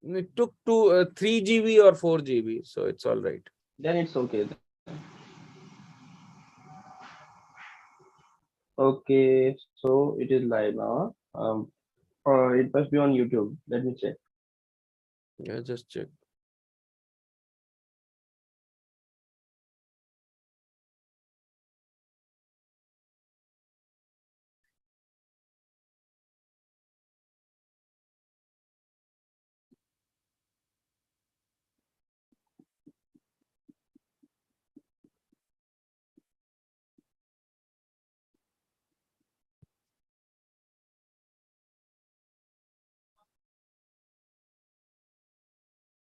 It took to 3 GB or 4 GB, so it's all right. Then it's okay. Okay, so it is live now. It must be on YouTube. Let me check. Yeah, just check.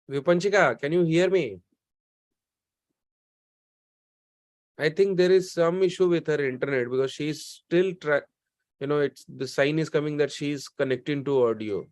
Vipanchika, can you hear me? I think there is some issue with her internet because she's still it's the sign is coming that she's connecting to audio.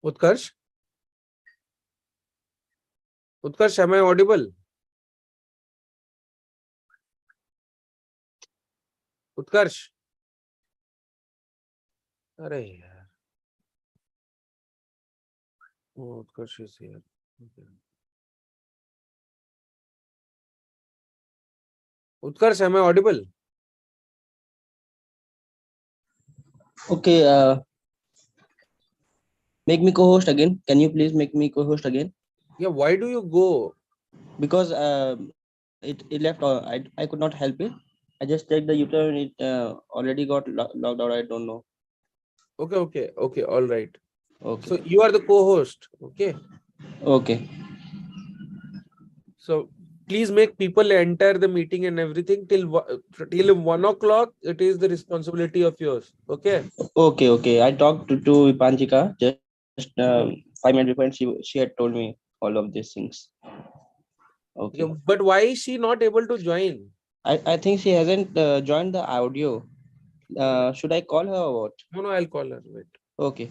Utkarsh? Utkarsh, am I audible? Utkarsh? अरे यार. Oh, Utkarsh is here. Okay. Utkarsh, am I audible? Okay, make me co-host again. Can you please make me co-host again? Yeah, why do you go? Because it left. I could not help it. I just checked the user and it already got logged out. I don't know. Okay, all right. Okay. So you are the co-host. Okay. Okay. So please make people enter the meeting and everything till 1 o'clock. It is the responsibility of yours. Okay. Okay. Okay. I talked to Vipanchika just 5 minutes before, and she had told me all of these things. Okay. Yeah, but why is she not able to join? I think she hasn't joined the audio. Should I call her or what? No, I'll call her. Wait. Okay.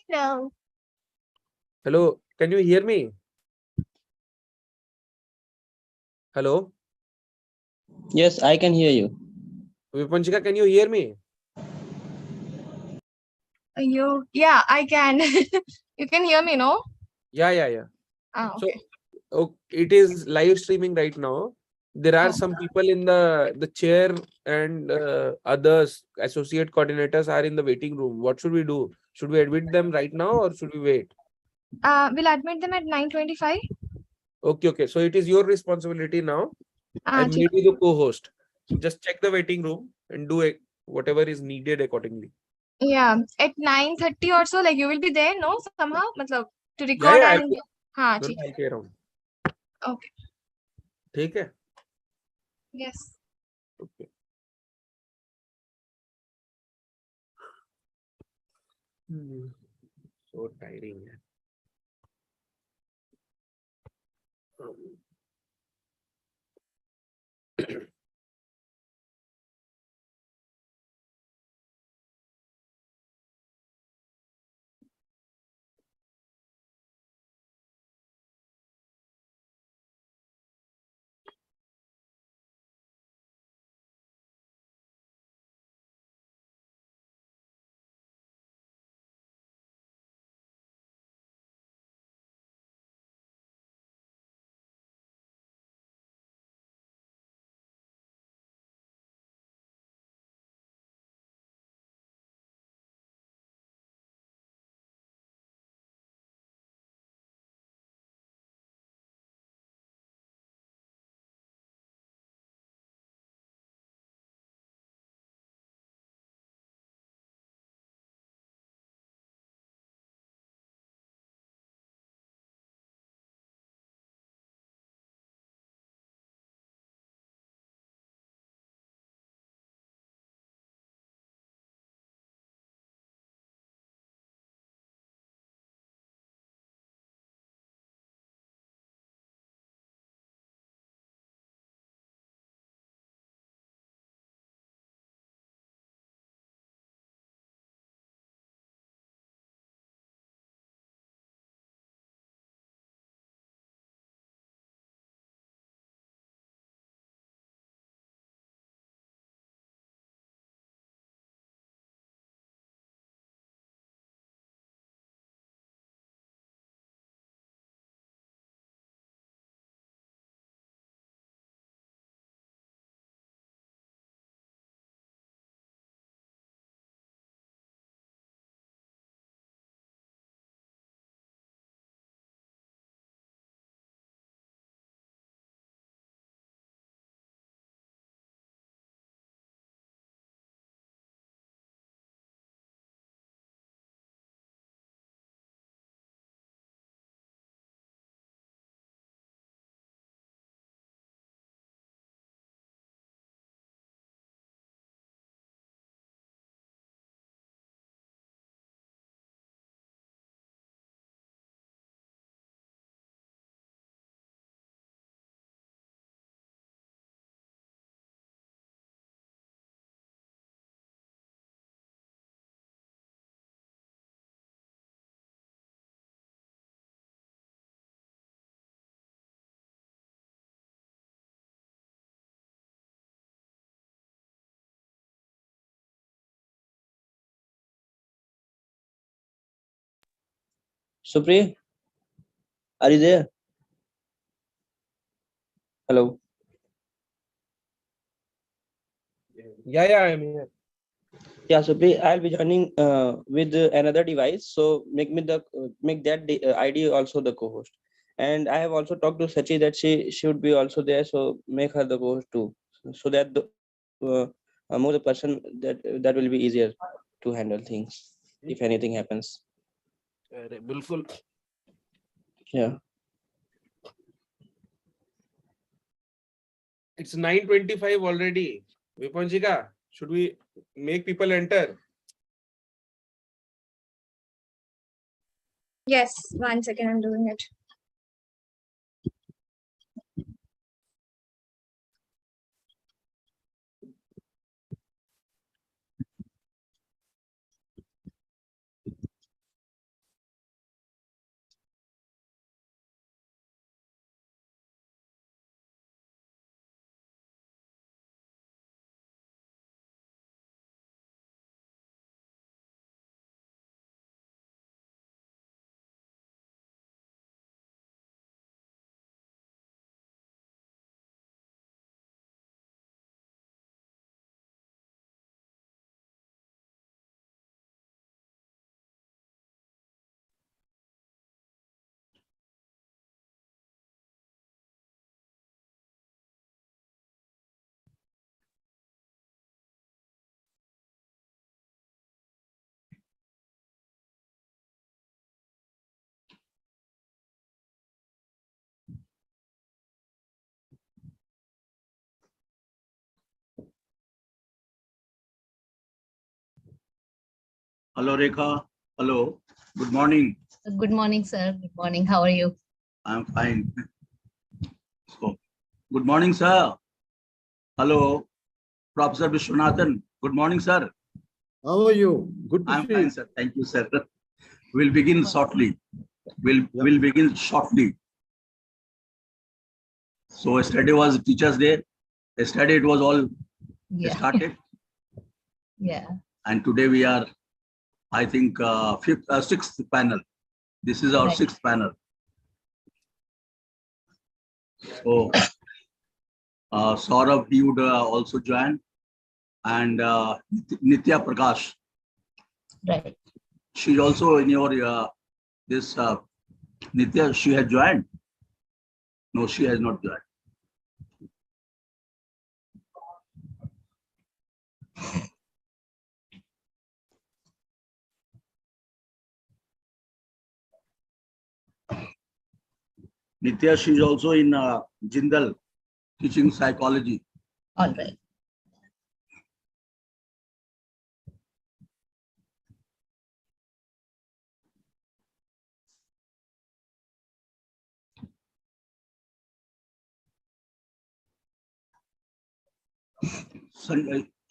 Hello. Hello. Can you hear me? Hello. Yes, I can hear you. Vipanchika, can you hear me? Yeah, I can. You can hear me, no? Yeah. Ah, So okay. it is live streaming right now. There are Oh. some people in the chair and others associate coordinators are in the waiting room. What should we do? Should we admit them right now or should we wait? We'll admit them at 9:25. Okay. So it is your responsibility now. I ठीक made you the co-host. Just check the waiting room and do whatever is needed accordingly. Yeah, at 9:30 or so, like you will be there, no? Somehow, मतलब to Yeah, record I'll and हाँ, no, ठीक I'll be around. है. Okay. ठीक है? Yes. Okay. So tiring. Supri, are you there? Hello. Yeah, I'm here. Yeah, Supri, I'll be joining with another device. So make that ID also the co-host. And I have also talked to Sachi that she should be also there. So make her the co-host too, so that more the person that will be easier to handle things if anything happens. अरे बिल्कुल. Yeah. It's 9:25 already. Vipanchika, should we make people enter? Yes, 1 second, I'm doing it. Hello, Rekha. Hello. Good morning. Good morning, sir. Good morning. How are you? I'm fine. So, good morning, sir. Hello, Professor Vishwanathan. Good morning, sir. How are you? Good to I'm see fine, you. sir. Thank you, sir. We'll begin shortly. We'll begin shortly. So yesterday was Teachers' Day. Yesterday it was all Yeah. started, Yeah. and today we are, I think, sixth panel. This is our Right. sixth panel. So Saurabh, he would also join, and Nithya Prakash. Right. She's also in your this Nithya. She has joined. No, she has not joined. Nithya, she's also in Jindal teaching psychology. All right.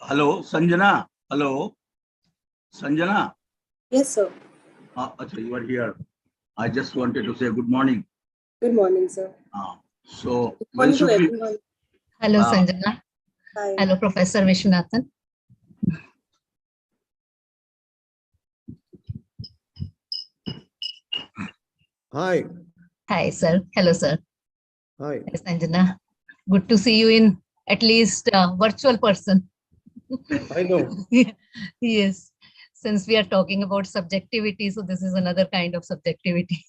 Hello, Sanjana. Hello, Sanjana. Yes, sir. Acha, you are here. I just wanted to say good morning. Good morning, sir. So, Good when morning to should we? everyone. Hello, Ah. Sanjana. Hi. Hello, Professor Vishwanathan. Hi. Hi, sir. Hello, sir. Hi. Hi, Sanjana. Good to see you in at least virtual person. I know. Yes. Since we are talking about subjectivity, so this is another kind of subjectivity.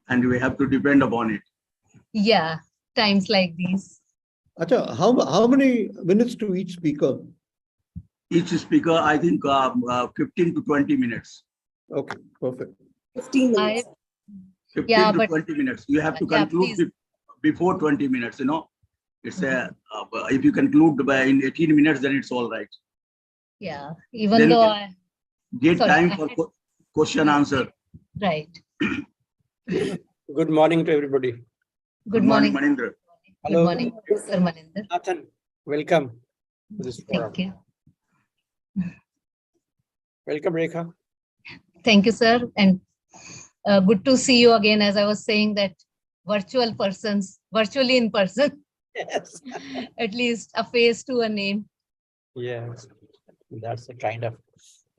And we have to depend upon it. Yeah. Times like these. Acha, how many minutes to each speaker? Each speaker, I think, 15 to 20 minutes. Okay, perfect. 15 minutes. 15 Yeah, to but 20 minutes. You have to yeah, conclude please. before 20 minutes, you know. It's a, if you conclude in 18 minutes, then it's all right. Yeah. Even Then you though can get sorry, time I for had- question answer. right. Good morning to everybody. Good morning. Manindra. Good Hello. morning, Professor Maninder. Nathan, welcome to this forum. Thank you. Welcome, Rekha. Thank you, sir. And good to see you again. As I was saying that virtually in person, Yes. at least a face to a name. Yes. That's the kind of.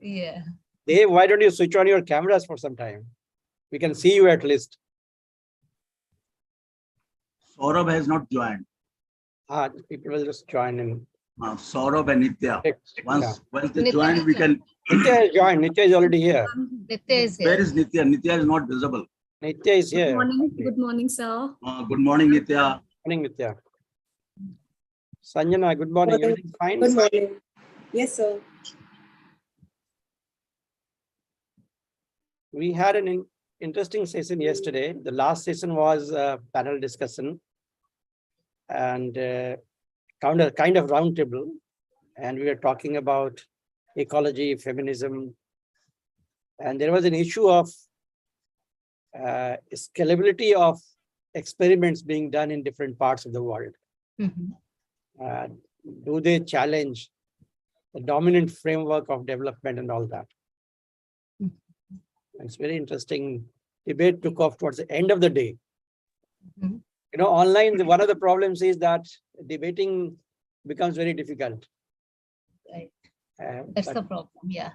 Yeah. Dave, why don't you switch on your cameras for some time? We can see you at least. Saurabh has not joined. People will just join in. Saurabh and Nithya. Once they Nithya join, has we can. Nithya has joined. Nithya is already here. Nithya is Where here. is Nithya? Nithya is not visible. Nithya is here. Good morning, sir. Good morning, Nithya. Morning, Nithya. Sanjana, good morning. Morning. Everything fine? Good morning. Yes, sir. We had an interesting session yesterday. The last session was a panel discussion and kind of round table. And we were talking about ecology, feminism. And there was an issue of scalability of experiments being done in different parts of the world. Do they challenge the dominant framework of development and all that? It's very interesting. Debate took off towards the end of the day. You know, online, one of the problems is that debating becomes very difficult. Right. That's the problem. Yeah.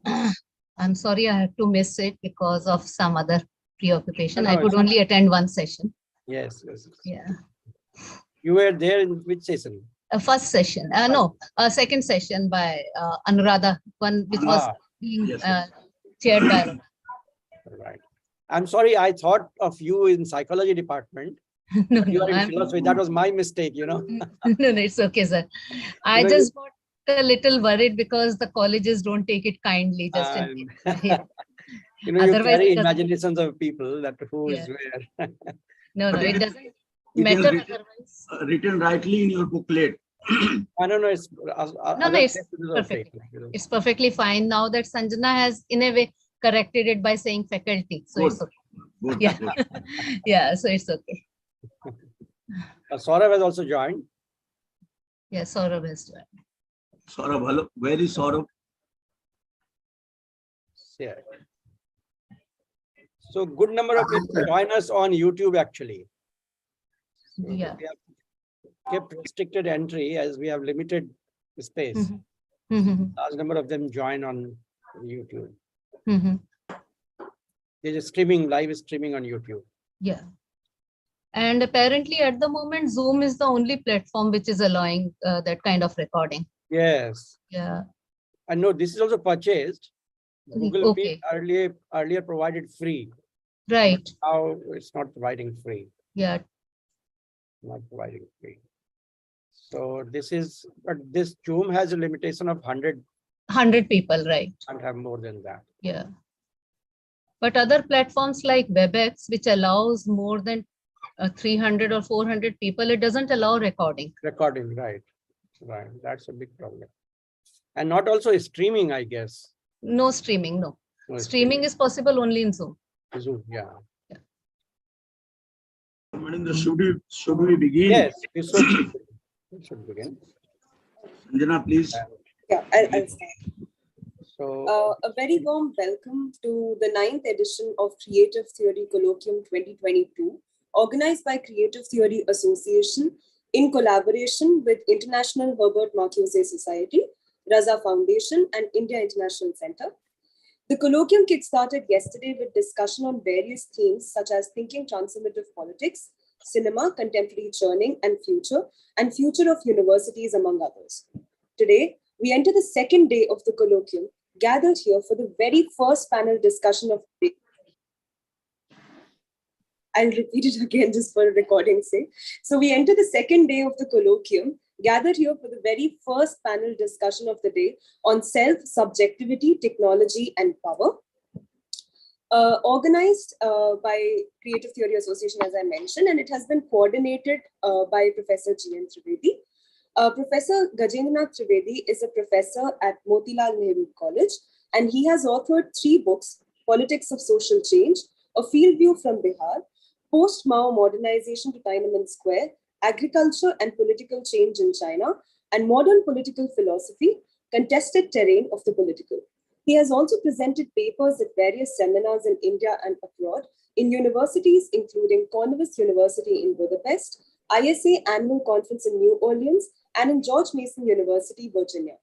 Yeah. I'm sorry I had to miss it because of some other preoccupation. No, I could only attend one session. Yes. Yeah. You were there in which session? First session. No, second session by Anuradha, one which was being chaired by Anuradha. Right. I'm sorry, I thought of you in psychology department. No, You no, are in philosophy. That was my mistake, you know. no, it's okay, sir. I know, just got a little worried because the colleges don't take it kindly. Just in case. You know, you Otherwise, carry it doesn't- imaginations of people that who is where. No, But it doesn't It matter is written, otherwise. written rightly in your booklet. I don't know. It's No, it's perfect. It's perfectly fine now that Sanjana has, in a way, corrected it by saying faculty. So Good. it's okay. Good, Yeah. good. Yeah, so it's okay. Saurabh has also joined. Yeah, Saurabh has joined. Saurabh, hello. Where is Saurabh? Yeah. So good number of people join us on YouTube actually. So Yeah. we have kept restricted entry as we have limited space. Large number of them join on YouTube. There's a streaming, live streaming on YouTube. Yeah. And apparently at the moment, Zoom is the only platform which is allowing that kind of recording. Yes. Yeah. I know this is also purchased. Google Meet Okay. earlier provided free. Right. Now it's not providing free. Yeah. Not providing free. So this is, but this Zoom has a limitation of 100. 100 people, right? Can't have more than that. Yeah. But other platforms like WebEx, which allows more than 300 or 400 people, it doesn't allow recording. Recording, right. Right. That's a big problem. And not also streaming, I guess. No streaming, no. No Streaming is possible only in Zoom. Zoom, yeah. Should we begin? Yes, we should begin. Sanjana, please. Yeah, I'll start. So A very warm welcome to the 9th edition of Creative Theory Colloquium 2022, organized by Creative Theory Association in collaboration with International Herbert Marcuse Society, Raza Foundation, and India International Center. The colloquium kickstarted yesterday with discussion on various themes such as thinking transformative politics, cinema, contemporary churning, and future of universities, among others. Today, we enter the second day of the colloquium, gathered here for the very first panel discussion of the day. I'll repeat it again just for recording's sake. So we enter the second day of the colloquium, gathered here for the very first panel discussion of the day on self, subjectivity, technology, and power. Organized by Creative Theory Association, as I mentioned, and it has been coordinated by Professor G.N. Trivedi. Professor Gajendranath Trivedi is a professor at Motilal Nehru College, and he has authored 3 books: Politics of Social Change, A Field View from Bihar, Post-Mao Modernization to Tiananmen Square, Agriculture and Political Change in China, and Modern Political Philosophy, Contested Terrain of the Political. He has also presented papers at various seminars in India and abroad in universities, including Cornelius University in Budapest, ISA Annual Conference in New Orleans, and in George Mason University, Virginia.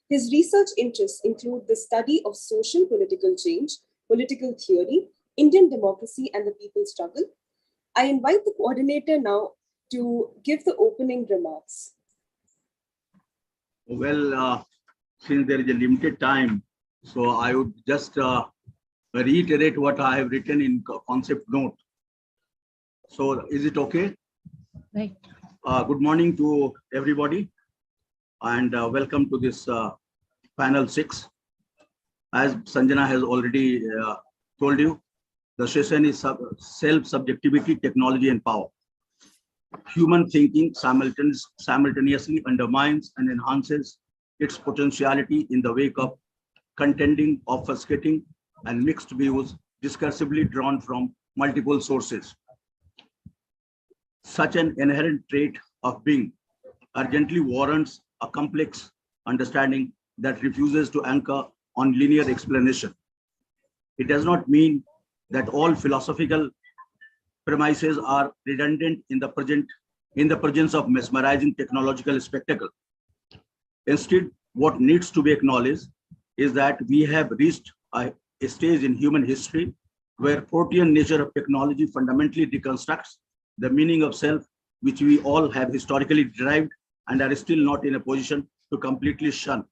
His research interests include the study of social political change, political theory, Indian democracy, and the people's struggle. I invite the coordinator now to give the opening remarks. Well, since there is a limited time, so I would just reiterate what I have written in concept note. So is it okay? Right. Good morning to everybody, and welcome to this panel 6. As Sanjana has already told you, the session is self-subjectivity, technology, and power. Human thinking simultaneously undermines and enhances its potentiality in the wake of contending, obfuscating, and mixed views discursively drawn from multiple sources. Such an inherent trait of being urgently warrants a complex understanding that refuses to anchor on linear explanation. It does not mean that all philosophical premises are redundant in the presence of mesmerizing technological spectacle. Instead, what needs to be acknowledged is that we have reached a stage in human history where Freudian nature of technology fundamentally deconstructs the meaning of self, which we all have historically derived and are still not in a position to completely shun.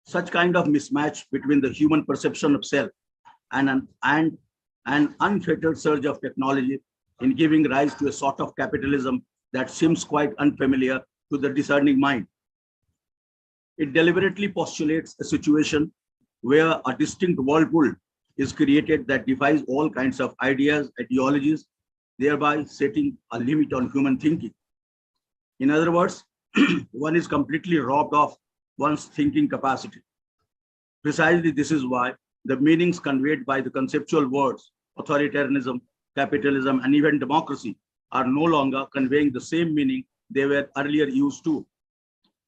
Such kind of mismatch between the human perception of self and an unfettered surge of technology in giving rise to a sort of capitalism that seems quite unfamiliar to the discerning mind. It deliberately postulates a situation where a distinct whirlpool is created that defies all kinds of ideas, ideologies, thereby setting a limit on human thinking. In other words, one is completely robbed of one's thinking capacity. Precisely this is why the meanings conveyed by the conceptual words authoritarianism, capitalism, and even democracy are no longer conveying the same meaning they were earlier used to.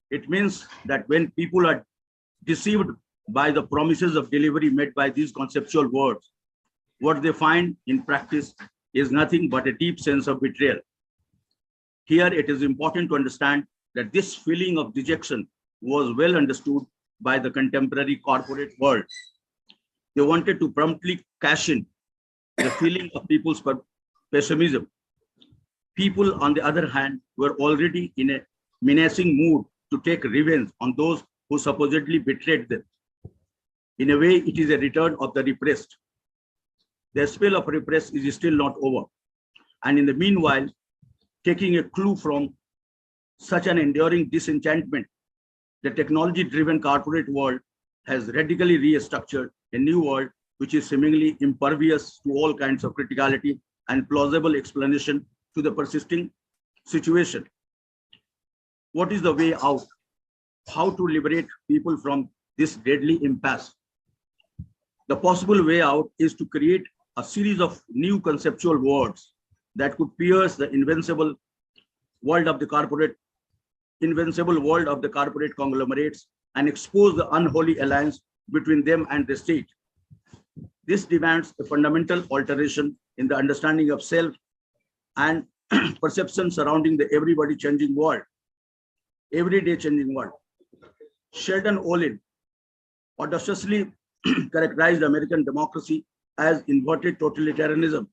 It means that when people are deceived by the promises of delivery made by these conceptual words, what they find in practice is nothing but a deep sense of betrayal. Here, it is important to understand that this feeling of dejection was well understood by the contemporary corporate world. They wanted to promptly cash in the feeling of people's pessimism. People, on the other hand, were already in a menacing mood to take revenge on those who supposedly betrayed them. In a way, it is a return of the repressed. The spell of repress is still not over. And in the meanwhile, taking a clue from such an enduring disenchantment, the technology-driven corporate world has radically restructured a new world which is seemingly impervious to all kinds of criticality and plausible explanation to the persisting situation. What is the way out? How to liberate people from this deadly impasse? The possible way out is to create a series of new conceptual words that could pierce the invincible world of the corporate conglomerates and expose the unholy alliance between them and the state. This demands a fundamental alteration in the understanding of self and perception surrounding the everyday changing world. Sheldon Olin audaciously characterized American democracy as inverted totalitarianism,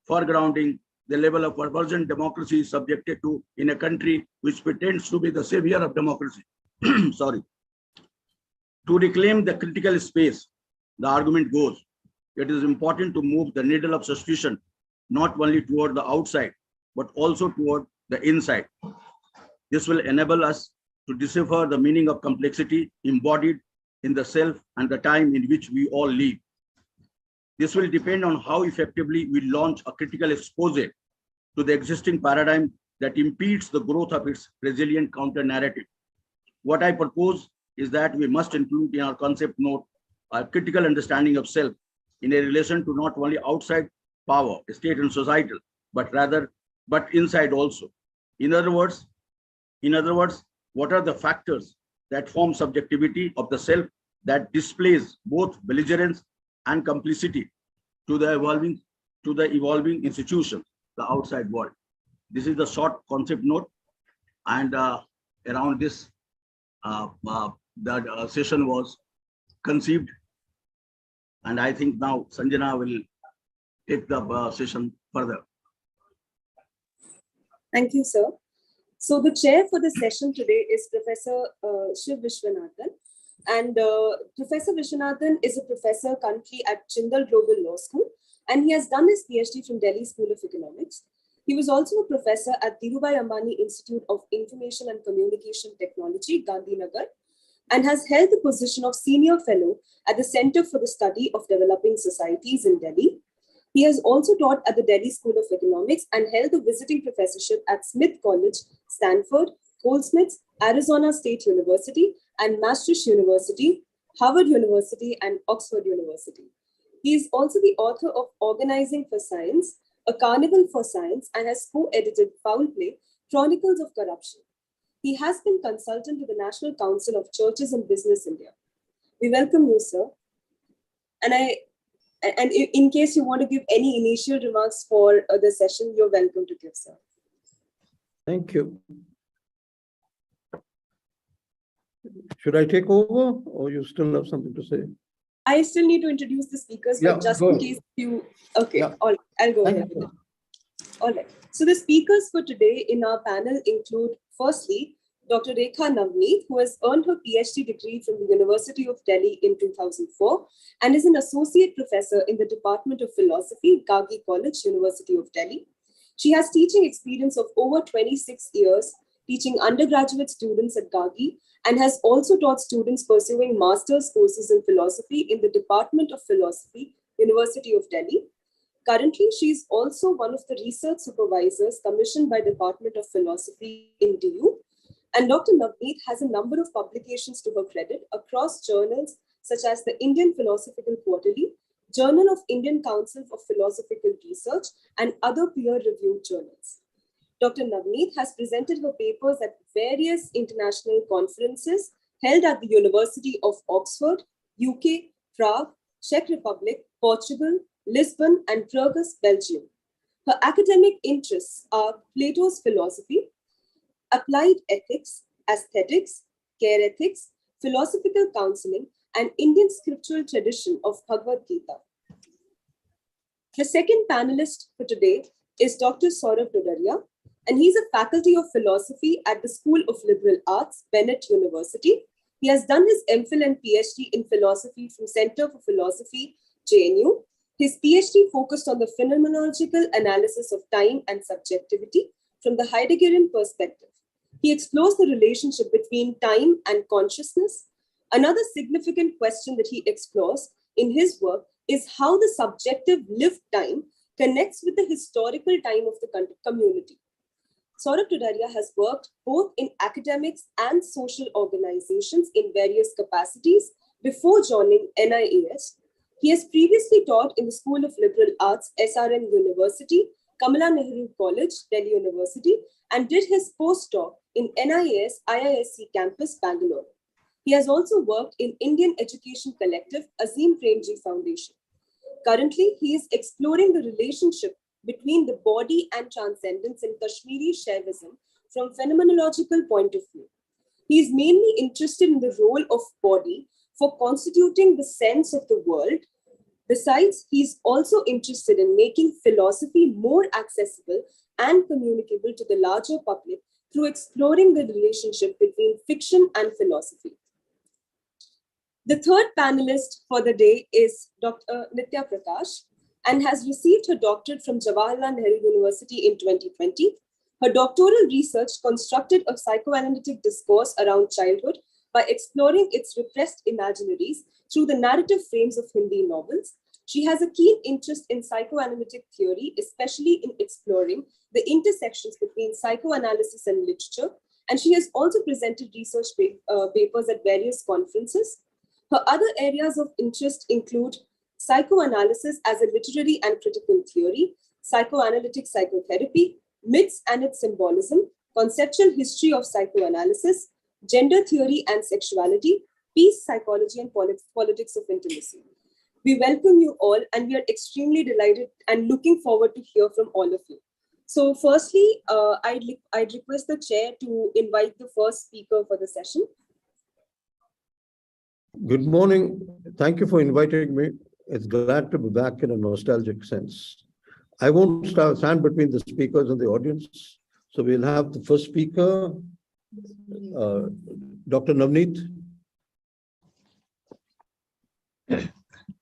foregrounding the level of perversion democracy is subjected to in a country which pretends to be the savior of democracy. Sorry. To reclaim the critical space, the argument goes, it is important to move the needle of suspicion not only toward the outside, but also toward the inside. This will enable us to decipher the meaning of complexity embodied in the self and the time in which we all live. This will depend on how effectively we launch a critical expose to the existing paradigm that impedes the growth of its resilient counter-narrative. What I propose is that we must include in our concept note a critical understanding of self in a relation to not only outside power, state and societal, but inside also. In other words, what are the factors that form subjectivity of the self that displays both belligerence and complicity to the evolving institutions, the outside world? This is the short concept note, and around this that session was conceived. And I think now Sanjana will take the session further. Thank you, sir. So the chair for the session today is Professor Shiv Vishwanathan. And Professor Vishwanathan is a professor currently at Jindal Global Law School, and he has done his PhD from Delhi School of Economics. He was also a professor at Dhirubhai Ambani Institute of Information and Communication Technology, Gandhinagar, and has held the position of Senior Fellow at the Center for the Study of Developing Societies in Delhi. He has also taught at the Delhi School of Economics and held the visiting professorship at Smith College, Stanford, Goldsmiths, Arizona State University, and Maastricht University, Harvard University, and Oxford University. He is also the author of Organizing for Science, A Carnival for Science, and has co-edited Foul Play, Chronicles of Corruption. He has been consultant to the National Council of Churches and Business India. We welcome you, sir. And in case you want to give any initial remarks for the session, you're welcome to give, sir. Thank you. Should I take over or you still have something to say? I still need to introduce the speakers, Yeah, but just go in ahead. case you, okay, Yeah. all right, I'll go Thank ahead. you. All right. So the speakers for today in our panel include, firstly, Dr. Rekha Navneet, who has earned her PhD degree from the University of Delhi in 2004 and is an associate professor in the Department of Philosophy, Gagi College, University of Delhi. She has teaching experience of over 26 years, teaching undergraduate students at Gagi, and has also taught students pursuing master's courses in philosophy in the Department of Philosophy, University of Delhi. Currently, she is also one of the research supervisors commissioned by Department of Philosophy in DU. And Dr. Navneet has a number of publications to her credit across journals such as the Indian Philosophical Quarterly, Journal of Indian Council of Philosophical Research, and other peer-reviewed journals. Dr. Navneet has presented her papers at various international conferences held at the University of Oxford, UK, Prague, Czech Republic, Portugal, Lisbon, and Bruges, Belgium. Her academic interests are Plato's philosophy, applied ethics, aesthetics, care ethics, philosophical counseling, and Indian scriptural tradition of Bhagavad Gita. The second panelist for today is Dr. Saurabh Prudharya, and he's a faculty of philosophy at the School of Liberal Arts, Bennett University. He has done his MPhil and PhD in philosophy from Center for Philosophy, JNU. His PhD focused on the phenomenological analysis of time and subjectivity from the Heideggerian perspective. He explores the relationship between time and consciousness. Another significant question that he explores in his work is how the subjective lived time connects with the historical time of the community. Saurabh Prudharya has worked both in academics and social organizations in various capacities before joining NIES. He has previously taught in the School of Liberal Arts, SRM University, Kamala Nehru College, Delhi University, and did his postdoc in NIES IISc campus, Bangalore. He has also worked in Indian Education Collective, Azim Premji Foundation. Currently, he is exploring the relationship between the body and transcendence in Kashmiri Shaivism from phenomenological point of view. He is mainly interested in the role of body for constituting the sense of the world. Besides, he is also interested in making philosophy more accessible and communicable to the larger public through exploring the relationship between fiction and philosophy. The third panelist for the day is Dr. Nithya Prakash and has received her doctorate from Jawaharlal Nehru University in 2020. Her doctoral research constructed a psychoanalytic discourse around childhood by exploring its repressed imaginaries through the narrative frames of Hindi novels. She has a keen interest in psychoanalytic theory, especially in exploring the intersections between psychoanalysis and literature, and she has also presented research papers at various conferences. Her other areas of interest include psychoanalysis as a literary and critical theory, psychoanalytic psychotherapy, myths and its symbolism, conceptual history of psychoanalysis, gender theory and sexuality, peace psychology, and politics of intimacy. We welcome you all, and we are extremely delighted and looking forward to hear from all of you. So firstly, I'd request the chair to invite the first speaker for the session. Good morning. Thank you for inviting me. It's glad to be back in a nostalgic sense. I won't stand between the speakers and the audience. So we'll have the first speaker, Dr. Navneet.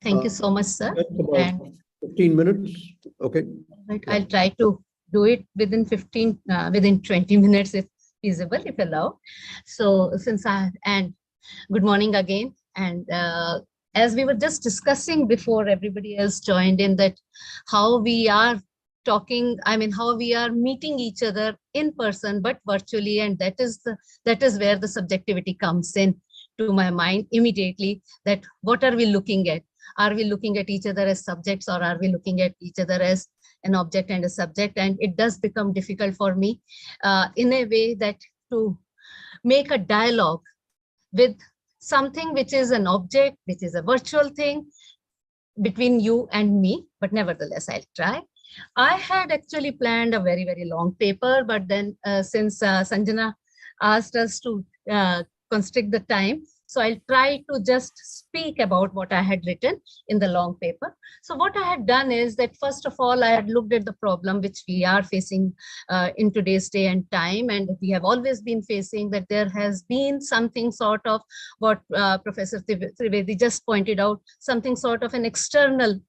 Thank you so much, sir. About And 15 minutes. Okay. right, I'll try to do it within 20 minutes if feasible, if allowed. So good morning again. And as we were just discussing before everybody else joined in, that how we are talking, how we are meeting each other in person but virtually, and that is where the subjectivity comes in to my mind immediately. That what are we looking at? Are we looking at each other as subjects, or are we looking at each other as an object and a subject? And it does become difficult for me in a way that to make a dialogue with something which is an object, which is a virtual thing between you and me, but nevertheless, I'll try. I had actually planned a very, very long paper, but then since Sanjana asked us to constrict the time, so I'll try to just speak about what I had written in the long paper. So what I had done is that, first of all, I had looked at the problem which we are facing in today's day and time, and we have always been facing, that there has been something sort of what Professor Trivedi just pointed out, something sort of an external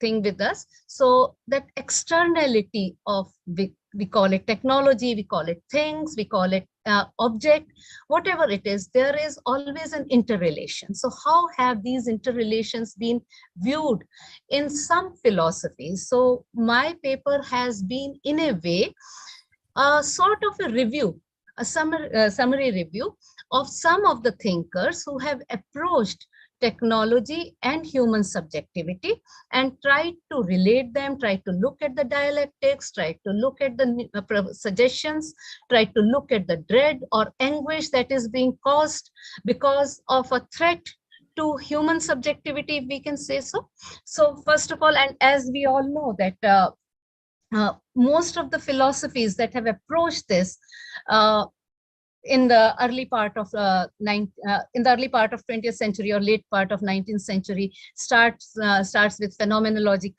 thing with us. So that externality of, we call it technology, we call it things, we call it object, whatever it is, there is always an interrelation. So how have these interrelations been viewed in some philosophies? So my paper has been, in a way, a sort of a review, a summary review of some of the thinkers who have approached technology and human subjectivity and try to relate them, try to look at the dialectics, try to look at the suggestions, try to look at the dread or anguish that is being caused because of a threat to human subjectivity, if we can say so. So first of all, and as we all know that most of the philosophies that have approached this in the early part of 20th century or late part of 19th century starts with phenomenology,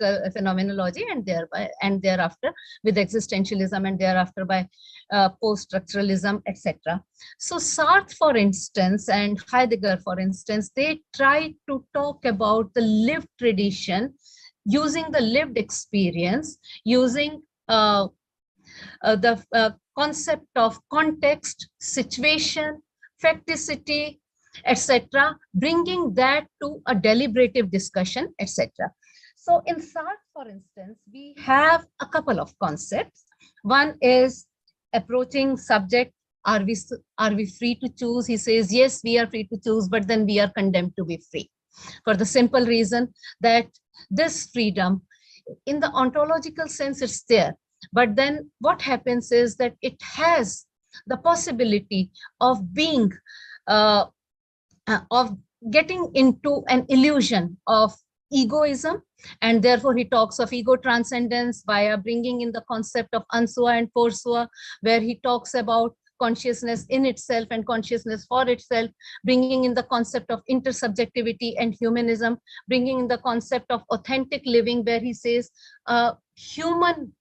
and thereafter with existentialism, and thereafter by post-structuralism, etc. So Sartre, for instance, and Heidegger, for instance, they try to talk about the lived tradition, using the lived experience, using the concept of context, situation, facticity, etc., bringing that to a deliberative discussion, etc. So in Sartre, for instance, we have a couple of concepts. One is approaching subject. Are we free to choose? He says, yes, we are free to choose, but then we are condemned to be free, for the simple reason that this freedom, in the ontological sense, it's there. But then what happens is that it has the possibility of being, of getting into an illusion of egoism. And therefore he talks of ego transcendence via bringing in the concept of ansua and forsua, where he talks about consciousness in itself and consciousness for itself, bringing in the concept of intersubjectivity and humanism, bringing in the concept of authentic living, where he says human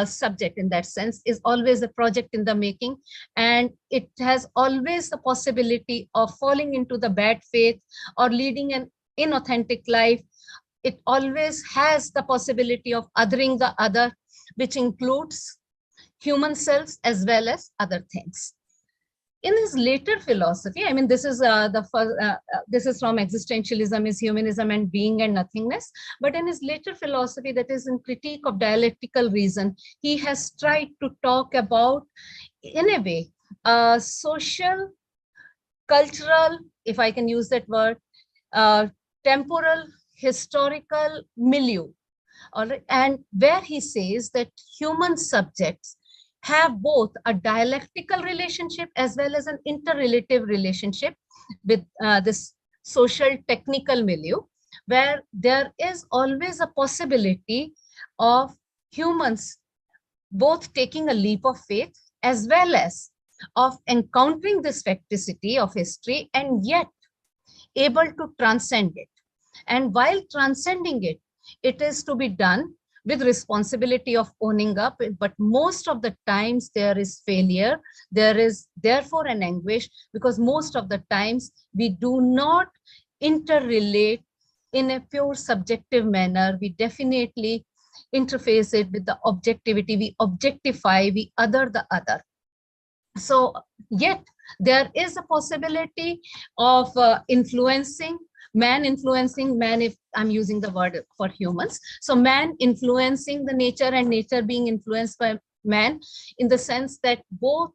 subject in that sense is always a project in the making, and it has always the possibility of falling into the bad faith or leading an inauthentic life. It always has the possibility of othering the other, which includes human selves as well as other things. In his later philosophy, I mean, this is this is from Existentialism is Humanism and Being and Nothingness. But in his later philosophy, that is in Critique of Dialectical Reason, he has tried to talk about, in a way, social, cultural, if I can use that word, temporal, historical milieu. All right, and where he says that human subjects have both a dialectical relationship as well as an interrelative relationship with this social technical milieu, where there is always a possibility of humans both taking a leap of faith as well as of encountering this facticity of history, and yet able to transcend it. And while transcending it, it is to be done with responsibility of owning up, but most of the times there is failure. There is therefore an anguish, because most of the times we do not interrelate in a pure subjective manner. We definitely interface it with the objectivity. We objectify, we other the other. So yet there is a possibility of influencing man, if I'm using the word for humans. So man influencing the nature and nature being influenced by man, in the sense that both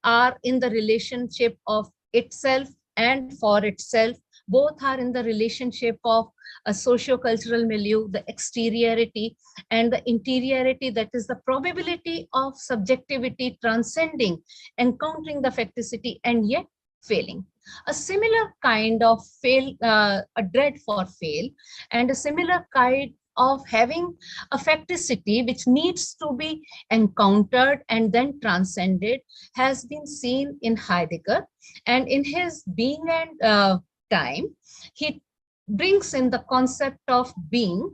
are in the relationship of itself and for itself. Both are in the relationship of a socio-cultural milieu, the exteriority, and the interiority, that is the probability of subjectivity transcending, encountering the facticity, and yet failing. A similar kind of a dread for fail, and a similar kind of having a facticity which needs to be encountered and then transcended, has been seen in Heidegger. And in his Being and Time, he brings in the concept of being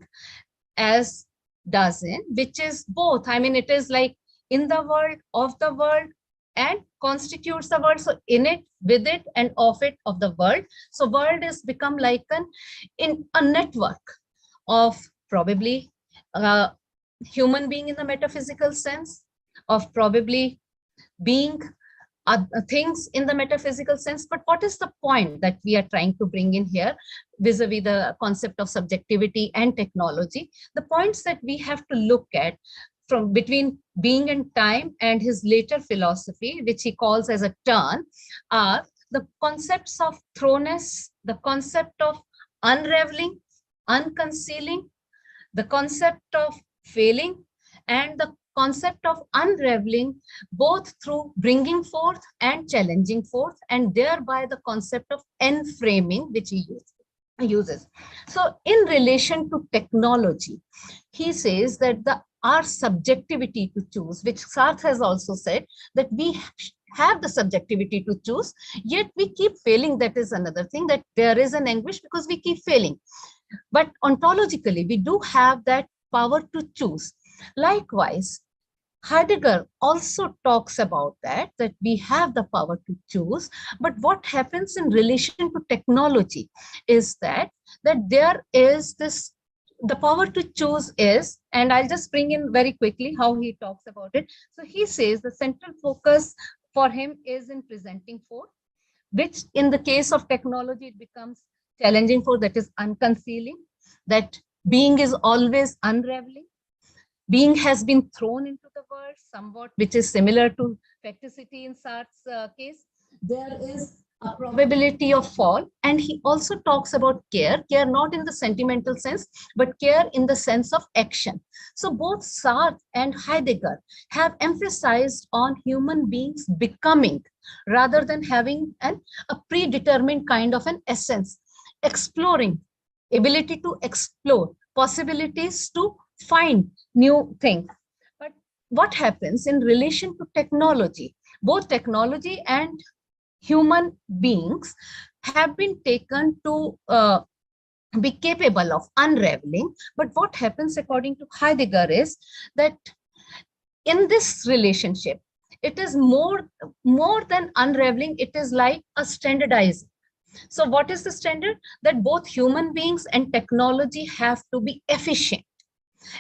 as Dasein, which is both. I mean, it is like in the world, of the world, and constitutes the world. So in it, with it, and of it, of the world. So world is become like in a network of probably human being in the metaphysical sense, of probably being things in the metaphysical sense. But what is the point that we are trying to bring in here vis-a-vis the concept of subjectivity and technology? The points that we have to look at from between Being and Time and his later philosophy, which he calls as a turn, are the concepts of throwness, the concept of unraveling, unconcealing, the concept of failing, and the concept of unraveling, both through bringing forth and challenging forth, and thereby the concept of enframing, which he uses. So in relation to technology, he says that our subjectivity to choose, which Sartre has also said, that we have the subjectivity to choose, yet we keep failing. That is another thing, that there is an anguish because we keep failing. But ontologically, we do have that power to choose. Likewise, Heidegger also talks about that we have the power to choose. But what happens in relation to technology is that there is this, the power to choose is, and I'll just bring in very quickly how he talks about it. So he says the central focus for him is in presenting forth, which in the case of technology, it becomes challenging for, that is unconcealing, that being is always unraveling. Being has been thrown into the world somewhat, which is similar to facticity in Sartre's case. There is a probability of fall. And he also talks about care not in the sentimental sense, but care in the sense of action. So both Sartre and Heidegger have emphasized on human beings becoming, rather than having a predetermined kind of an essence, exploring, ability to explore, possibilities to find new things. But what happens in relation to technology? Both technology and human beings have been taken to be capable of unraveling. But what happens according to Heidegger is that in this relationship, it is more than unraveling. It is like a standardizing. So what is the standard? That both human beings and technology have to be efficient.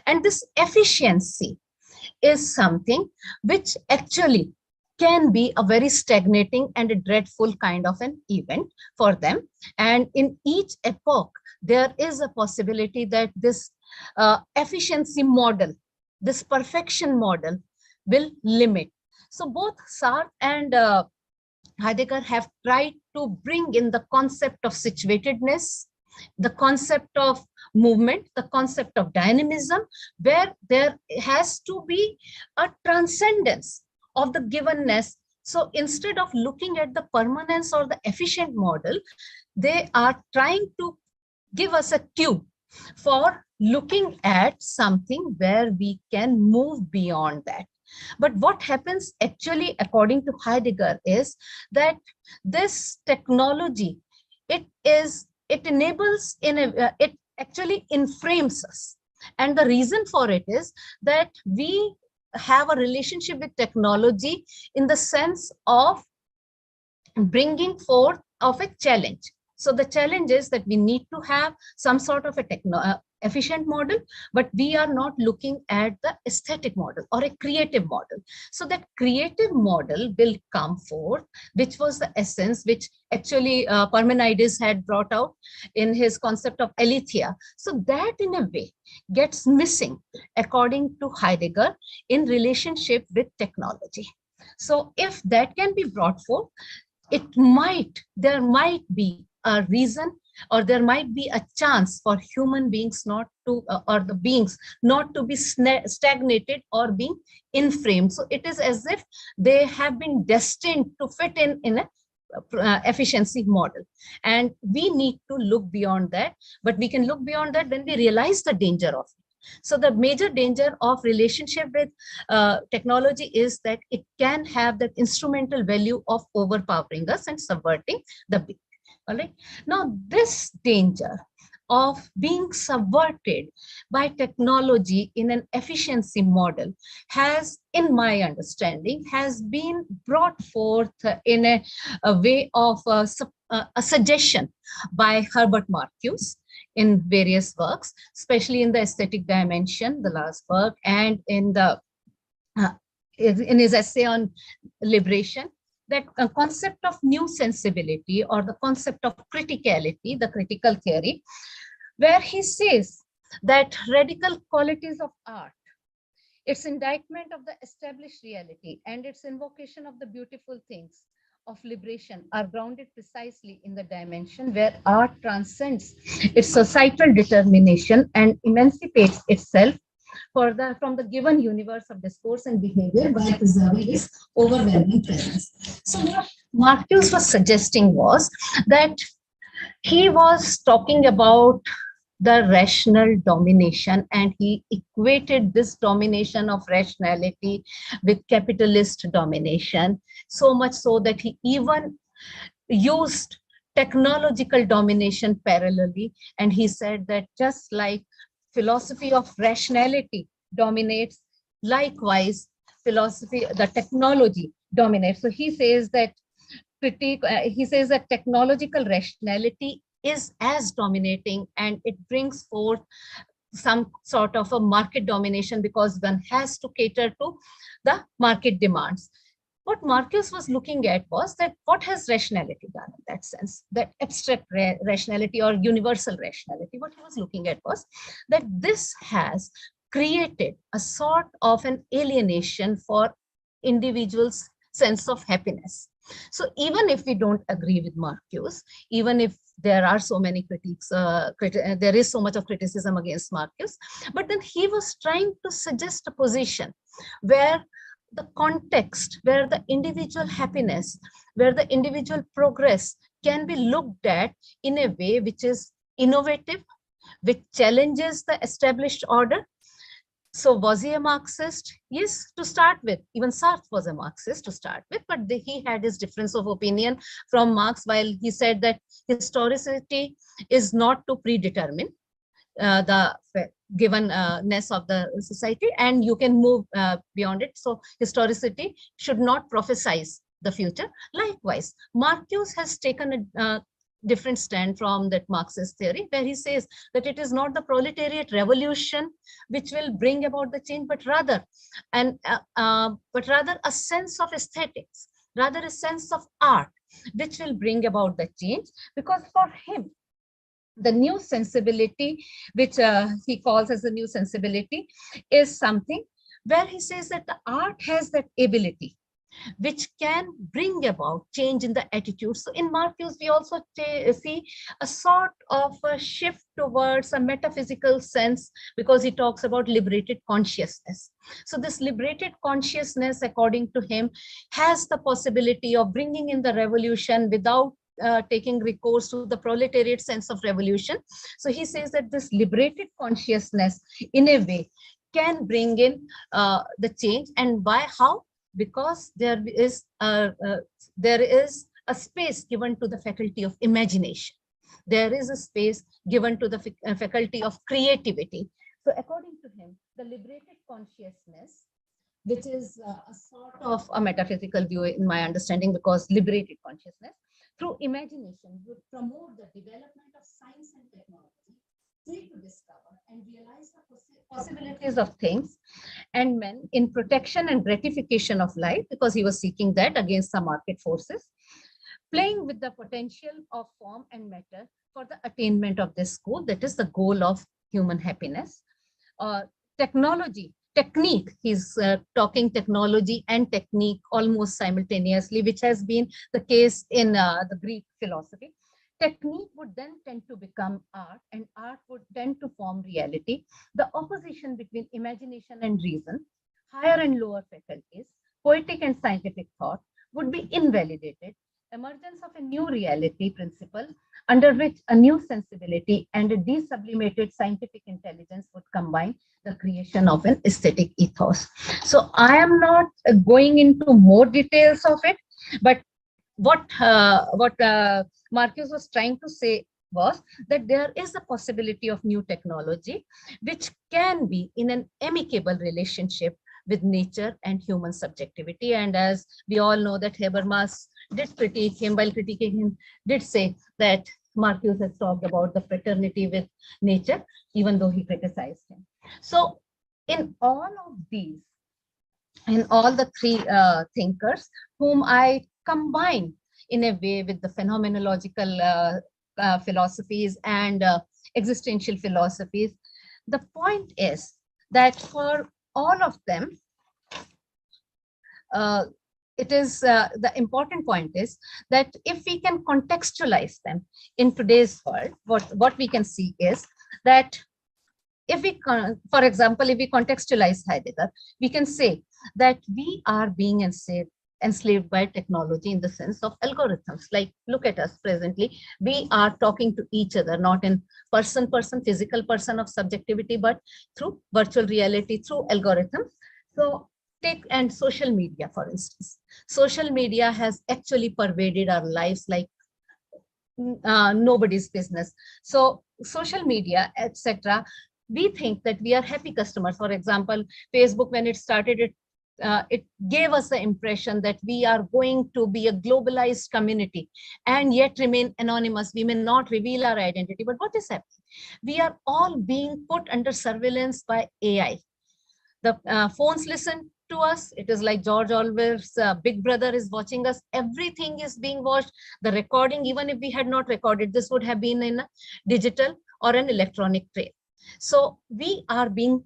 And this efficiency is something which actually can be a very stagnating and a dreadful kind of an event for them. And in each epoch, there is a possibility that this efficiency model, this perfection model, will limit. So both Sartre and Heidegger have tried to bring in the concept of situatedness, the concept of movement, the concept of dynamism, where there has to be a transcendence of the givenness. So instead of looking at the permanence or the efficient model, they are trying to give us a cue for looking at something where we can move beyond that. But what happens actually, according to Heidegger, is that this technology it enables it actually inframes us. And the reason for it is that we have a relationship with technology in the sense of bringing forth of a challenge. So the challenge is that we need to have some sort of a efficient model, but we are not looking at the aesthetic model or a creative model. So that creative model will come forth, which was the essence, which actually Parmenides had brought out in his concept of aletheia. So that in a way gets missing, according to Heidegger, in relationship with technology. So if that can be brought forth, there might be a reason, or there might be a chance for human beings not to, or the beings not to be stagnated or being inframed. So it is as if they have been destined to fit in a efficiency model. And we need to look beyond that, but we can look beyond that when we realize the danger of it. So the major danger of relationship with technology is that it can have that instrumental value of overpowering us and subverting the being. All right. Now, this danger of being subverted by technology in an efficiency model has, in my understanding, has been brought forth in a way of a suggestion by Herbert Marcuse in various works, especially in the aesthetic dimension, the last work, and in his essay on liberation, that concept of new sensibility, or the concept of criticality, the critical theory, where he says that radical qualities of art, its indictment of the established reality, and its invocation of the beautiful things of liberation are grounded precisely in the dimension where art transcends its societal determination and emancipates itself from the given universe of discourse and behavior by preserving its overwhelming presence. So what Marcuse was suggesting was that he was talking about the rational domination, and he equated this domination of rationality with capitalist domination, so much so that he even used technological domination parallelly. And he said that just like philosophy of rationality dominates, likewise philosophy, the technology dominates. So he says that technological rationality is as dominating, and it brings forth some sort of a market domination, because one has to cater to the market demands. What Marcuse was looking at was that what has rationality done in that sense, that abstract rationality or universal rationality. What he was looking at was that this has created a sort of an alienation for individuals' sense of happiness. So even if we don't agree with Marcuse, even if there are so many critiques, there is so much of criticism against Marcuse, but then he was trying to suggest a position where the context, where the individual happiness, where the individual progress can be looked at in a way which is innovative, which challenges the established order. So was he a Marxist? Yes, to start with. Even Sartre was a Marxist to start with, but he had his difference of opinion from Marx, while he said that historicity is not to predetermine the givenness of the society, and you can move beyond it. So historicity should not prophesize the future. Likewise, Marcuse has taken a different stand from that Marxist theory, where he says that it is not the proletariat revolution which will bring about the change, but rather a sense of aesthetics, rather a sense of art, which will bring about the change. Because for him, the new sensibility, which he calls as the new sensibility, is something where he says that the art has that ability which can bring about change in the attitude. So in Marcuse, we also see a sort of a shift towards a metaphysical sense, because he talks about liberated consciousness. So this liberated consciousness, according to him, has the possibility of bringing in the revolution without taking recourse to the proletariat sense of revolution. So he says that this liberated consciousness, in a way, can bring in the change. And by how? Because there is a space given to the faculty of imagination. There is a space given to the faculty of creativity. So according to him, the liberated consciousness, which is a sort of a metaphysical view in my understanding, because liberated consciousness through imagination would promote the development of science and technology, free to discover and realize the possibilities of things and men in protection and gratification of life, because he was seeking that against some market forces, playing with the potential of form and matter for the attainment of this goal, that is the goal of human happiness. Technique, he's talking technology and technique almost simultaneously, which has been the case in the Greek philosophy. Technique would then tend to become art, and art would tend to form reality. The opposition between imagination and reason, higher and lower faculties, poetic and scientific thought would be invalidated. Emergence of a new reality principle under which a new sensibility and a desublimated scientific intelligence would combine the creation of an aesthetic ethos. So I am not going into more details of it, but what Marcuse was trying to say was that there is a possibility of new technology which can be in an amicable relationship with nature and human subjectivity. And as we all know that Habermas did critique him, while critiquing him, did say that Marcuse has talked about the fraternity with nature, even though he criticized him. So in all of these, in all the three thinkers whom I combine in a way with the phenomenological philosophies and existential philosophies, the point is that for all of them, it is the important point is that if we can contextualize them in today's world, what we can see is that if we, for example, if we contextualize Heidegger, we can say that we are being enslaved by technology in the sense of algorithms. Like, look at us presently, we are talking to each other, not in physical person of subjectivity, but through virtual reality, through algorithms. So take and social media, for instance. Social media has actually pervaded our lives like nobody's business. So social media, etc., we think that we are happy customers. For example, Facebook, when it started, it gave us the impression that we are going to be a globalized community and yet remain anonymous. We may not reveal our identity, but what is happening? We are all being put under surveillance by AI. The phones listen to us. It is like George Orwell's Big Brother is watching us. Everything is being watched. The recording, even if we had not recorded, this would have been in a digital or an electronic trail. So we are being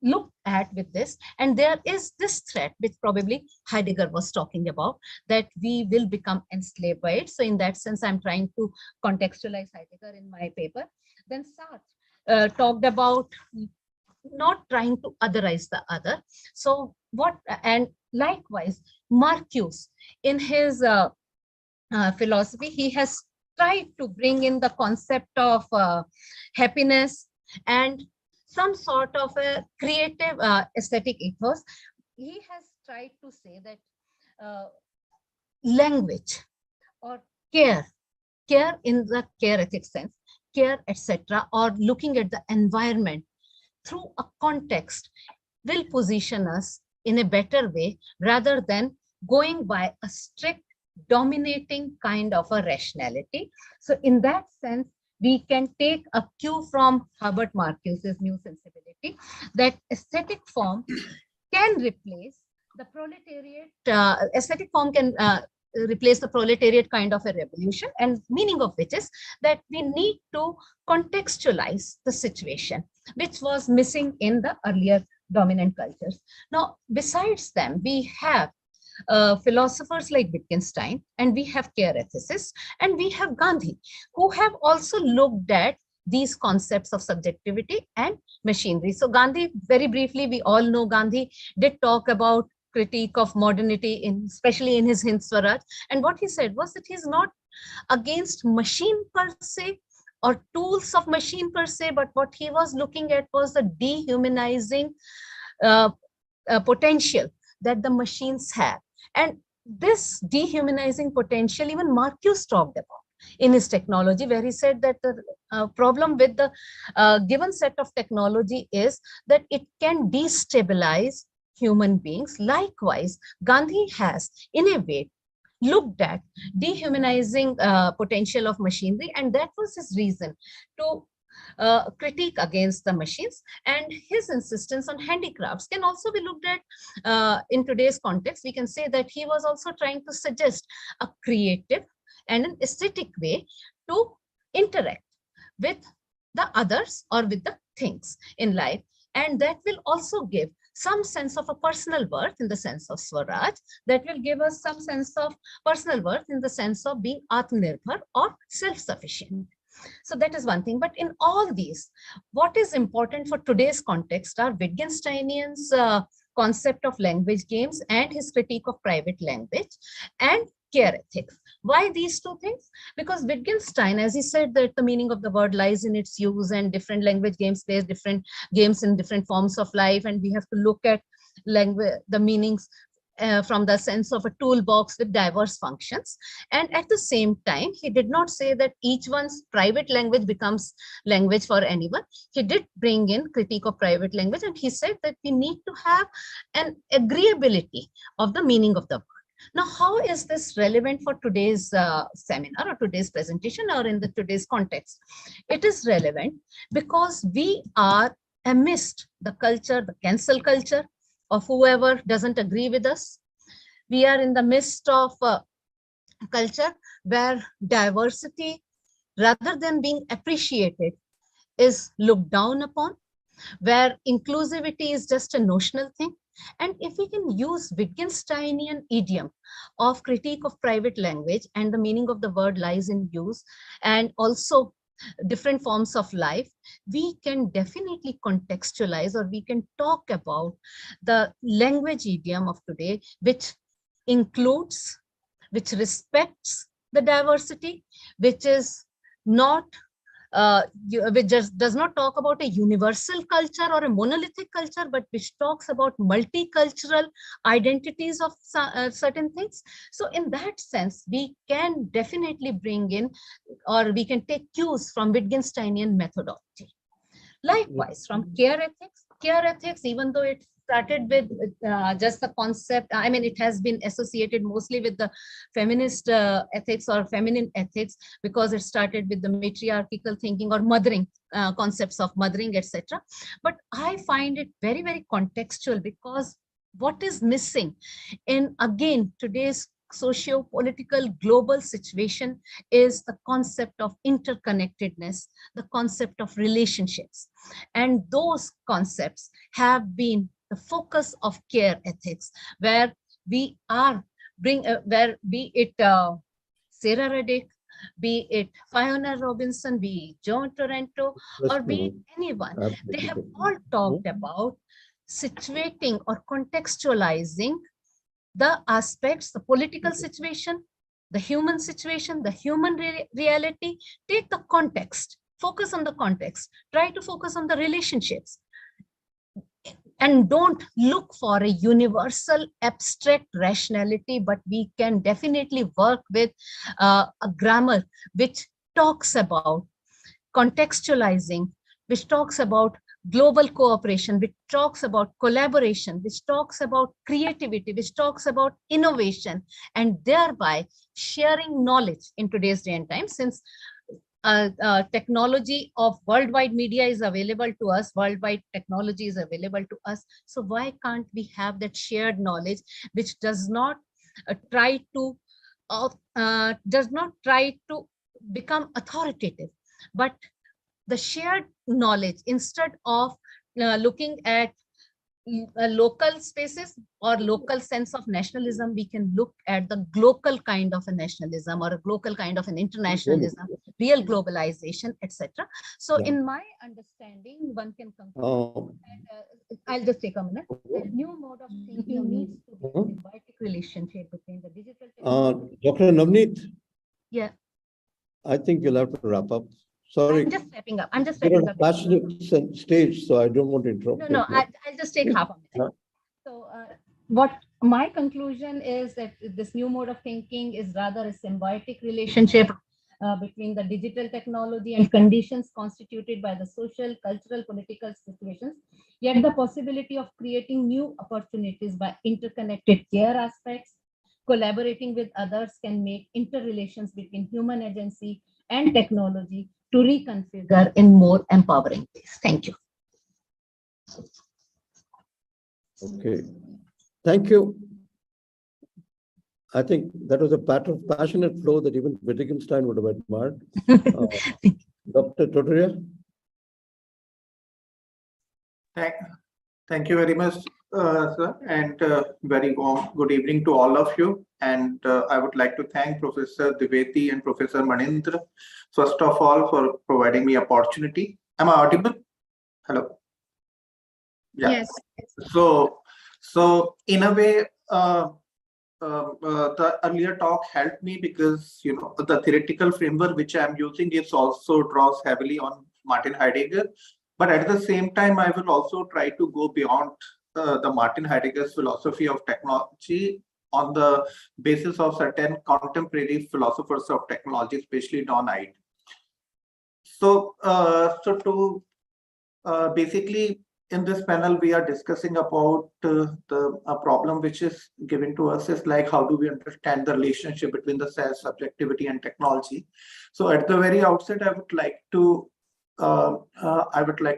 looked at with this, and there is this threat which probably Heidegger was talking about, that we will become enslaved by it. So in that sense, I'm trying to contextualize Heidegger in my paper. Then Sartre talked about not trying to otherize the other. So what, and likewise, Marcuse in his philosophy, he has tried to bring in the concept of happiness and some sort of a creative aesthetic ethos. He has tried to say that language or care in the care ethic sense, care, etc., or looking at the environment through a context will position us in a better way rather than going by a strict dominating kind of a rationality. So in that sense, we can take a cue from Herbert Marcuse's new sensibility that aesthetic form can replace the proletariat, aesthetic form can replace the proletariat kind of a revolution, and meaning of which is that we need to contextualize the situation, which was missing in the earlier dominant cultures. Now, besides them, we have philosophers like Wittgenstein, and we have care ethicists, and we have Gandhi, who have also looked at these concepts of subjectivity and machinery. So Gandhi, very briefly, we all know Gandhi did talk about critique of modernity, especially in his Hind Swaraj. And what he said was that he's not against machine per se or tools of machine per se, but what he was looking at was the dehumanizing potential that the machines have. And this dehumanizing potential, even Marcuse talked about in his technology, where he said that the problem with the given set of technology is that it can destabilize human beings. Likewise, Gandhi has, in a way, looked at dehumanizing potential of machinery, and that was his reason to critique against the machines. And his insistence on handicrafts can also be looked at in today's context. We can say that he was also trying to suggest a creative and an aesthetic way to interact with the others or with the things in life. And that will also give some sense of a personal worth in the sense of Swaraj, that will give us some sense of personal worth in the sense of being Atmanirbhar or self-sufficient. So that is one thing. But in all these, what is important for today's context are Wittgensteinian's concept of language games and his critique of private language and care ethics. Why these two things? Because Wittgenstein, as he said, that the meaning of the word lies in its use, and different language games plays different games in different forms of life, and we have to look at language, the meanings from the sense of a toolbox with diverse functions. And at the same time, he did not say that each one's private language becomes language for anyone. He did bring in critique of private language, and he said that we need to have an agreeability of the meaning of the word. Now, how is this relevant for today's seminar or today's presentation or in the today's context? It is relevant because we are amidst the culture, the cancel culture of whoever doesn't agree with us. We are in the midst of a culture where diversity, rather than being appreciated, is looked down upon, where inclusivity is just a notional thing. And if we can use Wittgensteinian idiom of critique of private language and the meaning of the word lies in use, and also different forms of life, we can definitely contextualize, or we can talk about the language idiom of today, which includes, which respects the diversity, which is not which just does not talk about a universal culture or a monolithic culture, but which talks about multicultural identities of certain things. So in that sense, we can definitely bring in, or we can take cues from Wittgensteinian methodology. Likewise, from care ethics, even though it started with just the concept, I mean, it has been associated mostly with the feminist ethics or feminine ethics, because it started with the matriarchal thinking or mothering, concepts of mothering, etc. But I find it very, very contextual, because what is missing in, again, today's socio-political global situation is the concept of interconnectedness, the concept of relationships. And those concepts have been the focus of care ethics, where we are where be it Sarah Reddick, be it Fiona Robinson, be it John Torrento, or be it anyone, they have all talked about situating or contextualizing the aspects, the political situation, the human situation, the human reality. Take the context, focus on the context, try to focus on the relationships, and don't look for a universal abstract rationality, but we can definitely work with a grammar which talks about contextualizing, which talks about global cooperation, which talks about collaboration, which talks about creativity, which talks about innovation, and thereby sharing knowledge in today's day and time. Since technology of worldwide media is available to us, worldwide technology is available to us. So why can't we have that shared knowledge, which does not try to become authoritative, but the shared knowledge, instead of looking at local spaces or local sense of nationalism, we can look at the global kind of a nationalism or a global kind of an internationalism, real globalization, etc. So in my understanding, one can conclude that, I'll just take a minute. The new mode of thinking needs to be a symbiotic relationship between the digital technology. Dr. Navneet? Yeah. I think you'll have to wrap up. Sorry. I'm just wrapping up. I'm just wrapping up. Passionate stage, so I don't want to interrupt. No, I'll just take half a minute. So what My conclusion is that this new mode of thinking is rather a symbiotic relationship between the digital technology and conditions constituted by the social, cultural, political situations. Yet the possibility of creating new opportunities by interconnected care aspects, collaborating with others can make interrelations between human agency and technology to reconfigure in more empowering ways. Thank you. Okay. Thank you. I think that was a passionate flow that even Wittgenstein would have admired. Dr. Prudharya? Thank you very much, sir, and very warm good evening to all of you. And I would like to thank Professor Dwivedi and Professor Manindra, first of all, for providing me opportunity. Am I audible? Hello. Yeah. Yes. So in a way, the earlier talk helped me because the theoretical framework which I am using is also draws heavily on Martin Heidegger. But at the same time, I will also try to go beyond the Martin Heidegger's philosophy of technology on the basis of certain contemporary philosophers of technology, especially Don Ide. So to basically in this panel, we are discussing about the problem which is given to us is like, how do we understand the relationship between the self, subjectivity, and technology? So at the very outset, I would like to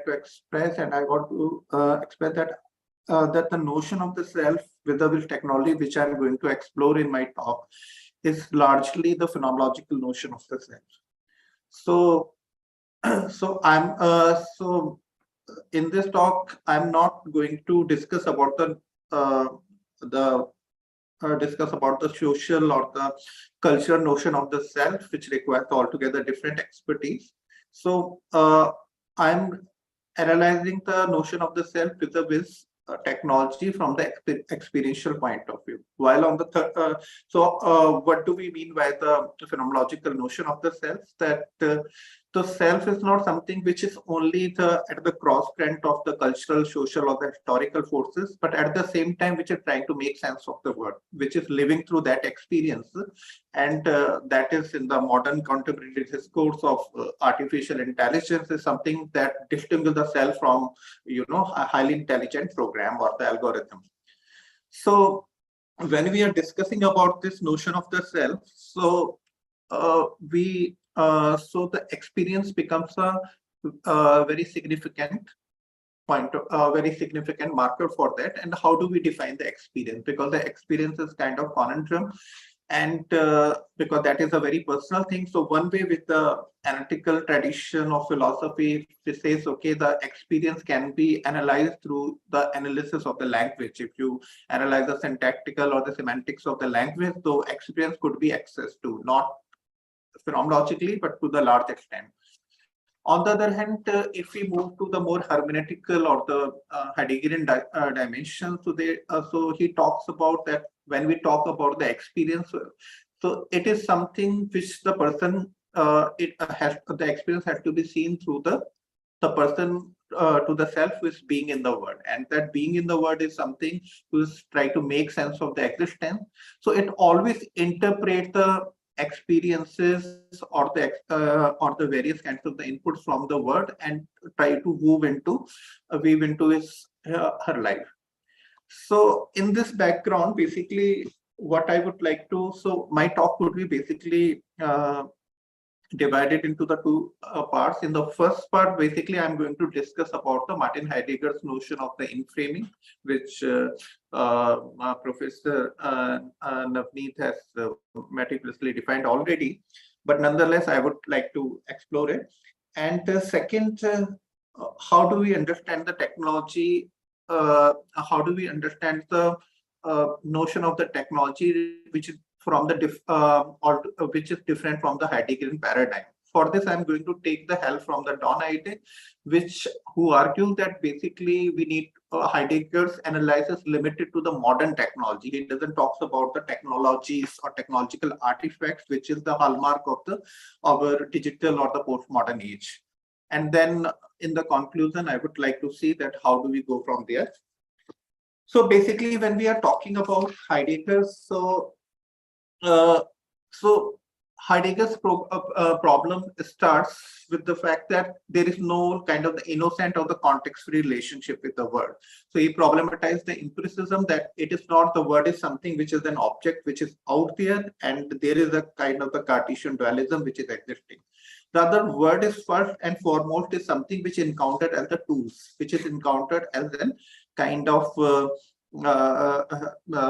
express, and I want to express that that the notion of the self with the technology, which I'm going to explore in my talk, is largely the phenomenological notion of the self. So, in this talk, I'm not going to discuss about discuss about the social or the cultural notion of the self, which requires altogether different expertise. So I'm analyzing the notion of the self with technology from the experiential point of view. While on the what do we mean by the phenomenological notion of the self? That the self is not something which is only at the cross current of the cultural, social, or the historical forces, but at the same time, which is trying to make sense of the world, which is living through that experience. And that is in the modern contemporary discourse of artificial intelligence is something that distinguishes the self from, a highly intelligent program or the algorithm. So when we are discussing about this notion of the self, so so the experience becomes a very significant point, a very significant marker for that. And how do we define the experience? Because the experience is kind of conundrum, and because that is a very personal thing. So one way with the analytical tradition of philosophy, it says, okay, the experience can be analyzed through the analysis of the language. If you analyze the syntactical or the semantics of the language, so experience could be accessed to, not phenomenologically, but to the large extent. On the other hand, if we move to the more hermeneutical or the Heideggerian dimension, so he talks about that when we talk about the experience, so it is something which the person, the experience has to be seen through the person to the self who is being in the world, and that being in the world is something who is trying to make sense of the existence. So it always interprets the experiences or the various kinds of the inputs from the world and try to weave into her life. So in this background, basically what I would like to, so my talk would be basically divided into the two parts. In the first part, basically, I'm going to discuss about the Martin Heidegger's notion of the inframing, which Professor Navneet has meticulously defined already. But nonetheless, I would like to explore it. And second, how do we understand the technology? How do we understand the notion of the technology, which is from the which is different from the Heideggerian paradigm? For this, I'm going to take the help from the Don Ide, who argues that basically we need Heidegger's analysis limited to the modern technology. He doesn't talk about the technologies or technological artifacts, which is the hallmark of our digital or the postmodern age. And then in the conclusion, I would like to see that how do we go from there. So basically, when we are talking about Heidegger, so Heidegger's problem starts with the fact that there is no kind of the innocent or the context-free relationship with the word. So he problematized the empiricism that it is not the word is something which is an object which is out there, and there is a kind of the Cartesian dualism which is existing. Rather, word is first and foremost is something which is encountered as the tools, which is encountered as an kind of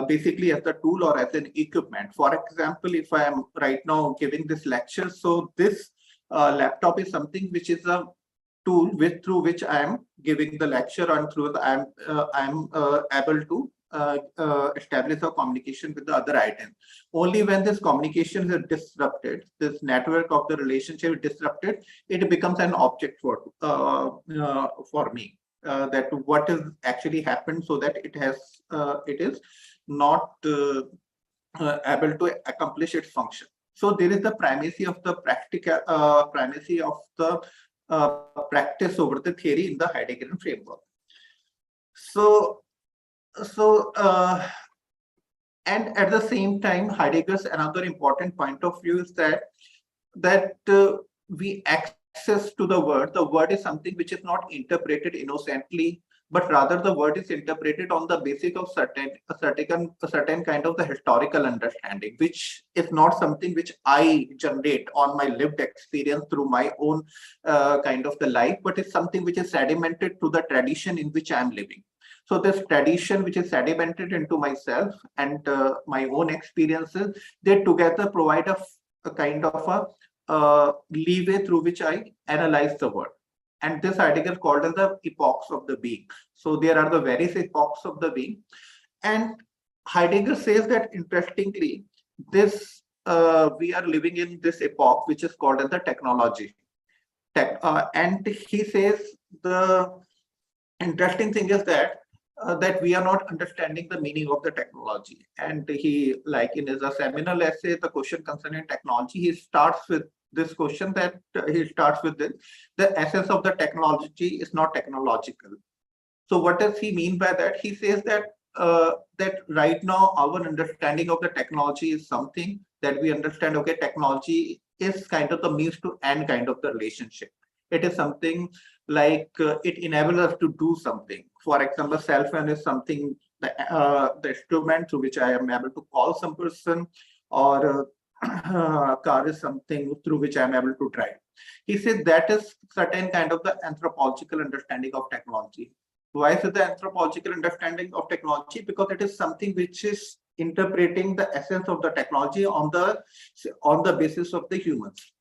basically as a tool or as an equipment. For example, if I am right now giving this lecture, so this laptop is something which is a tool through which I am giving the lecture, and through I am able to establish a communication with the other item. Only when this communication is disrupted, this network of the relationship is disrupted, it becomes an object for me. That what is actually happened, so that it is not able to accomplish its function. So there is the primacy of the primacy of the practice over the theory in the Heideggerian framework. And at the same time, Heidegger's another important point of view is that we access to the word is something which is not interpreted innocently, but rather the word is interpreted on the basis of a certain kind of the historical understanding, which is not something which I generate on my lived experience through my own kind of the life, but it's something which is sedimented to the tradition in which I'm living. So this tradition, which is sedimented into myself and my own experiences, they together provide a kind of a leeway through which I analyze the world. And this Heidegger called as the epochs of the being. So there are the various epochs of the being. And Heidegger says that, interestingly, this we are living in this epoch, which is called as the technology. And he says the interesting thing is that we are not understanding the meaning of the technology. And he, like in his seminal essay, The Question Concerning Technology, he starts with this question that the essence of the technology is not technological. So what does he mean by that? He says that that right now our understanding of the technology is something that we understand, okay, technology is kind of the means to end kind of the relationship. It is something like it enables us to do something. For example, cell phone is something, the instrument through which I am able to call some person, or car is something through which I am able to drive. He says that is certain kind of the anthropological understanding of technology. Why is it the anthropological understanding of technology? Because it is something which is interpreting the essence of the technology on the basis of the humans.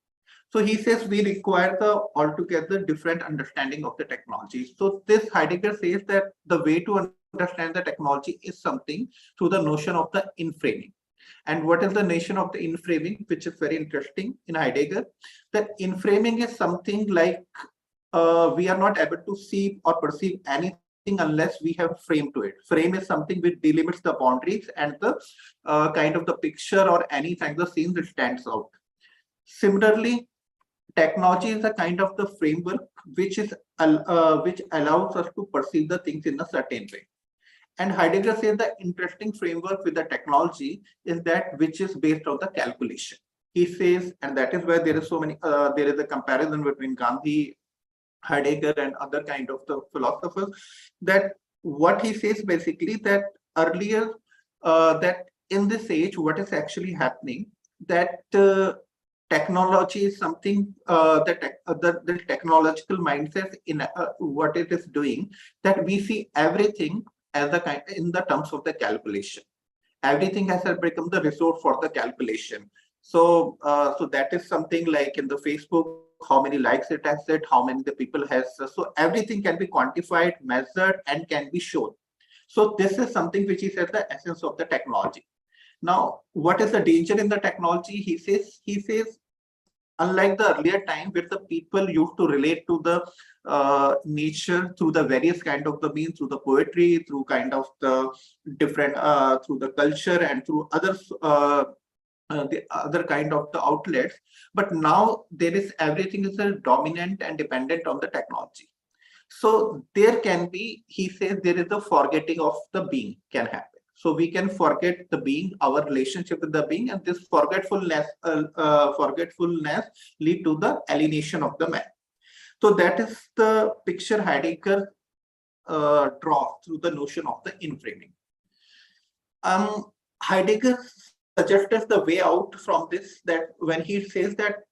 So he says we require the altogether different understanding of the technology. So this Heidegger says that the way to understand the technology is something through the notion of the inframing. And what is the notion of the inframing, which is very interesting in Heidegger? That inframing is something like we are not able to see or perceive anything unless we have frame to it. Frame is something which delimits the boundaries and the kind of the picture or any kind of scene that stands out. Similarly, technology is a kind of the framework which allows us to perceive the things in a certain way. And Heidegger says the interesting framework with the technology is that which is based on the calculation. He says, and that is why there is so many, there is a comparison between Gandhi, Heidegger, and other kind of the philosophers, that what he says basically that earlier, that in this age, what is actually happening, that technology is something the technological mindset in what it is doing, that we see everything as a kind in the terms of the calculation. Everything has become the resort for the calculation. So so that is something like in the Facebook, how many likes it has said, how many the people has, so everything can be quantified, measured, and can be shown. So this is something which is at the essence of the technology. Now, what is the danger in the technology? He says, unlike the earlier time where the people used to relate to the nature through the various kind of the means, through the poetry, through kind of the different, through the culture and through others, the other kind of the outlets. But now there is everything is dominant and dependent on the technology. So there can be, he says, there is a forgetting of the being can happen. So we can forget the being, our relationship with the being, and this forgetfulness lead to the alienation of the man. So that is the picture Heidegger draws through the notion of the inframing. Heidegger suggests the way out from this, that when he says that,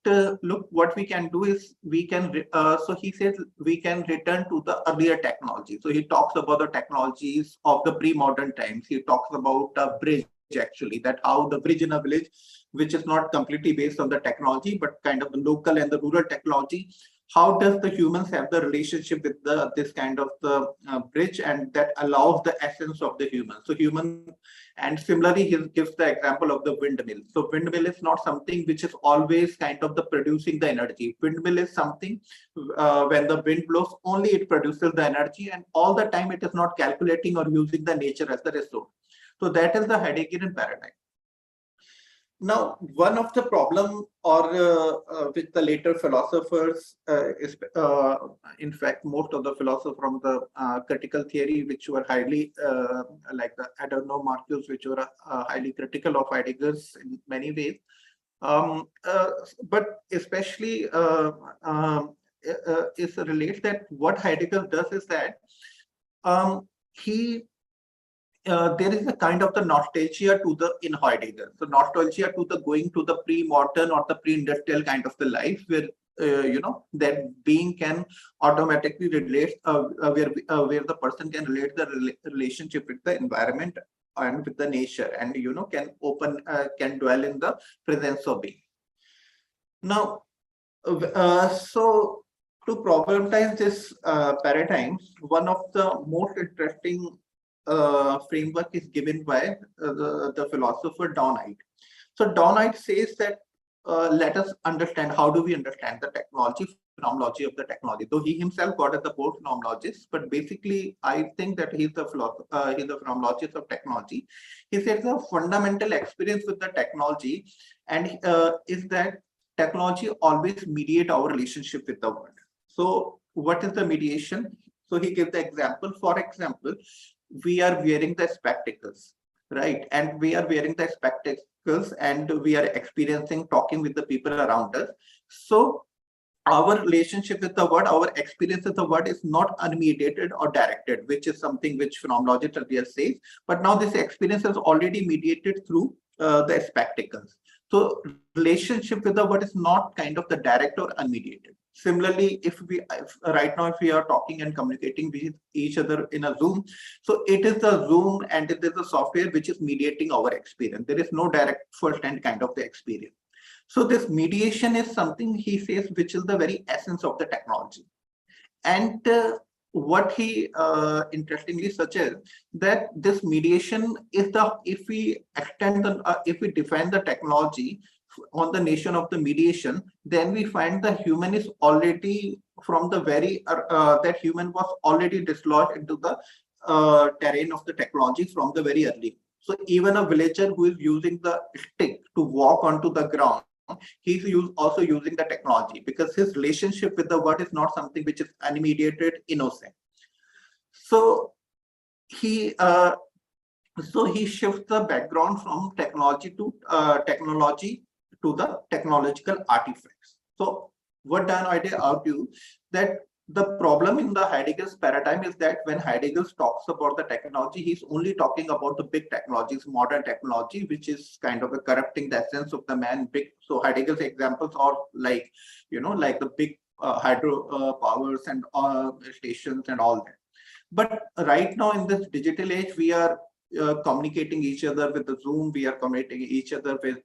look, what we can do is we can, so he says we can return to the earlier technology. So he talks about the technologies of the pre-modern times. He talks about a bridge, actually, that how the bridge in a village, which is not completely based on the technology, but kind of the local and the rural technology, how does the humans have the relationship with this kind of the bridge, and that allows the essence of the human. So human, and similarly, he gives the example of the windmill. So windmill is not something which is always kind of the producing the energy. Windmill is something when the wind blows, only it produces the energy, and all the time it is not calculating or using the nature as the resource. So that is the Heideggerian paradigm. Now, one of the problem, or with the later philosophers, is, in fact, most of the philosophers from the critical theory, which were highly, like the Adorno, Marcuse, which were highly critical of Heidegger's in many ways, but especially is relates that what Heidegger does is that there is a kind of the nostalgia to the in Heidegger. So nostalgia to the going to the pre-modern or the pre-industrial kind of the life, where that being can automatically relate, where the person can relate the relationship with the environment and with the nature, and can dwell in the presence of being. Now, so to problematize this paradigm, one of the most interesting framework is given by the philosopher Donite. So Donite says that let us understand, how do we understand the phenomenology of the technology. Though he himself got as the board phenomenologist, but basically I think that he's the phenomenologist of technology. He says the fundamental experience with the technology and is that technology always mediate our relationship with the world. So what is the mediation? So he gives the example. For example, we are wearing the spectacles, right? And we are wearing the spectacles and we are experiencing, talking with the people around us. So our relationship with the world, our experience with the world is not unmediated or directed, which is something which phenomenology earlier says. But now this experience is already mediated through the spectacles. So relationship with the world is not kind of the direct or unmediated. Similarly, if right now we are talking and communicating with each other in a Zoom, so it is the Zoom and it is the software which is mediating our experience. There is no direct first-hand kind of the experience. So this mediation is something, he says, which is the very essence of the technology. And what he interestingly suggests, that this mediation is if we define the technology on the nation of the mediation, then we find the human is already from the very that human was already dislodged into the terrain of the technology from the very early. So even a villager who is using the stick to walk onto the ground, he's also using the technology, because his relationship with the world is not something which is unmediated, innocent. So he shifts the background from technology to the technological artifacts. So what Donite argues, that the problem in the Heidegger's paradigm is that when Heidegger talks about the technology, he's only talking about the big technologies, modern technology, which is kind of a corrupting the essence of the man. Big. So Heidegger's examples are like, like the big hydro powers and stations and all that. But right now in this digital age, we are communicating each other with the Zoom, we are communicating each other with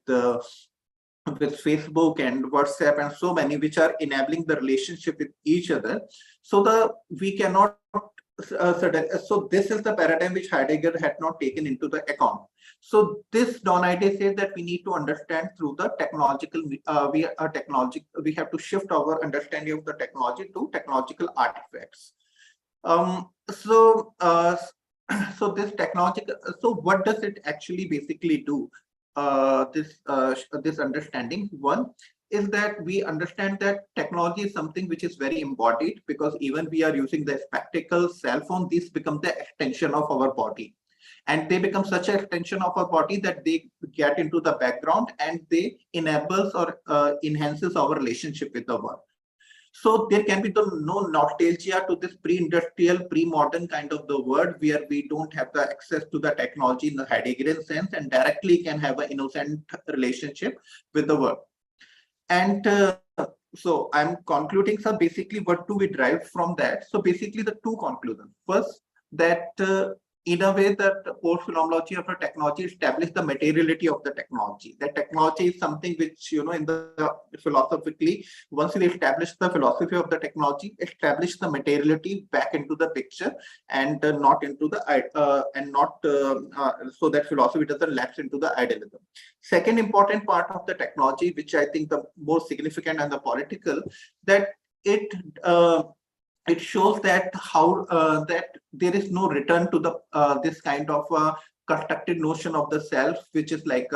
Facebook and WhatsApp and so many, which are enabling the relationship with each other. So we cannot so this is the paradigm which Heidegger had not taken into the account. So this Donite says that we need to understand through the technological we have to shift our understanding of the technology to technological artifacts. So this technological, so what does it actually basically do? This understanding, one, is that we understand that technology is something which is very embodied, because even we are using the spectacle, cell phone, these become the extension of our body. And they become such an extension of our body that they get into the background and they enables or enhances our relationship with the world. So there can be no nostalgia to this pre-industrial, pre-modern kind of the world where we don't have the access to the technology in the Heideggerian sense and directly can have an innocent relationship with the world. And so I'm concluding, so basically what do we derive from that? So basically the two conclusions. First, that in a way that the post-phenomenology of the technology established the materiality of the technology. That technology is something which, in the philosophically, once we establish the philosophy of the technology, establish the materiality back into the picture and not into the, so that philosophy doesn't lapse into the idealism. Second important part of the technology, which I think the most significant and the political, that it shows that how that there is no return to the this kind of constructed notion of the self, which is like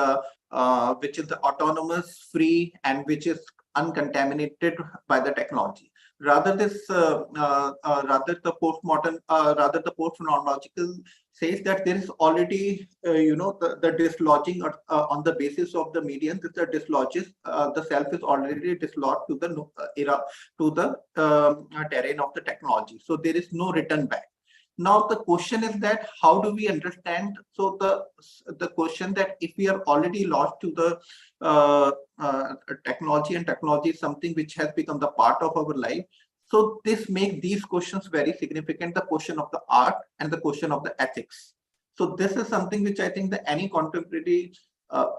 which is autonomous, free, and which is uncontaminated by the technology. Rather, this rather the postmodern, rather the post-phenomenological says that there is already the dislodging on the basis of the median. The dislodges the self is already dislodged to the era, to the terrain of the technology. So there is no return back. Now the question is that how do we understand? So the question that if we are already lost to the technology, and technology is something which has become the part of our life. So this makes these questions very significant, the question of the art and the question of the ethics. So this is something which I think that any contemporary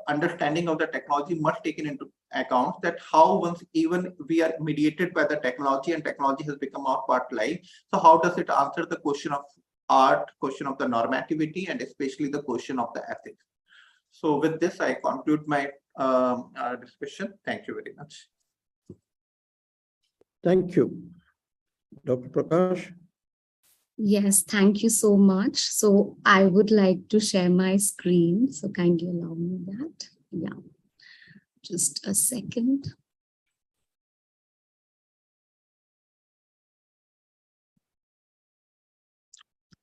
understanding of the technology must take into account, that how once even we are mediated by the technology and technology has become our part life. So how does it answer the question of art, question of the normativity, and especially the question of the ethics? So with this, I conclude my discussion. Thank you very much. Thank you. Dr. Prakash? Yes, thank you so much. So I would like to share my screen. So kindly allow me that. Yeah, just a second.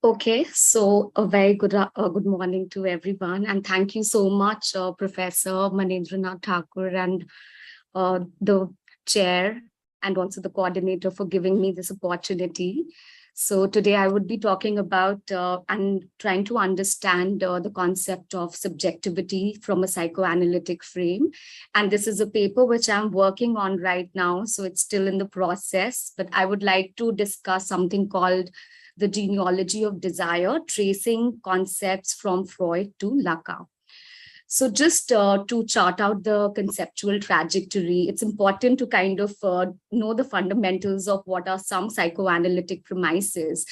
Okay, so a very good morning to everyone, and thank you so much, Professor Manindranath Thakur and the chair and also the coordinator for giving me this opportunity. So today I would be talking about and trying to understand the concept of subjectivity from a psychoanalytic frame. And this is a paper which I'm working on right now, so it's still in the process, but I would like to discuss something called the Genealogy of Desire, tracing concepts from Freud to Lacan. So just to chart out the conceptual trajectory, it's important to kind of know the fundamentals of what are some psychoanalytic premises.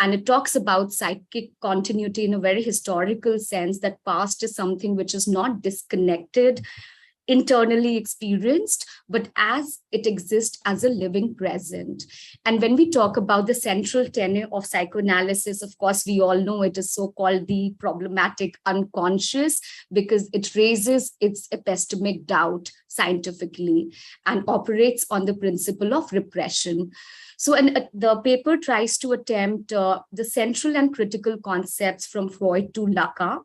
And it talks about psychic continuity in a very historical sense, that past is something which is not disconnected, internally experienced, but as it exists as a living present. And when we talk about the central tenet of psychoanalysis, of course, we all know it is so-called the problematic unconscious, because it raises its epistemic doubt scientifically and operates on the principle of repression. So the paper tries to attempt the central and critical concepts from Freud to Lacan,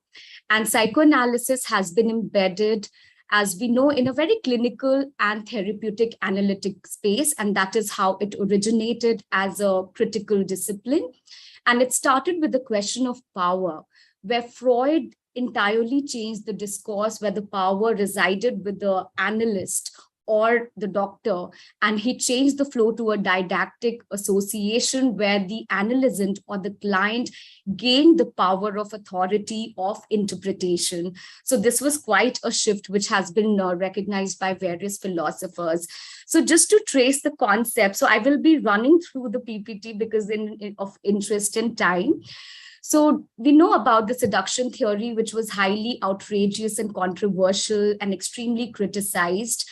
and psychoanalysis has been embedded, as we know, in a very clinical and therapeutic analytic space. And that is how it originated as a critical discipline. And it started with the question of power, where Freud entirely changed the discourse, where the power resided with the analyst or the doctor, and he changed the flow to a didactic association where the analysant or the client gained the power of authority of interpretation. So this was quite a shift which has been recognized by various philosophers. So just to trace the concept, so I will be running through the PPT because of interest in time. So we know about the seduction theory, which was highly outrageous and controversial and extremely criticized.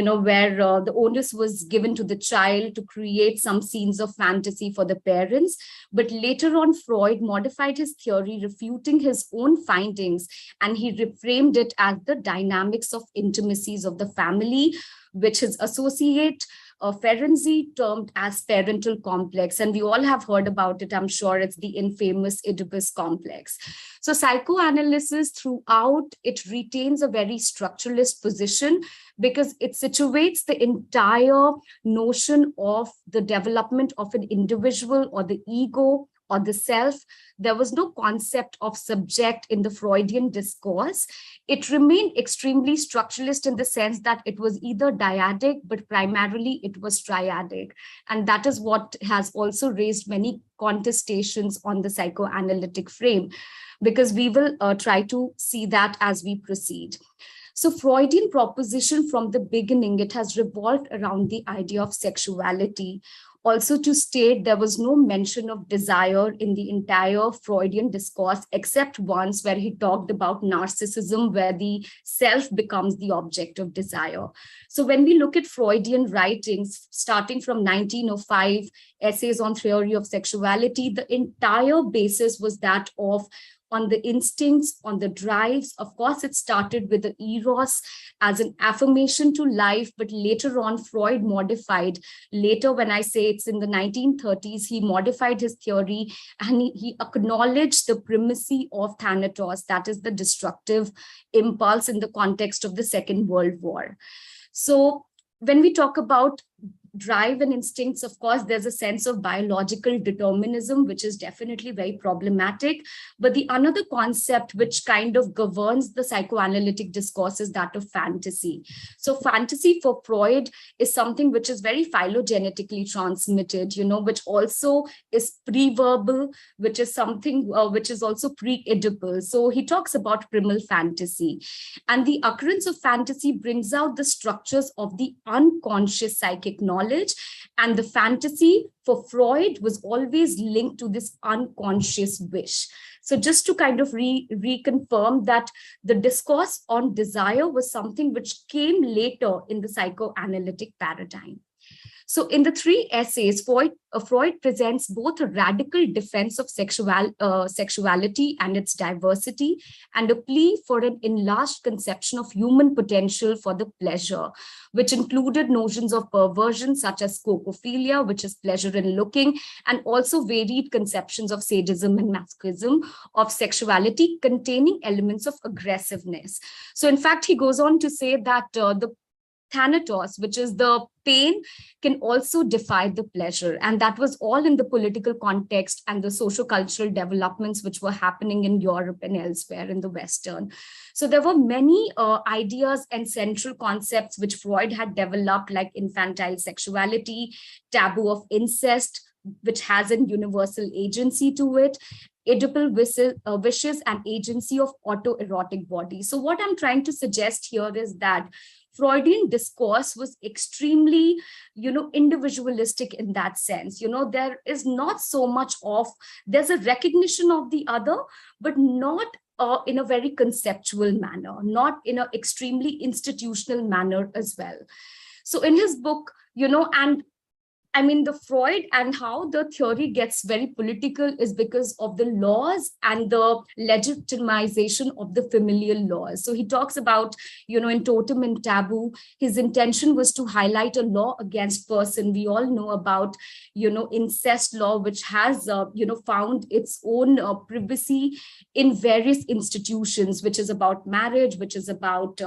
where the onus was given to the child to create some scenes of fantasy for the parents. But later on, Freud modified his theory, refuting his own findings, and he reframed it as the dynamics of intimacies of the family, which his associate Ferenczi termed as parental complex. And we all have heard about it, I'm sure. It's the infamous Oedipus complex. So psychoanalysis throughout, it retains a very structuralist position because it situates the entire notion of the development of an individual or the ego or the self. There was no concept of subject in the Freudian discourse. It remained extremely structuralist in the sense that it was either dyadic, but primarily it was triadic. And that is what has also raised many contestations on the psychoanalytic frame, because we will try to see that as we proceed. So Freudian proposition from the beginning, it has revolved around the idea of sexuality. Also to state there was no mention of desire in the entire Freudian discourse, except once where he talked about narcissism, where the self becomes the object of desire. So when we look at Freudian writings, starting from 1905, essays on theory of sexuality, the entire basis was that of on the instincts, on the drives. Of course, it started with the eros as an affirmation to life, but later on, Freud modified. Later, when I say it's in the 1930s, he modified his theory and he acknowledged the primacy of thanatos, that is the destructive impulse in the context of the Second World War. So when we talk about drive and instincts, of course, there's a sense of biological determinism, which is definitely very problematic. But the another concept which kind of governs the psychoanalytic discourse is that of fantasy. So fantasy for Freud is something which is very phylogenetically transmitted, which also is pre-verbal, which is something which is also pre-Oedipal. So he talks about primal fantasy. And the occurrence of fantasy brings out the structures of the unconscious psychic knowledge. And the fantasy for Freud was always linked to this unconscious wish. So just to kind of reconfirm that the discourse on desire was something which came later in the psychoanalytic paradigm. So in the three essays, Freud presents both a radical defense of sexuality and its diversity, and a plea for an enlarged conception of human potential for the pleasure, which included notions of perversion such as scopophilia, which is pleasure in looking, and also varied conceptions of sadism and masochism, of sexuality containing elements of aggressiveness. So in fact, he goes on to say that the thanatos, which is the pain, can also defy the pleasure. And that was all in the political context and the socio-cultural developments which were happening in Europe and elsewhere in the Western. So there were many ideas and central concepts which Freud had developed, like infantile sexuality, taboo of incest, which has a universal agency to it, Oedipal wishes, and agency of autoerotic body. So what I'm trying to suggest here is that Freudian discourse was extremely, individualistic in that sense. There is not so much of, there's a recognition of the other, but not in a very conceptual manner, not in an extremely institutional manner as well. So in his book, and I mean, the Freud and how the theory gets very political is because of the laws and the legitimization of the familial laws. So he talks about, in Totem and Taboo, his intention was to highlight a law against person. We all know about, incest law, which has, found its own privacy in various institutions, which is about marriage, which is about,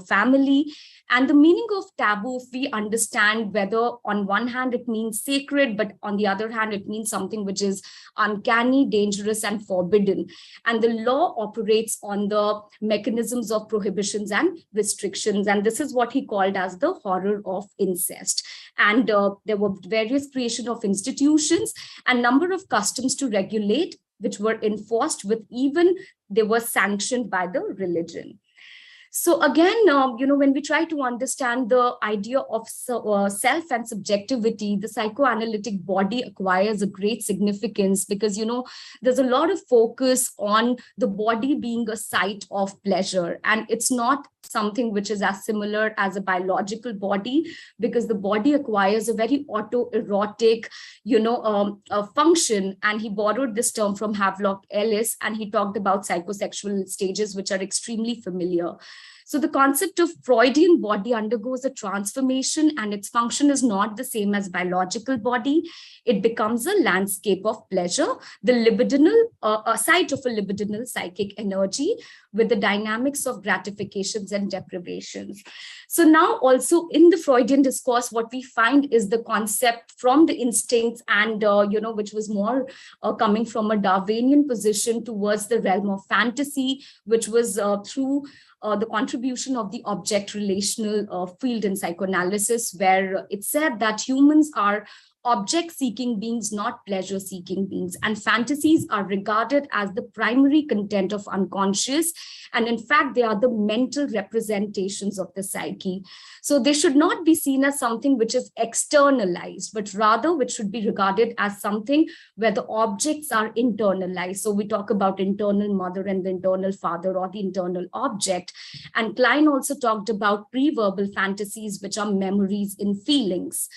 family. And the meaning of taboo, if we understand whether on one hand it means sacred, but on the other hand, it means something which is uncanny, dangerous, and forbidden. And the law operates on the mechanisms of prohibitions and restrictions. And this is what he called as the horror of incest. And there were various creation of institutions and number of customs to regulate, which were enforced with even they were sanctioned by the religion. So again, when we try to understand the idea of self and subjectivity, the psychoanalytic body acquires a great significance because, there's a lot of focus on the body being a site of pleasure. And it's not something which is as similar as a biological body, because the body acquires a very autoerotic, function. And he borrowed this term from Havelock Ellis, and he talked about psychosexual stages, which are extremely familiar. So the concept of Freudian body undergoes a transformation, and its function is not the same as biological body. It becomes a landscape of pleasure, the libidinal, a site of a libidinal psychic energy with the dynamics of gratifications and deprivations. So now also in the Freudian discourse, what we find is the concept from the instincts and, which was more coming from a Darwinian position towards the realm of fantasy, which was through the contribution of the object relational field in psychoanalysis, where it said that humans are object-seeking beings, not pleasure-seeking beings. And fantasies are regarded as the primary content of unconscious. And in fact, they are the mental representations of the psyche. So they should not be seen as something which is externalized, but rather which should be regarded as something where the objects are internalized. So we talk about internal mother and the internal father, or the internal object. And Klein also talked about pre-verbal fantasies, which are memories in feelings.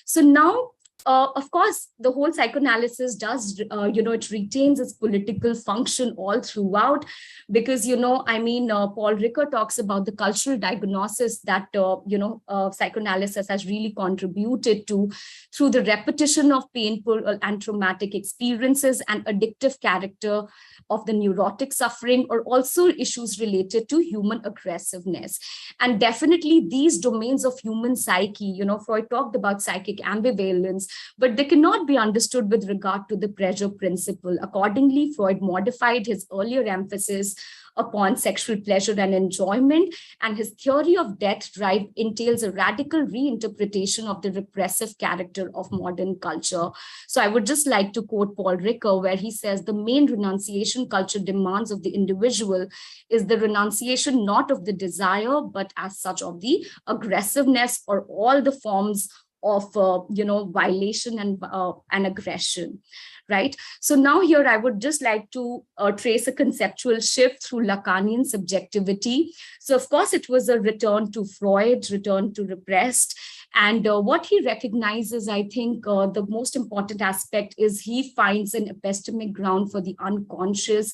So now, of course, the whole psychoanalysis does, it retains its political function all throughout, because, Paul Ricoeur talks about the cultural diagnosis that, psychoanalysis has really contributed to through the repetition of painful and traumatic experiences and addictive character of the neurotic suffering, or also issues related to human aggressiveness. And definitely these domains of human psyche, Freud talked about psychic ambivalence, but they cannot be understood with regard to the pleasure principle. Accordingly, Freud modified his earlier emphasis upon sexual pleasure and enjoyment, and his theory of death drive entails a radical reinterpretation of the repressive character of modern culture. So I would just like to quote Paul Ricoeur, where he says the main renunciation culture demands of the individual is the renunciation not of the desire, but as such of the aggressiveness or all the forms of violation and aggression, right? So now here I would just like to trace a conceptual shift through Lacanian subjectivity. So of course it was a return to Freud, return to repressed, and what he recognizes, I think the most important aspect is he finds an epistemic ground for the unconscious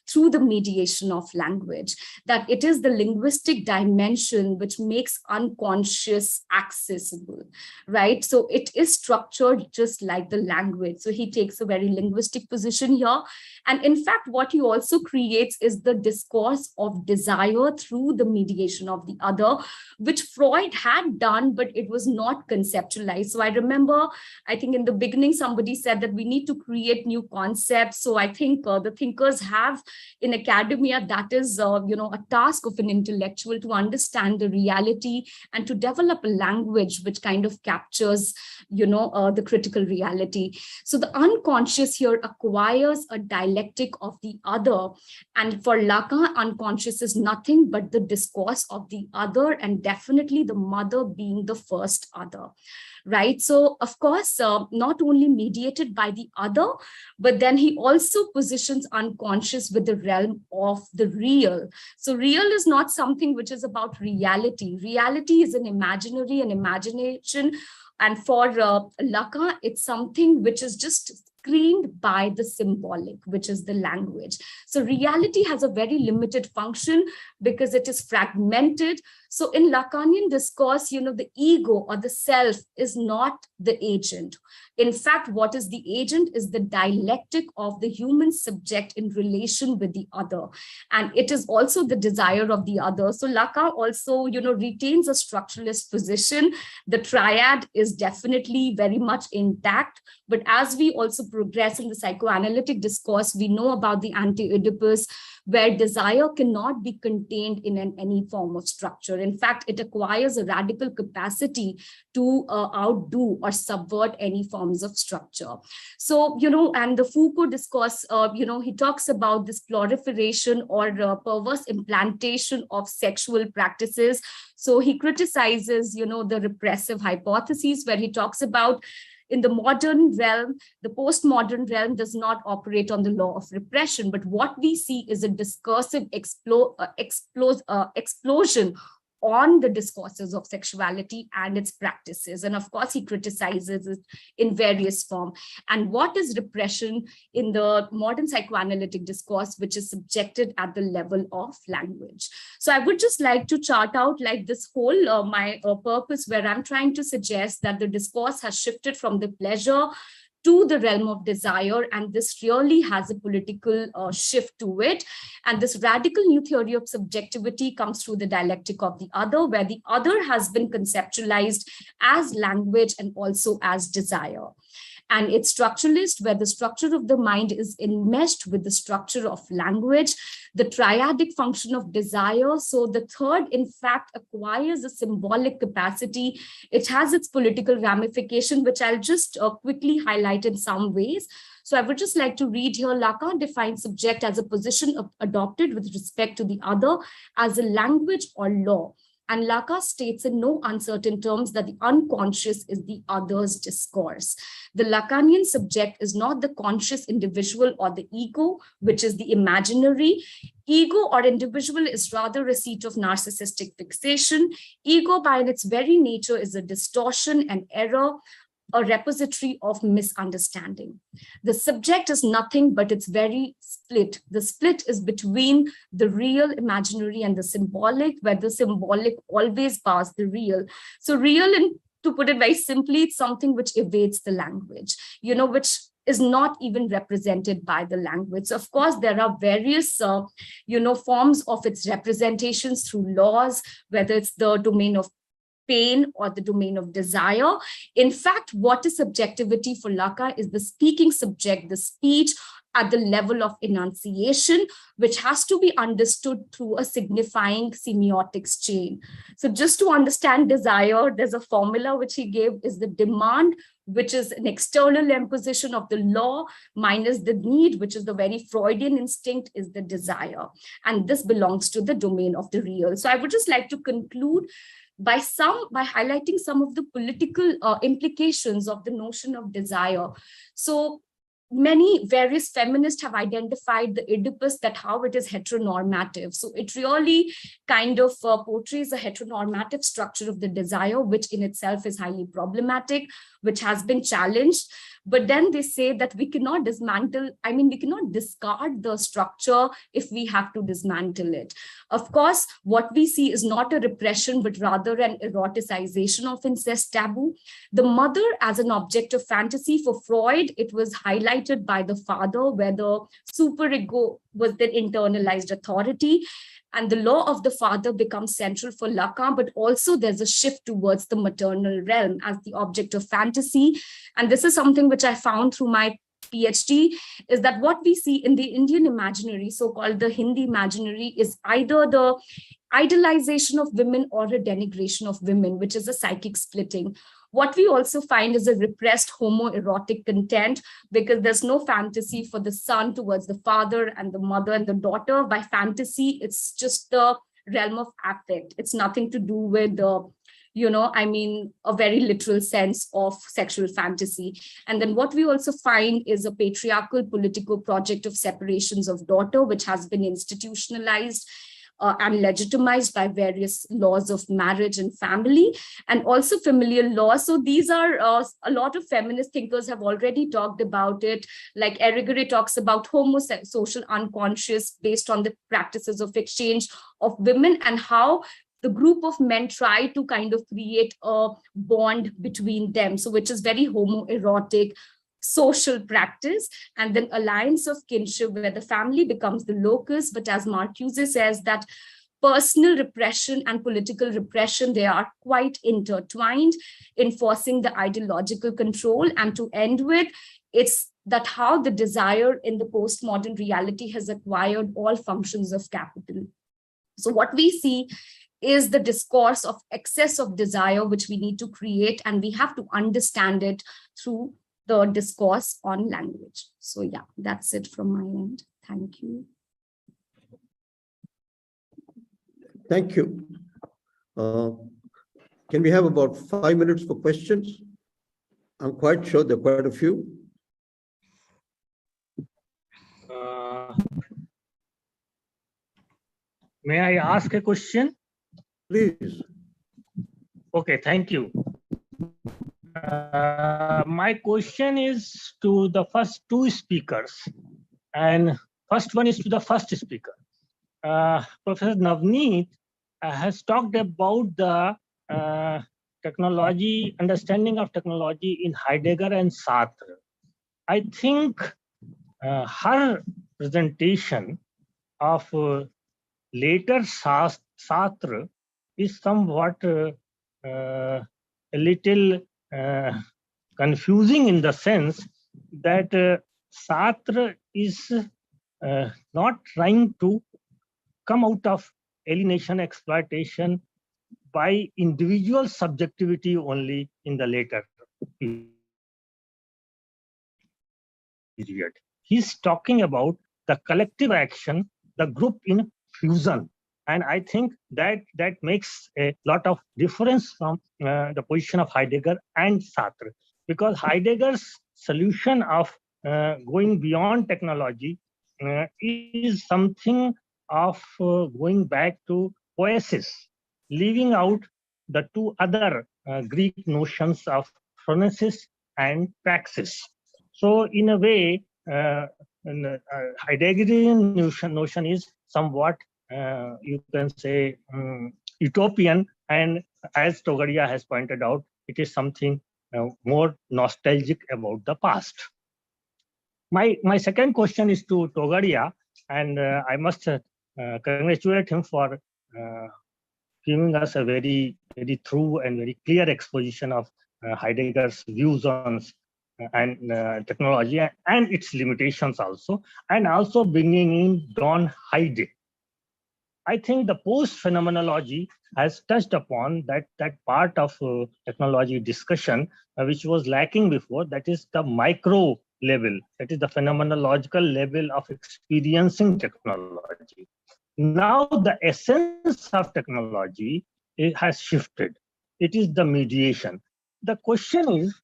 through the mediation of language, that it is the linguistic dimension which makes unconscious accessible, right? So it is structured just like the language. So he takes a very linguistic position here. And in fact, what he also creates is the discourse of desire through the mediation of the other, which Freud had done, but it was not conceptualized. So I remember, I think in the beginning, somebody said that we need to create new concepts. So I think the thinkers have in academia, that is, a task of an intellectual to understand the reality and to develop a language which kind of captures, the critical reality. So the unconscious here acquires a dialectic of the other. And for Lacan, unconscious is nothing but the discourse of the other, and definitely the mother being the first other. Right. So, of course, not only mediated by the other, but then he also positions unconscious with the realm of the real. So real is not something which is about reality. Reality is an imaginary, an imagination. And for Lacan, it's something which is just screened by the symbolic, which is the language. So reality has a very limited function because it is fragmented. So in Lacanian discourse, the ego or the self is not the agent. In fact, what is the agent is the dialectic of the human subject in relation with the other. And it is also the desire of the other. So Lacan also, retains a structuralist position. The triad is definitely very much intact. But as we also progress in the psychoanalytic discourse, we know about the anti-Oedipus, where desire cannot be contained in any form of structure. In fact, it acquires a radical capacity to outdo or subvert any forms of structure. So, and the Foucault discourse, he talks about this proliferation or perverse implantation of sexual practices. So he criticizes, the repressive hypotheses, where he talks about in the modern realm, the postmodern realm does not operate on the law of repression, but what we see is a discursive explosion on the discourses of sexuality and its practices. And of course, he criticizes it in various forms. And what is repression in the modern psychoanalytic discourse, which is subjected at the level of language? So I would just like to chart out like this whole, my purpose, where I'm trying to suggest that the discourse has shifted from the pleasure to the realm of desire, and this really has a political shift to it. And this radical new theory of subjectivity comes through the dialectic of the other, where the other has been conceptualized as language and also as desire. And it's structuralist, where the structure of the mind is enmeshed with the structure of language, the triadic function of desire. So the third, in fact, acquires a symbolic capacity. It has its political ramification, which I'll just quickly highlight in some ways. So I would just like to read here, Lacan defines subject as a position adopted with respect to the other as a language or law. And Lacan states in no uncertain terms that the unconscious is the other's discourse. The Lacanian subject is not the conscious individual or the ego, which is the imaginary. Ego or individual is rather a seat of narcissistic fixation. Ego by its very nature is a distortion and error, a repository of misunderstanding. The subject is nothing but its very split. The split is between the real, imaginary, and the symbolic, where the symbolic always bars the real. So real, and to put it very simply, it's something which evades the language, which is not even represented by the language. So of course, there are various, forms of its representations through laws, whether it's the domain of pain or the domain of desire. In fact, what is subjectivity for Lacan is the speaking subject, the speech at the level of enunciation, which has to be understood through a signifying semiotics chain. So just to understand desire, there's a formula which he gave is the demand, which is an external imposition of the law, minus the need, which is the very Freudian instinct, is the desire. And this belongs to the domain of the real. So I would just like to conclude by highlighting some of the political implications of the notion of desire. So various feminists have identified the Oedipus, that how it is heteronormative. So it really kind of portrays a heteronormative structure of the desire, which in itself is highly problematic, which has been challenged. But then they say that we cannot we cannot discard the structure if we have to dismantle it. Of course, what we see is not a repression, but rather an eroticization of incest taboo. The mother as an object of fantasy for Freud, it was highlighted by the father, where the superego was the internalized authority. And the law of the father becomes central for Lacan, but also there's a shift towards the maternal realm as the object of fantasy. And this is something which I found through my PhD, is that what we see in the Indian imaginary, so-called the Hindi imaginary, is either the idealization of women or a denigration of women, which is a psychic splitting. What we also find is a repressed homoerotic content, because there's no fantasy for the son towards the father and the mother and the daughter. By fantasy, it's just the realm of affect. It's nothing to do with a very literal sense of sexual fantasy. And then what we also find is a patriarchal political project of separations of daughter, which has been institutionalized and legitimized by various laws of marriage and family, and also familial laws. So these are a lot of feminist thinkers have already talked about it. Like Erigere talks about homosocial unconscious based on the practices of exchange of women, and how the group of men try to kind of create a bond between them. So which is very homoerotic social practice. And then alliance of kinship, where the family becomes the locus. But as Marcuse says, that personal repression and political repression, they are quite intertwined, enforcing the ideological control. And to end with, it's that how the desire in the postmodern reality has acquired all functions of capital. So what we see is the discourse of excess of desire, which we need to create, and we have to understand it through the discourse on language. So yeah, that's it from my end. Thank you. Thank you. Can we have about 5 minutes for questions? I'm quite sure there are quite a few. May I ask a question? Please. Okay, thank you. My question is to the first two speakers, and first one is to the first speaker. Professor Navneet has talked about the technology, understanding of technology in Heidegger and Sartre. I think her presentation of later Sartre is somewhat a little confusing in the sense that Sartre is not trying to come out of alienation, exploitation by individual subjectivity only in the later period. He's talking about the collective action, the group in fusion. And I think that makes a lot of difference from the position of Heidegger and Sartre, because Heidegger's solution of going beyond technology is something of going back to poiesis, leaving out the two other Greek notions of phronesis and praxis. So in a way, Heideggerian notion is somewhat, you can say, utopian, and as Togadia has pointed out, it is something more nostalgic about the past. My second question is to Togadia, and I must congratulate him for giving us a very true and very clear exposition of Heidegger's views on and technology and its limitations also, and also bringing in Don Heide. I think the post-phenomenology has touched upon that part of technology discussion which was lacking before, that is the micro level, that is the phenomenological level of experiencing technology. Now the essence of technology has shifted. It is the mediation. The question is,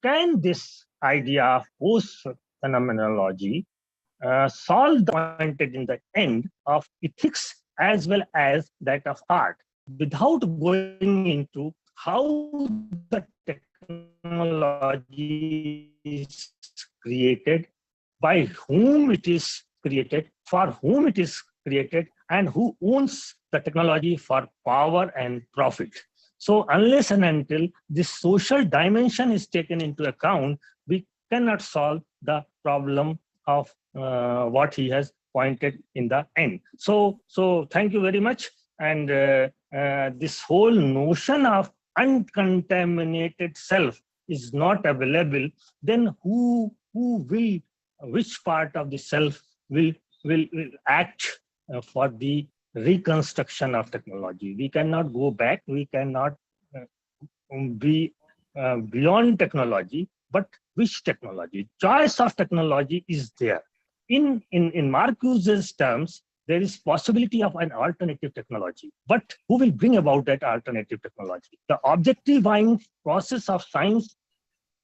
can this idea of post-phenomenology solve the pointed in the end of ethics as well as that of art, without going into how the technology is created, by whom it is created, for whom it is created, and who owns the technology for power and profit. So unless and until this social dimension is taken into account, we cannot solve the problem of what he has pointed in the end. So thank you very much. And this whole notion of uncontaminated self is not available, then who will, which part of the self will act for the reconstruction of technology? We cannot go back, we cannot be beyond technology, but which technology? Choice of technology is there. In Marcuse's terms, there is possibility of an alternative technology, but who will bring about that alternative technology? The objectifying process of science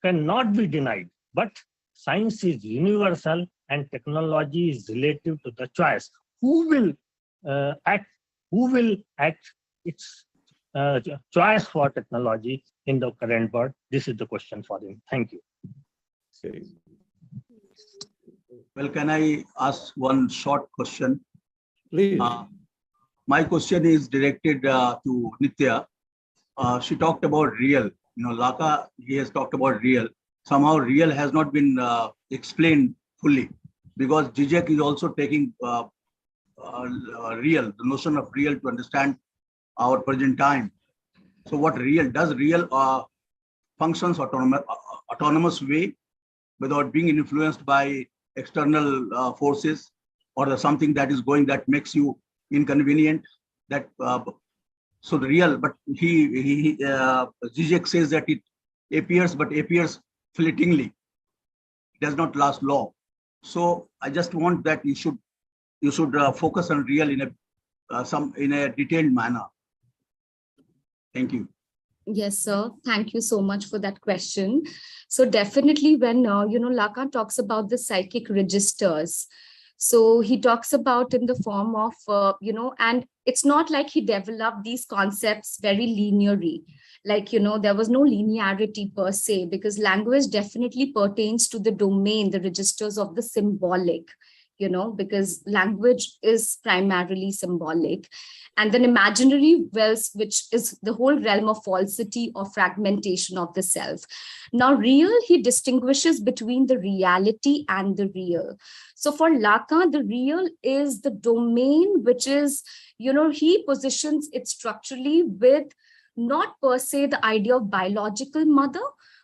cannot be denied, but science is universal and technology is relative to the choice. Who will act? Who will act its choice for technology in the current world? This is the question for him. Thank you. Okay. Well, can I ask one short question? Please. My question is directed to Nithya. She talked about real. Laka, he has talked about real. Somehow real has not been explained fully, because Zizek is also taking real, the notion of real, to understand our present time. So what real, does real functions autonomous way, without being influenced by external forces or something that is going that makes you inconvenient. That so the real, but Zizek says that it appears, but appears fleetingly. It does not last long. So I just want that you should focus on real in a detailed manner. Thank you. Yes, sir. Thank you so much for that question. So definitely when, Lacan talks about the psychic registers, so he talks about in the form of, and it's not like he developed these concepts very linearly. Like, there was no linearity per se, because language definitely pertains to the domain, the registers of the symbolic, because language is primarily symbolic. And then imaginary wells, which is the whole realm of falsity or fragmentation of the self. Now, real, he distinguishes between the reality and the real. So for Lacan, the real is the domain, which is, he positions it structurally with not per se the idea of biological mother,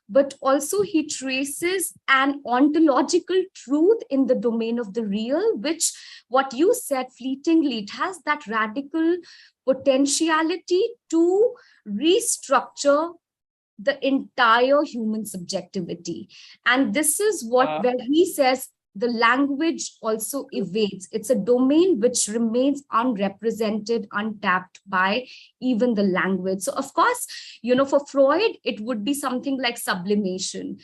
but also he traces an ontological truth in the domain of the real, which what you said fleetingly, it has that radical potentiality to restructure the entire human subjectivity. And this is what, where he says, the language also evades. It's a domain which remains unrepresented, untapped by even the language. So of course, for Freud, it would be something like sublimation.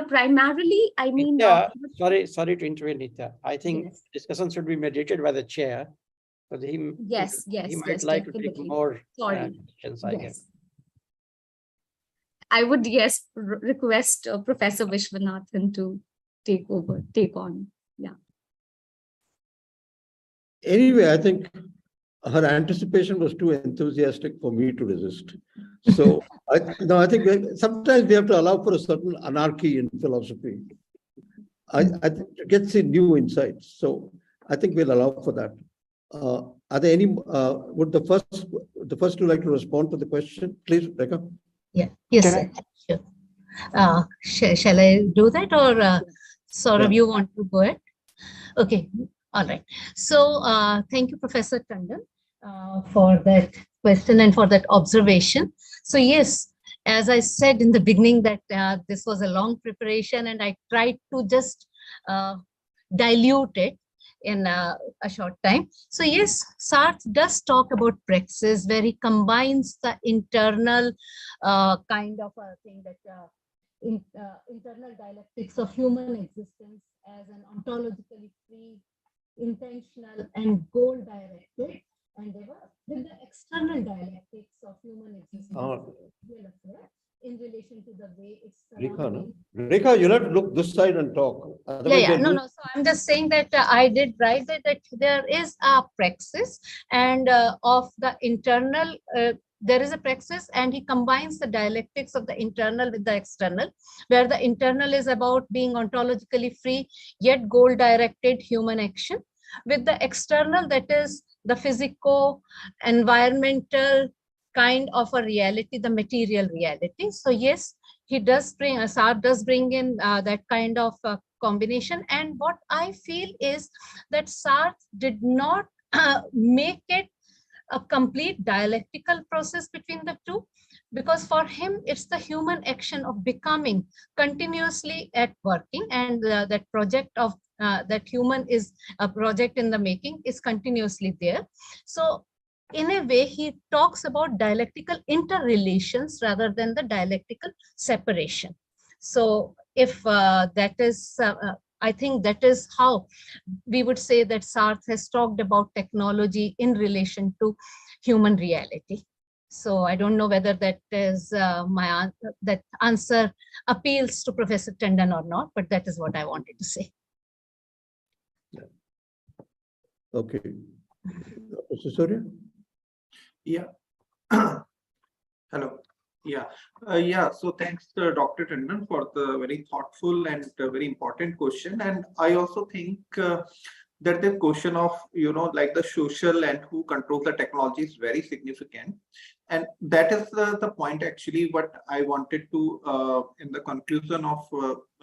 Primarily, I mean... Sorry to intervene, Nithya. I think yes. discussion should be mediated by the chair. But he might like definitely. to take more questions, I guess. I would, request Professor Vishwanathan to take on. Yeah. Anyway, I think her anticipation was too enthusiastic for me to resist. So I think sometimes we have to allow for a certain anarchy in philosophy. I think to get some new insights. So I think we'll allow for that. Are there any? Would the first two like to respond to the question, please, Rekha? Yeah. Yes, sir. Sure. Shall I do that, or Saurabh, you want to go ahead? Okay. All right. So thank you, Professor Tandon, for that question and for that observation. So yes, as I said in the beginning that this was a long preparation, and I tried to just dilute it in a short time. So yes, Sartre does talk about praxis, where he combines the internal kind of a thing that internal dialectics of human existence as an ontologically free, intentional, and goal-directed endeavor, with the external dialectics of human existence in relation to the way it's Rekha, you'll have to look this side and talk. No. So I'm just saying that I did write that there is a praxis, and of the internal, there is a praxis, and he combines the dialectics of the internal with the external, where the internal is about being ontologically free, yet goal-directed human action, with the external, that is the physico-environmental kind of a reality, the material reality. So yes, he does bring, Sartre does bring in that kind of combination. And what I feel is that Sartre did not make it a complete dialectical process between the two, because for him, it's the human action of becoming continuously at working, and that project of that human is a project in the making is continuously there. So in a way, he talks about dialectical interrelations rather than the dialectical separation. So if that is, I think that is how we would say that Sartre has talked about technology in relation to human reality. So I don't know whether that is that answer appeals to Professor Tandon or not, but that is what I wanted to say. Okay. Mr. Surya? Yeah. Hello. Yeah. So thanks, Dr. Tandon, for the very thoughtful and very important question. And I also think that the question of, like the social and who controls the technology is very significant. And that is the point, actually, what I wanted to, in the conclusion of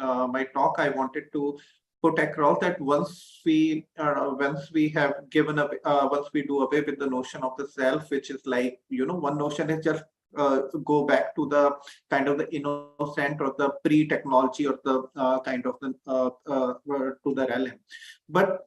my talk, I wanted to put across that once we have given up, once we do away with the notion of the self, which is like, one notion is just go back to the kind of the innocent or the pre-technology or the kind of the to the realm. But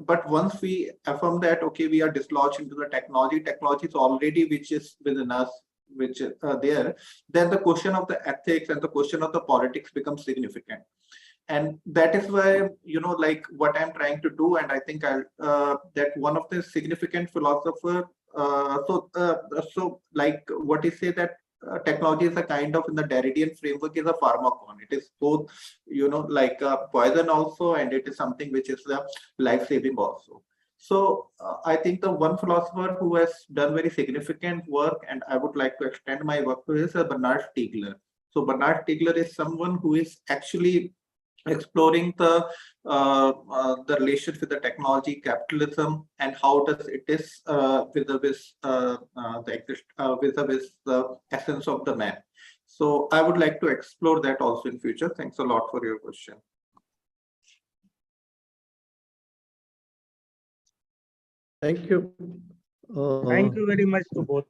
but once we affirm that, okay, we are dislodged into the technology is already which is within us, which is there, then the question of the ethics and the question of the politics becomes significant. And that is why, like what I'm trying to do, and I think that one of the significant philosopher, so like what he say that technology is a kind of, in the Derridian framework, is a pharmacon. It is both, like a poison also, and it is something which is life-saving also. So I think the one philosopher who has done very significant work, and I would like to extend my work to, is Bernard Stiegler. So Bernard Stiegler is someone who is actually exploring the relationship with the technology, capitalism, and how does it is vis-a-vis the essence of the man. So I would like to explore that also in future. Thanks a lot for your question. Thank you. Thank you very much to both.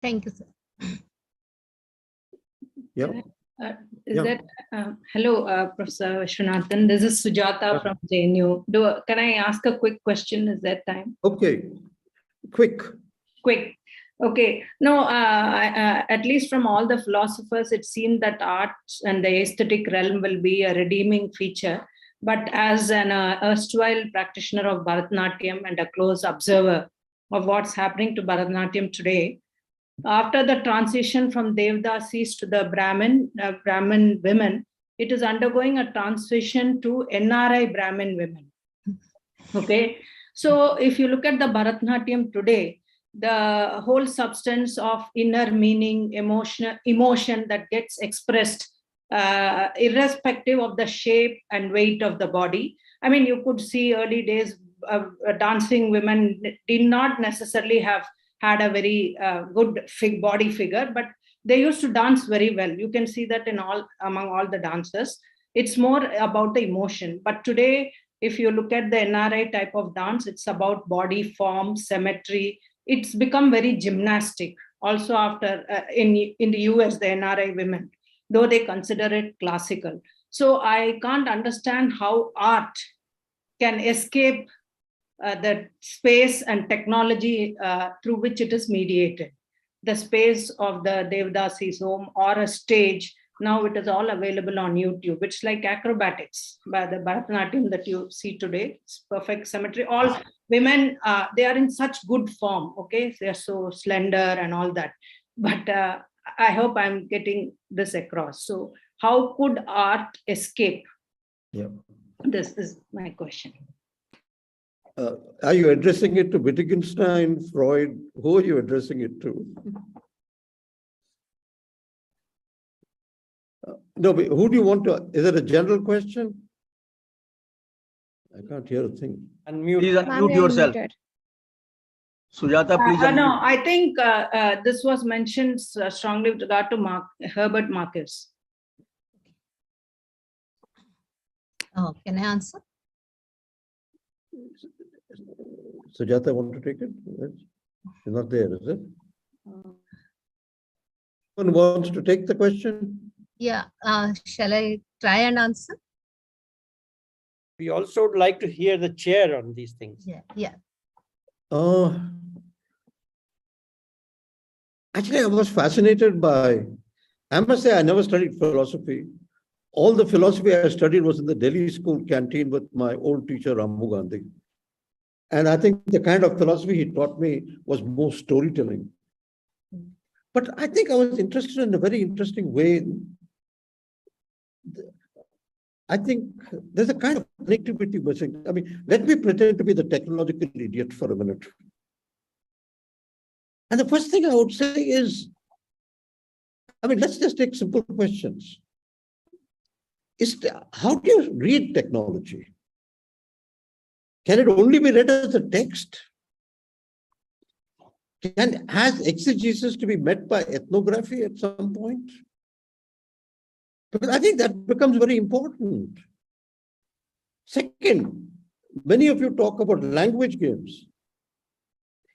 Thank you, sir. Yeah. Hello, Professor Vishwanathan. This is Sujata from JNU. Can I ask a quick question? Is that time? Okay. Quick. Okay. No, at least from all the philosophers, it seemed that art and the aesthetic realm will be a redeeming feature. But as an erstwhile practitioner of Bharatanatyam and a close observer of what's happening to Bharatanatyam today, after the transition from Devdasis to the Brahmin women, it is undergoing a transition to NRI Brahmin women. Okay, so if you look at the Bharatanatyam today, the whole substance of inner meaning, emotion that gets expressed, irrespective of the shape and weight of the body. I mean, you could see early days dancing women did not necessarily have had a very good body figure, but they used to dance very well. You can see that among all the dancers. It's more about the emotion. But today, if you look at the NRI type of dance, it's about body form, symmetry. It's become very gymnastic. Also after, in the US, the NRI women, though they consider it classical. So I can't understand how art can escape the space and technology through which it is mediated. The space of the Devdasi's home or a stage, now it is all available on YouTube. It's like acrobatics by the Bharatanatyam that you see today. It's perfect symmetry. All women, they are in such good form, okay? They're so slender and all that. But I hope I'm getting this across. So how could art escape? Yeah. This is my question. Are you addressing it to Wittgenstein, Freud? Who are you addressing it to? No, but who do you want to? Is it a general question? I can't hear a thing. Unmute. Please unmute yourself. Sujata, please unmute. No, I think this was mentioned strongly with regard to Herbert Marcuse. Oh, can I answer? Sujata, want to take it? She's not there, is it? Someone wants to take the question? Yeah. Shall I try and answer? We also would like to hear the chair on these things. Yeah. Actually, I was fascinated by, I must say, I never studied philosophy. All the philosophy I studied was in the Delhi school canteen with my old teacher, Ramu Gandhi. And I think the kind of philosophy he taught me was more storytelling. But I think I was interested in a very interesting way. I think there's a kind of connectivity missing. I mean, let me pretend to be the technological idiot for a minute. And the first thing I would say is, I mean, let's just take simple questions. How do you read technology? Can it only be read as a text? Has exegesis to be met by ethnography at some point? Because I think that becomes very important. Second, many of you talk about language games.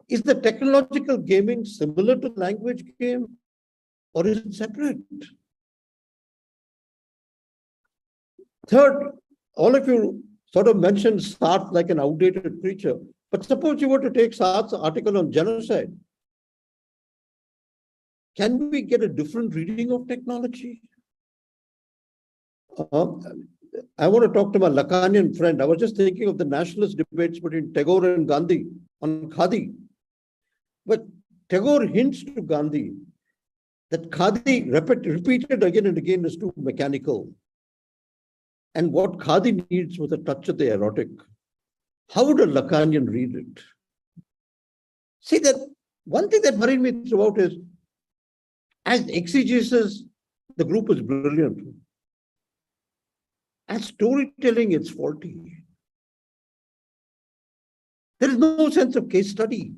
Is the technological gaming similar to language game, or is it separate? Third, all of you sort of mentioned Sartre like an outdated creature. But suppose you were to take Sartre's article on genocide. Can we get a different reading of technology? I want to talk to my Lacanian friend. I was just thinking of the nationalist debates between Tagore and Gandhi on Khadi. But Tagore hints to Gandhi that Khadi repeated again and again is too mechanical. And what Khadi needs was a touch of the erotic. How would a Lacanian read it? See, that one thing that worried me throughout is, as exegesis, the group is brilliant. As storytelling, it's faulty. There is no sense of case study.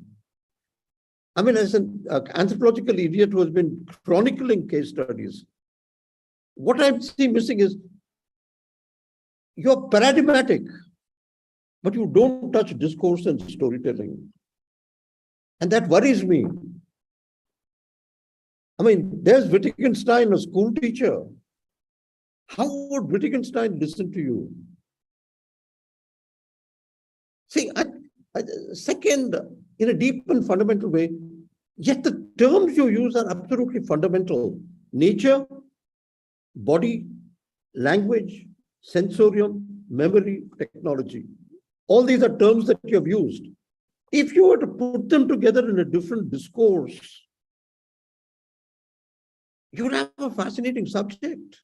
I mean, as an anthropological idiot who has been chronicling case studies, what I'm seeing missing is you're paradigmatic, but you don't touch discourse and storytelling. And that worries me. I mean, there's Wittgenstein, a school teacher. How would Wittgenstein listen to you? See, second, in a deep and fundamental way, yet the terms you use are absolutely fundamental. Nature, body, language, sensorium, memory, technology. All these are terms that you have used. If you were to put them together in a different discourse, you would have a fascinating subject.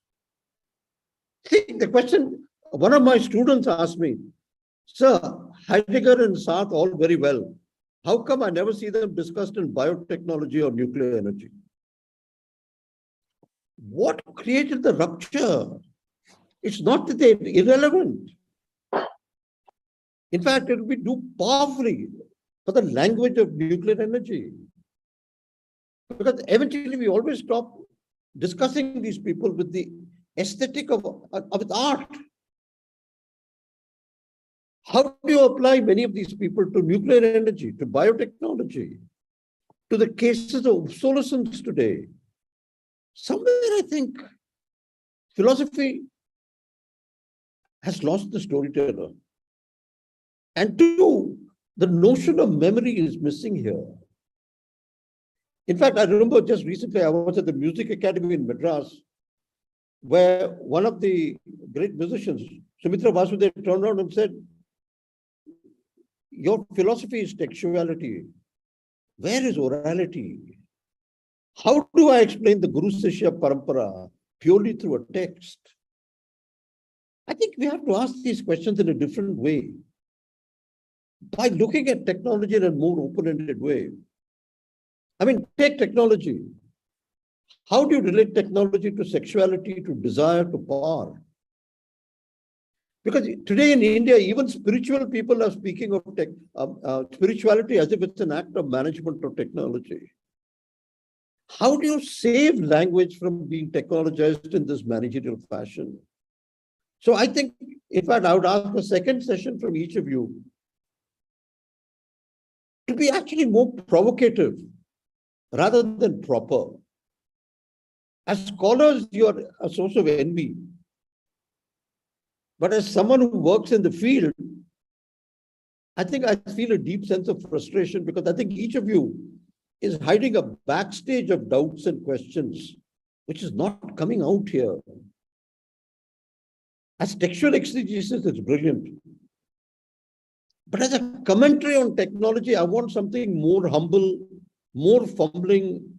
See, the question, one of my students asked me, sir, Heidegger and Sartre all very well. How come I never see them discussed in biotechnology or nuclear energy? What created the rupture? It's not that they're irrelevant. In fact, it will be too powerfully for the language of nuclear energy. Because eventually we always stop discussing these people with the aesthetic of art. How do you apply many of these people to nuclear energy, to biotechnology, to the cases of obsolescence today? Somewhere I think philosophy has lost the storyteller. And two, the notion of memory is missing here. In fact, I remember just recently, I was at the Music Academy in Madras, where one of the great musicians, Sumitra Vasudev, turned around and said, your philosophy is textuality. Where is orality? How do I explain the Guru Sishya Parampara purely through a text? I think we have to ask these questions in a different way. By looking at technology in a more open-ended way. I mean, take technology. How do you relate technology to sexuality, to desire, to power? Because today in India, even spiritual people are speaking of spirituality as if it's an act of management of technology. How do you save language from being technologized in this managerial fashion? So I think, in fact, I would ask a second session from each of you to be actually more provocative rather than proper. As scholars, you are a source of envy. But as someone who works in the field, I think I feel a deep sense of frustration because I think each of you is hiding a backstage of doubts and questions, which is not coming out here. As textual exegesis, it's brilliant. But as a commentary on technology, I want something more humble, more fumbling,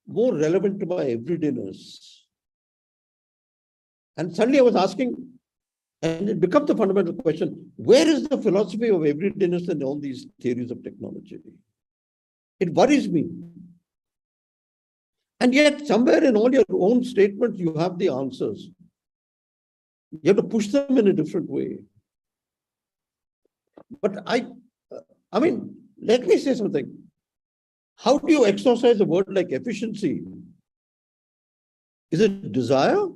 more relevant to my everydayness. And suddenly I was asking, and it becomes a fundamental question, where is the philosophy of everydayness in all these theories of technology? It worries me. And yet somewhere in all your own statements, you have the answers. You have to push them in a different way. But I mean, let me say something. How do you exorcise a word like efficiency Is it desire?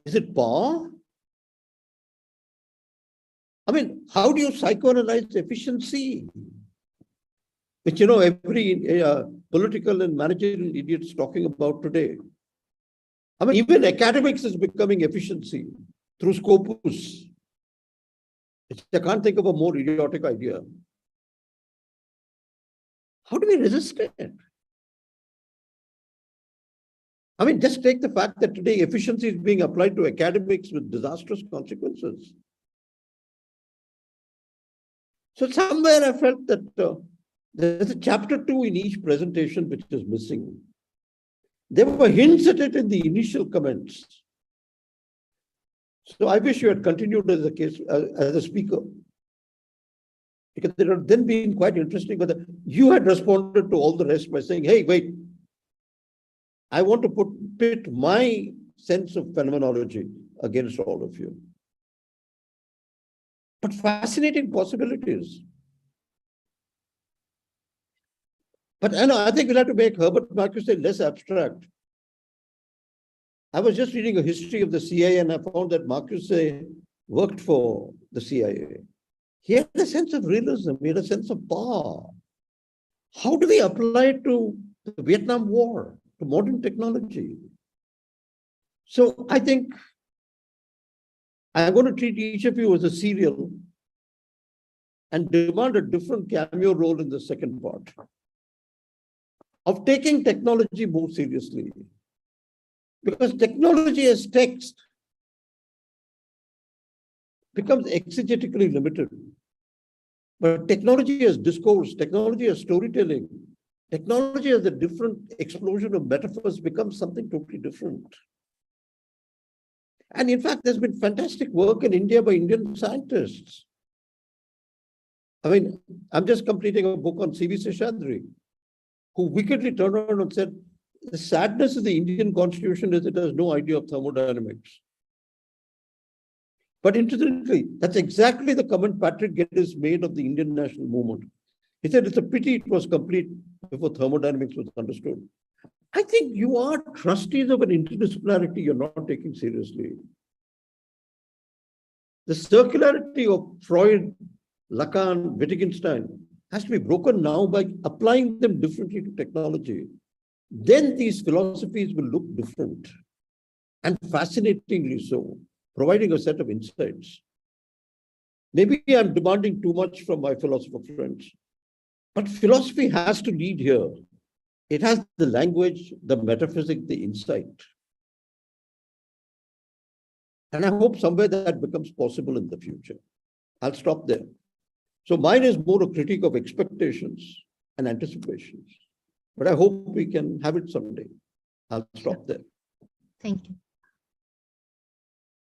Is it power? I mean, how do you psychoanalyze efficiency? Which, every political and managerial idiot's talking about today. I mean, even academics is becoming efficiency through Scopus. I can't think of a more idiotic idea. How do we resist it? I mean, just take the fact that today efficiency is being applied to academics with disastrous consequences. So somewhere I felt that there's a chapter 2 in each presentation which is missing. There were hints at it in the initial comments. So I wish you had continued as a speaker. Because it would then been quite interesting whether you had responded to all the rest by saying, hey, wait, I want to pit my sense of phenomenology against all of you. But fascinating possibilities. But I think we'll have to make Herbert Marcuse less abstract. I was just reading a history of the CIA and I found that Marcuse worked for the CIA. He had a sense of realism, he had a sense of power. How do we apply it to the Vietnam War, to modern technology? So I think I'm going to treat each of you as a serial and demand a different cameo role in the second part of taking technology more seriously. Because technology as text becomes exegetically limited. But technology as discourse, technology as storytelling, technology as a different explosion of metaphors becomes something totally different. And in fact, there's been fantastic work in India by Indian scientists. I mean, I'm just completing a book on C.V. Seshadri, who wickedly turned around and said, the sadness of the Indian constitution is it has no idea of thermodynamics. But incidentally, that's exactly the comment Patrick Geddes made of the Indian national movement. He said, it's a pity it was complete before thermodynamics was understood. I think you are trustees of an interdisciplinarity you're not taking seriously. The circularity of Freud, Lacan, Wittgenstein has to be broken now by applying them differently to technology. Then these philosophies will look different and fascinatingly so, providing a set of insights. Maybe I'm demanding too much from my philosopher friends, but philosophy has to lead here. It has the language, the metaphysic, the insight. And I hope somewhere that becomes possible in the future. I'll stop there. So mine is more a critique of expectations and anticipations, but I hope we can have it someday. I'll stop there. Thank you.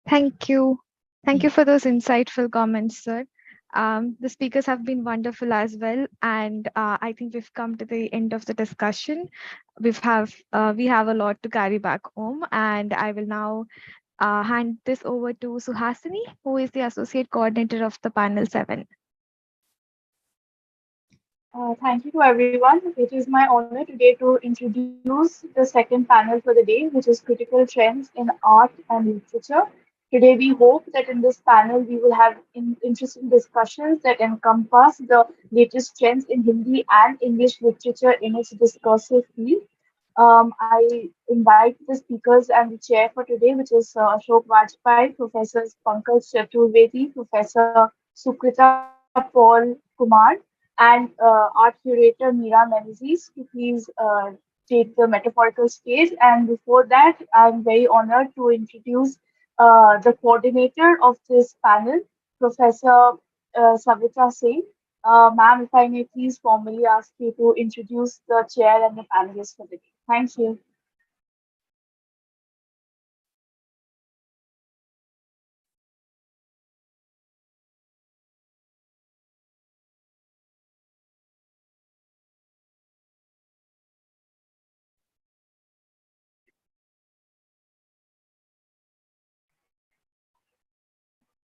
Thank you. Thank you for those insightful comments, sir. The speakers have been wonderful as well. And I think we've come to the end of the discussion. We have a lot to carry back home. And I will now hand this over to Suhasini, who is the Associate Coordinator of the Panel 7. Thank you to everyone. It is my honor today to introduce the second panel for the day, which is Critical Trends in Art and Literature. Today, we hope that in this panel, we will have interesting discussions that encompass the latest trends in Hindi and English literature in its discursive field. I invite the speakers and the chair for today, which is Ashok Vajpayee, Professors Pankaj Chaturvedi, Professor Sukrita Paul Kumar, and art curator Meera Menzies to please take the metaphorical stage. And before that, I'm very honored to introduce the coordinator of this panel, Professor Savita Singh. Ma'am, if I may please formally ask you to introduce the chair and the panelists for the day. Thank you.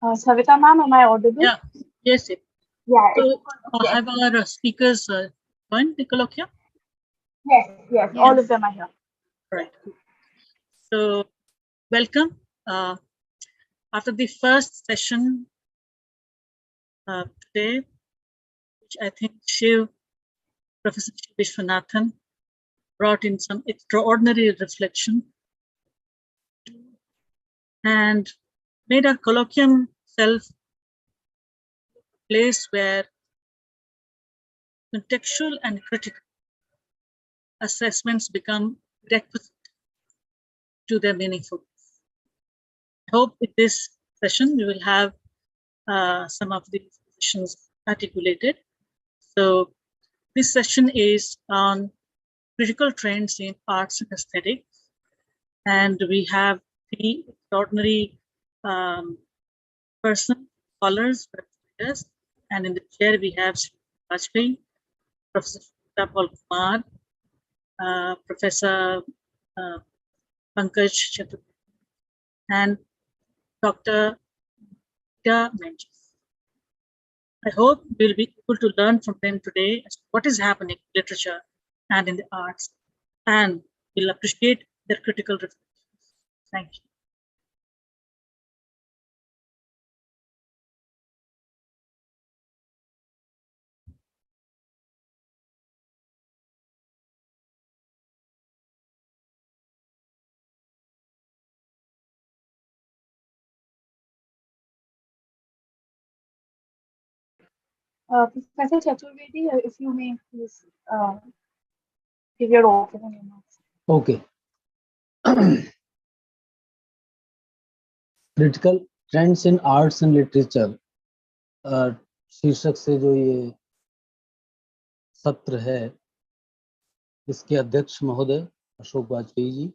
Savita ma'am, am I audible? Yeah, yes. Yeah. So Yes. have our speakers joined the colloquium? Yes, all of them are here. Right. So, welcome. After the first session today, which I think Professor Shiv Vishwanathan brought in some extraordinary reflection and made our colloquium self a place where contextual and critical assessments become requisite to their meaningfulness. I hope with this session we will have some of these positions articulated. So this session is on critical trends in arts and aesthetics, and we have three extraordinary scholars, and in the chair we have Vajpayee, Professor Paul Kumar, Professor Pankaj Chaturvedi, and Dr. Nithya Prakash. I hope we'll be able to learn from them today as to what is happening in literature and in the arts, and we'll appreciate their critical reflections. Thank you. Professor Chaturvedi, if you may please give your opening remarks. Okay. Critical trends in arts and literature शीर्षक से जो ये सत्र है, इसके अध्यक्ष महोदय अशोक वाजपेयी जी,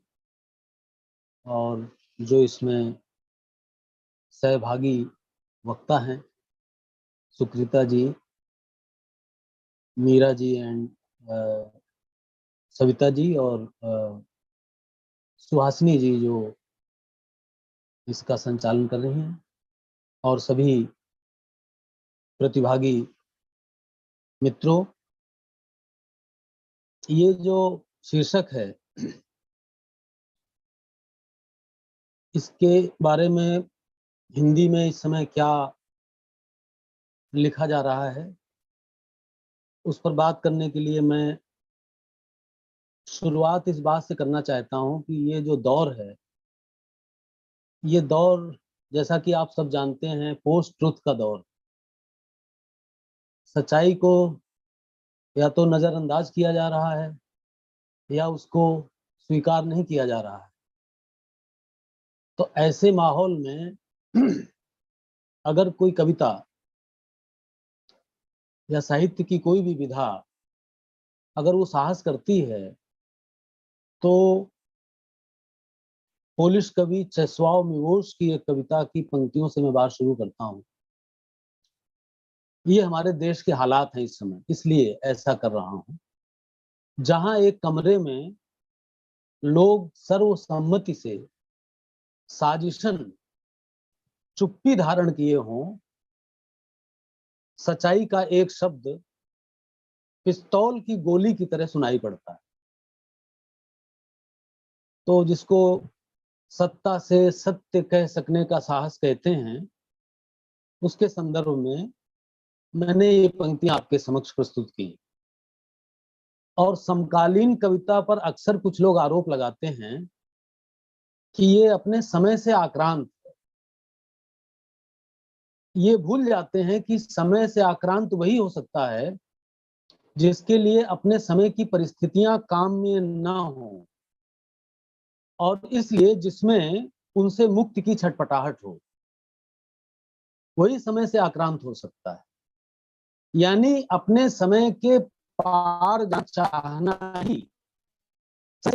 और जो इसमें सहभागी वक्ता हैं सुकृता जी, मीरा जी एंड सविता जी, और सुहासिनी जी जो इसका संचालन कर रही हैं, और सभी प्रतिभागी मित्रों, ये जो शीर्षक है इसके बारे में हिंदी में इस समय क्या लिखा जा रहा है उस पर बात करने के लिए मैं शुरुआत इस बात से करना चाहता हूं कि ये जो दौर है, ये दौर जैसा कि आप सब जानते हैं पोस्ट ट्रुथ का दौर। सच्चाई को या तो नजरअंदाज किया जा रहा है या उसको स्वीकार नहीं किया जा रहा है। तो ऐसे माहौल में अगर कोई कविता या साहित्य की कोई भी विधा अगर वो साहस करती है तो पोलिश कवि चेस्लाव मिलोश की एक कविता की पंक्तियों से मैं बात शुरू करता हूँ। ये हमारे देश के हालात हैं इस समय, इसलिए ऐसा कर रहा हूँ। जहां एक कमरे में लोग सर्वसम्मति से साजिशन चुप्पी धारण किए हों, सच्चाई का एक शब्द पिस्तौल की गोली की तरह सुनाई पड़ता है। तो जिसको सत्ता से सत्य कह सकने का साहस कहते हैं, उसके संदर्भ में मैंने ये पंक्तियां आपके समक्ष प्रस्तुत की। और समकालीन कविता पर अक्सर कुछ लोग आरोप लगाते हैं कि ये अपने समय से आक्रांत है। ये भूल जाते हैं कि समय से आक्रांत वही हो सकता है जिसके लिए अपने समय की परिस्थितियां काम में ना हो, और इसलिए जिसमें उनसे मुक्ति की छटपटाहट हो, वही समय से आक्रांत हो सकता है। यानी अपने समय के पार चाहना ही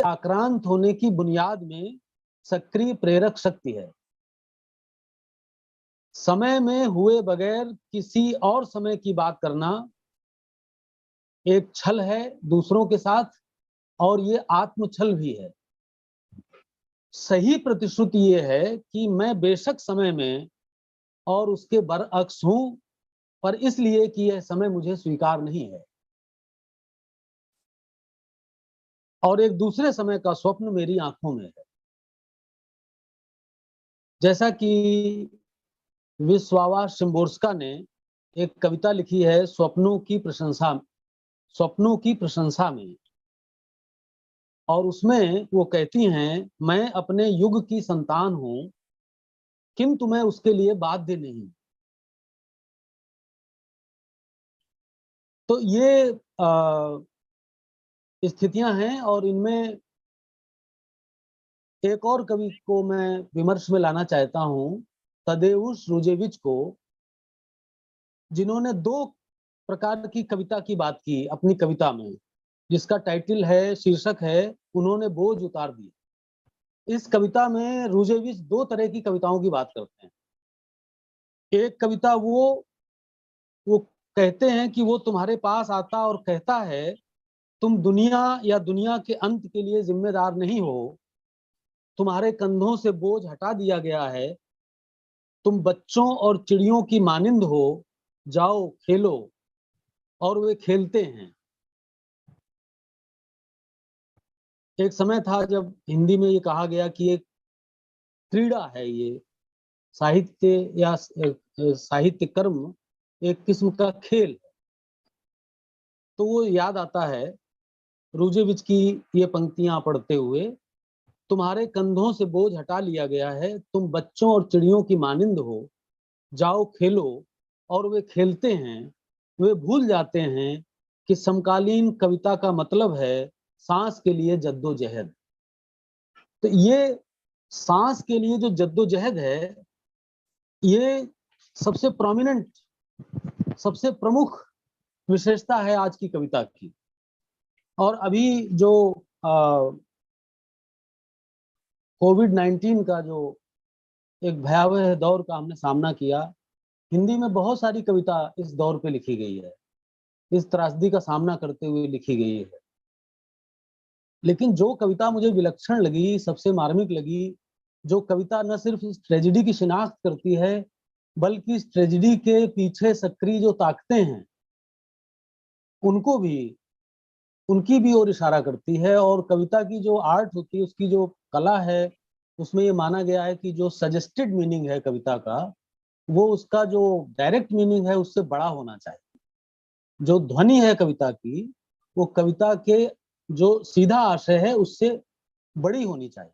आक्रांत होने की बुनियाद में सक्रिय प्रेरक शक्ति है। समय में हुए बगैर किसी और समय की बात करना एक छल है दूसरों के साथ, और ये आत्मछल भी है। सही प्रतिश्रुति ये है कि मैं बेशक समय में और उसके बरअक्स हूं, पर इसलिए कि यह समय मुझे स्वीकार नहीं है और एक दूसरे समय का स्वप्न मेरी आंखों में है। जैसा कि विश्वावा शिम्बोर्स्का ने एक कविता लिखी है स्वप्नों की प्रशंसा में, और उसमें वो कहती हैं, मैं अपने युग की संतान हूं किंतु मैं उसके लिए बाध्य नहीं। तो ये स्थितियां हैं, और इनमें एक और कवि को मैं विमर्श में लाना चाहता हूं, तदेउस रूजेविच को, जिन्होंने दो प्रकार की कविता की बात की अपनी कविता में, जिसका टाइटल है, शीर्षक है, उन्होंने बोझ उतार दिया। इस कविता में रूजेविच दो तरह की कविताओं की बात करते हैं। एक कविता वो कहते हैं कि वो तुम्हारे पास आता और कहता है, तुम दुनिया या दुनिया के अंत के लिए जिम्मेदार नहीं हो, तुम्हारे कंधों से बोझ हटा दिया गया है, तुम बच्चों और चिड़ियों की मानिंद हो, जाओ खेलो, और वे खेलते हैं। एक समय था जब हिंदी में ये कहा गया कि एक क्रीड़ा है, ये साहित्य या साहित्य कर्म एक किस्म का खेल है। तो वो याद आता है रूजेविच की ये पंक्तियां पढ़ते हुए, तुम्हारे कंधों से बोझ हटा लिया गया है, तुम बच्चों और चिड़ियों की मानिंद हो, जाओ खेलो, और वे खेलते हैं। वे भूल जाते हैं कि समकालीन कविता का मतलब है सांस के लिए जद्दोजहद। तो ये सांस के लिए जो जद्दोजहद है, ये सबसे प्रोमिनेंट, सबसे प्रमुख विशेषता है आज की कविता की। और अभी जो कोविड-19 का जो एक भयावह दौर का हमने सामना किया, हिंदी में बहुत सारी कविता इस दौर पे लिखी गई है, इस त्रासदी का सामना करते हुए लिखी गई है। लेकिन जो कविता मुझे विलक्षण लगी, सबसे मार्मिक लगी, जो कविता न सिर्फ इस ट्रेजेडी की शिनाख्त करती है, बल्कि इस ट्रेजेडी के पीछे सक्रिय जो ताकतें हैं उनको भी, उनकी भी ओर इशारा करती है। और कविता की जो आर्ट होती है, उसकी जो कला है, उसमें ये माना गया है कि जो सजेस्टेड मीनिंग है कविता का, वो उसका जो डायरेक्ट मीनिंग है उससे बड़ा होना चाहिए। जो ध्वनि है कविता की, वो कविता के जो सीधा आशय है उससे बड़ी होनी चाहिए।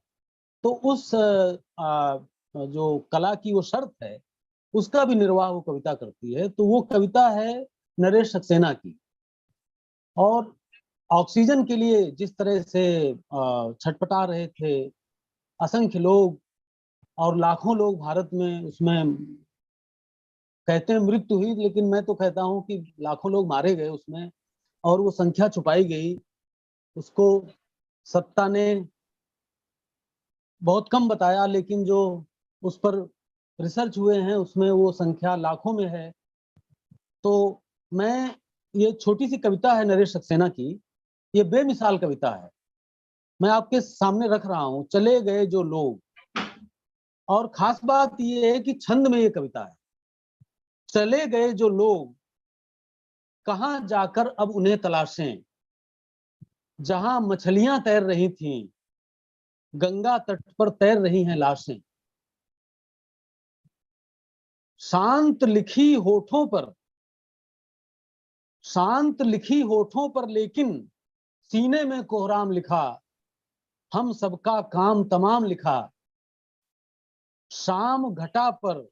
तो उस जो कला की वो शर्त है, उसका भी निर्वाह वो कविता करती है। तो वो कविता है नरेश सक्सेना की। और ऑक्सीजन के लिए जिस तरह से छटपटा रहे थे असंख्य लोग, और लाखों लोग भारत में, उसमें कहते हैं मृत्यु हुई, लेकिन मैं तो कहता हूं कि लाखों लोग मारे गए उसमें, और वो संख्या छुपाई गई। उसको सत्ता ने बहुत कम बताया, लेकिन जो उस पर रिसर्च हुए हैं उसमें वो संख्या लाखों में है। तो मैं, ये छोटी सी कविता है नरेश सक्सेना की, ये बेमिसाल कविता है, मैं आपके सामने रख रहा हूं, चले गए जो लोग। और खास बात ये है कि छंद में ये कविता है। चले गए जो लोग, कहां जाकर अब उन्हें तलाशें, जहां मछलियां तैर रही थीं, गंगा तट पर तैर रही हैं लाशें। शांत लिखी होठों पर, शांत लिखी होठों पर, लेकिन सीने में कोहराम लिखा, हम सबका काम तमाम लिखा। श्याम घटा पर,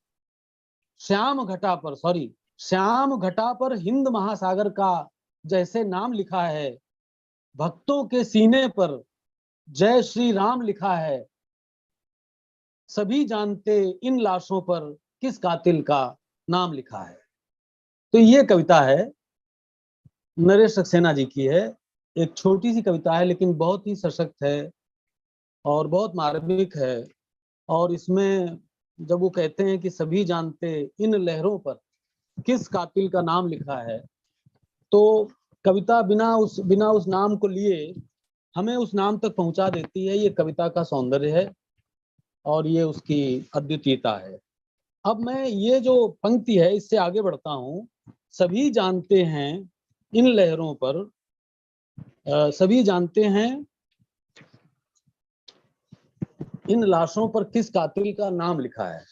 श्याम घटा पर, सॉरी, श्याम घटा पर हिंद महासागर का जैसे नाम लिखा है, भक्तों के सीने पर जय श्री राम लिखा है। सभी जानते इन लाशों पर किस कातिल का नाम लिखा है। तो ये कविता है, नरेश सक्सेना जी की है। एक छोटी सी कविता है, लेकिन बहुत ही सशक्त है और बहुत मार्मिक है। और इसमें जब वो कहते हैं कि सभी जानते इन लहरों पर किस कातिल का नाम लिखा है, तो कविता बिना उस नाम को लिए हमें उस नाम तक पहुंचा देती है। ये कविता का सौंदर्य है और ये उसकी अद्वितीयता है। अब मैं ये जो पंक्ति है इससे आगे बढ़ता हूँ। सभी जानते हैं इन लहरों पर, सभी जानते हैं इन लाशों पर किस कातिल का नाम लिखा है,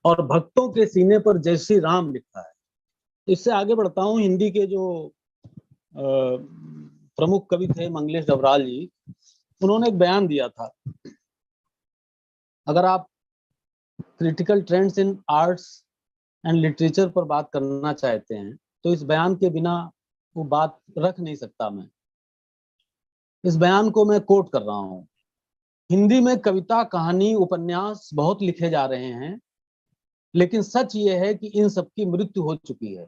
और भक्तों के सीने पर जय श्री राम लिखा है। इससे आगे बढ़ता हूँ। हिंदी के जो प्रमुख कवि थे मंगलेश डबराल जी, उन्होंने एक बयान दिया था। अगर आप critical trends in arts and literature पर बात करना चाहते हैं तो इस बयान के बिना वो बात रख नहीं सकता। मैं इस बयान को मैं कोट कर रहा हूँ। हिंदी में कविता, कहानी, उपन्यास बहुत लिखे जा रहे हैं, लेकिन सच ये है कि इन सबकी मृत्यु हो चुकी है।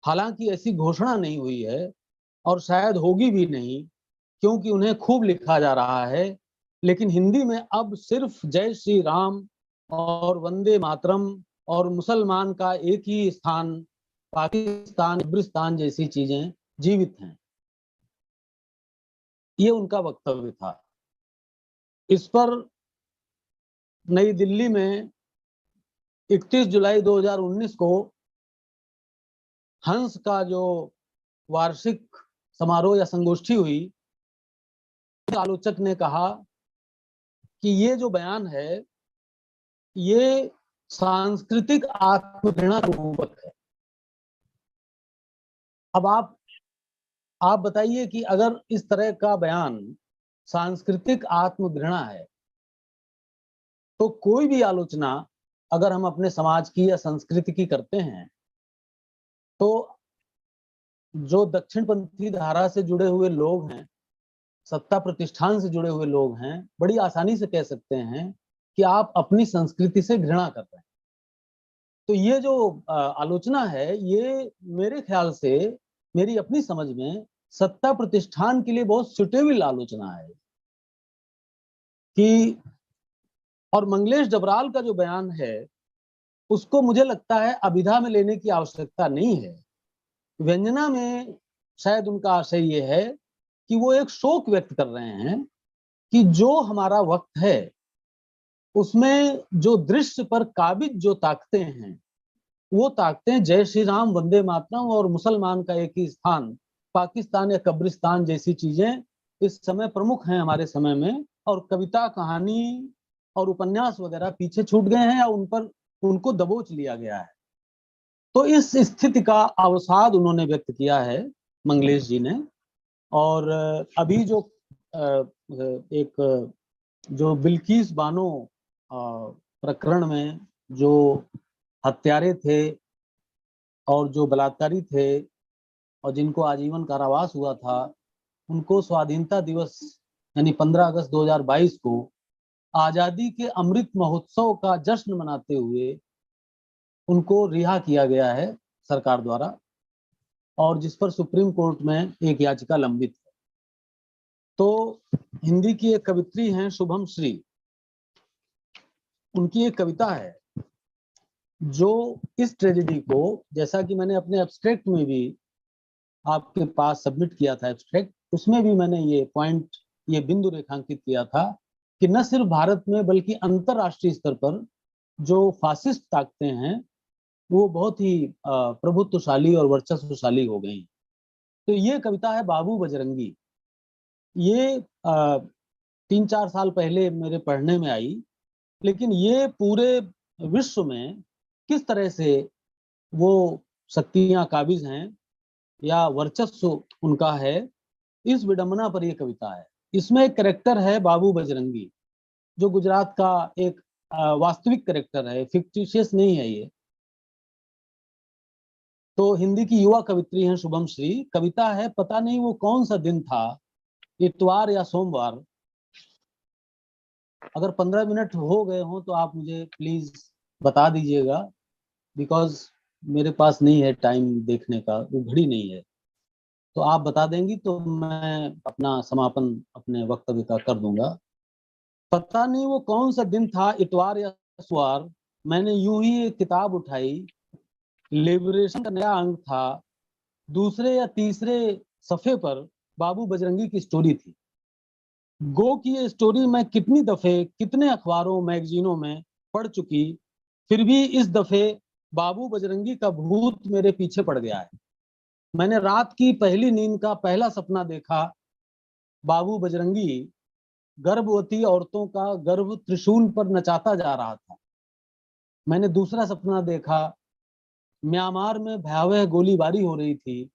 हालांकि ऐसी घोषणा नहीं हुई है और शायद होगी भी नहीं, क्योंकि उन्हें खूब लिखा जा रहा है। लेकिन हिंदी में अब सिर्फ जय श्री राम और वंदे मातरम और मुसलमान का एक ही स्थान, पाकिस्तान, कब्रिस्तान जैसी चीजें जीवित हैं। ये उनका वक्तव्य था। इस पर नई दिल्ली में 31 जुलाई 2019 को हंस का जो वार्षिक समारोह या संगोष्ठी हुई, आलोचक ने कहा कि ये जो बयान है ये सांस्कृतिक आत्मघृणा का रूपक है। अब आप बताइए कि अगर इस तरह का बयान सांस्कृतिक आत्मघृणा है तो कोई भी आलोचना अगर हम अपने समाज की या संस्कृति की करते हैं तो जो दक्षिणपंथी धारा से जुड़े हुए लोग हैं, सत्ता प्रतिष्ठान से जुड़े हुए लोग हैं, बड़ी आसानी से कह सकते हैं कि आप अपनी संस्कृति से घृणा कर रहे हैं। तो ये जो आलोचना है, ये मेरे ख्याल से, मेरी अपनी समझ में, सत्ता प्रतिष्ठान के लिए बहुत सुटेबल आलोचना है कि, और मंगलेश डबराल का जो बयान है उसको मुझे लगता है अभिधा में लेने की आवश्यकता नहीं है। व्यंजना में शायद उनका आशय ये है कि वो एक शोक व्यक्त कर रहे हैं कि जो हमारा वक्त है उसमें जो दृश्य पर काबिज जो ताकतें हैं, वो ताकतें जय श्री राम, वंदे मातरम और मुसलमान का एक ही स्थान, पाकिस्तान या कब्रिस्तान जैसी चीजें इस समय प्रमुख हैं हमारे समय में, और कविता, कहानी और उपन्यास वगैरह पीछे छूट गए हैं या उनको दबोच लिया गया है। तो इस स्थिति का अवसाद उन्होंने व्यक्त किया है मंगलेश जी ने। और अभी जो एक जो बिल्किस बानो प्रकरण में जो हत्यारे थे और जो बलात्कारी थे और जिनको आजीवन कारावास हुआ था, उनको स्वाधीनता दिवस यानी 15 अगस्त 2022 को आजादी के अमृत महोत्सव का जश्न मनाते हुए उनको रिहा किया गया है सरकार द्वारा, और जिस पर सुप्रीम कोर्ट में एक याचिका लंबित है। तो हिंदी की एक कवित्री हैं शुभम श्री, उनकी एक कविता है जो इस ट्रेजेडी को, जैसा कि मैंने अपने एब्स्ट्रैक्ट में भी आपके पास सबमिट किया था एब्स्ट्रैक्ट, उसमें भी मैंने ये पॉइंट, ये बिंदु रेखांकित किया था कि न सिर्फ भारत में बल्कि अंतरराष्ट्रीय स्तर पर जो फासिस्ट ताकतें हैं वो बहुत ही प्रभुत्वशाली और वर्चस्वशाली हो गई। तो ये कविता है बाबू बजरंगी। ये 3-4 साल पहले मेरे पढ़ने में आई, लेकिन ये पूरे विश्व में किस तरह से वो शक्तियां काबिज हैं या वर्चस्व उनका है, इस विडंबना पर ये कविता है। इसमें एक कैरेक्टर है बाबू बजरंगी, जो गुजरात का एक वास्तविक कैरेक्टर है, फिक्टिशियस नहीं है ये। तो हिंदी की युवा कवित्री हैं शुभम श्री। कविता है, पता नहीं वो कौन सा दिन था, इतवार या सोमवार। अगर 15 मिनट हो गए हों तो आप मुझे प्लीज बता दीजिएगा, बिकॉज मेरे पास नहीं है टाइम देखने का, वो घड़ी नहीं है। तो आप बता देंगी तो मैं अपना समापन अपने वक्तव्य का कर दूंगा। पता नहीं वो कौन सा दिन था, इतवार या सोमवार, मैंने यूं ही एक किताब उठाई, लिबरेशन का नया अंक था, दूसरे या तीसरे सफे पर बाबू बजरंगी की स्टोरी थी। गो की ये स्टोरी मैं कितनी दफे, कितने अखबारों, मैगजीनों में पढ़ चुकी, फिर भी इस दफे बाबू बजरंगी का भूत मेरे पीछे पड़ गया है। मैंने रात की पहली नींद का पहला सपना देखा, बाबू बजरंगी गर्भवती औरतों का गर्भ त्रिशूल पर नचाता जा रहा था। मैंने दूसरा सपना देखा, म्यांमार में भयावह गोलीबारी हो रही थी,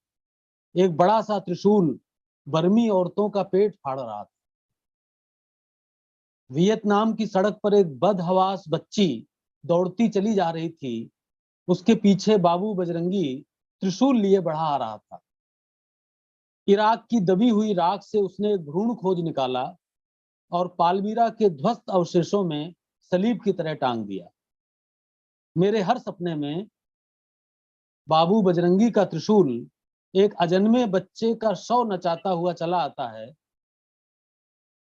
एक बड़ा सा त्रिशूल बर्मी औरतों का पेट फाड़ रहा था। वियतनाम की सड़क पर एक बदहवास बच्ची दौड़ती चली जा रही थी, उसके पीछे बाबू बजरंगी त्रिशूल लिए बढ़ा आ रहा था। इराक की दबी हुई राख से उसने एक भ्रूण खोज निकाला और पालमीरा के ध्वस्त अवशेषों में सलीब की तरह टांग दिया। मेरे हर सपने में बाबू बजरंगी का त्रिशूल एक अजन्मे बच्चे का शव नचाता हुआ चला आता है।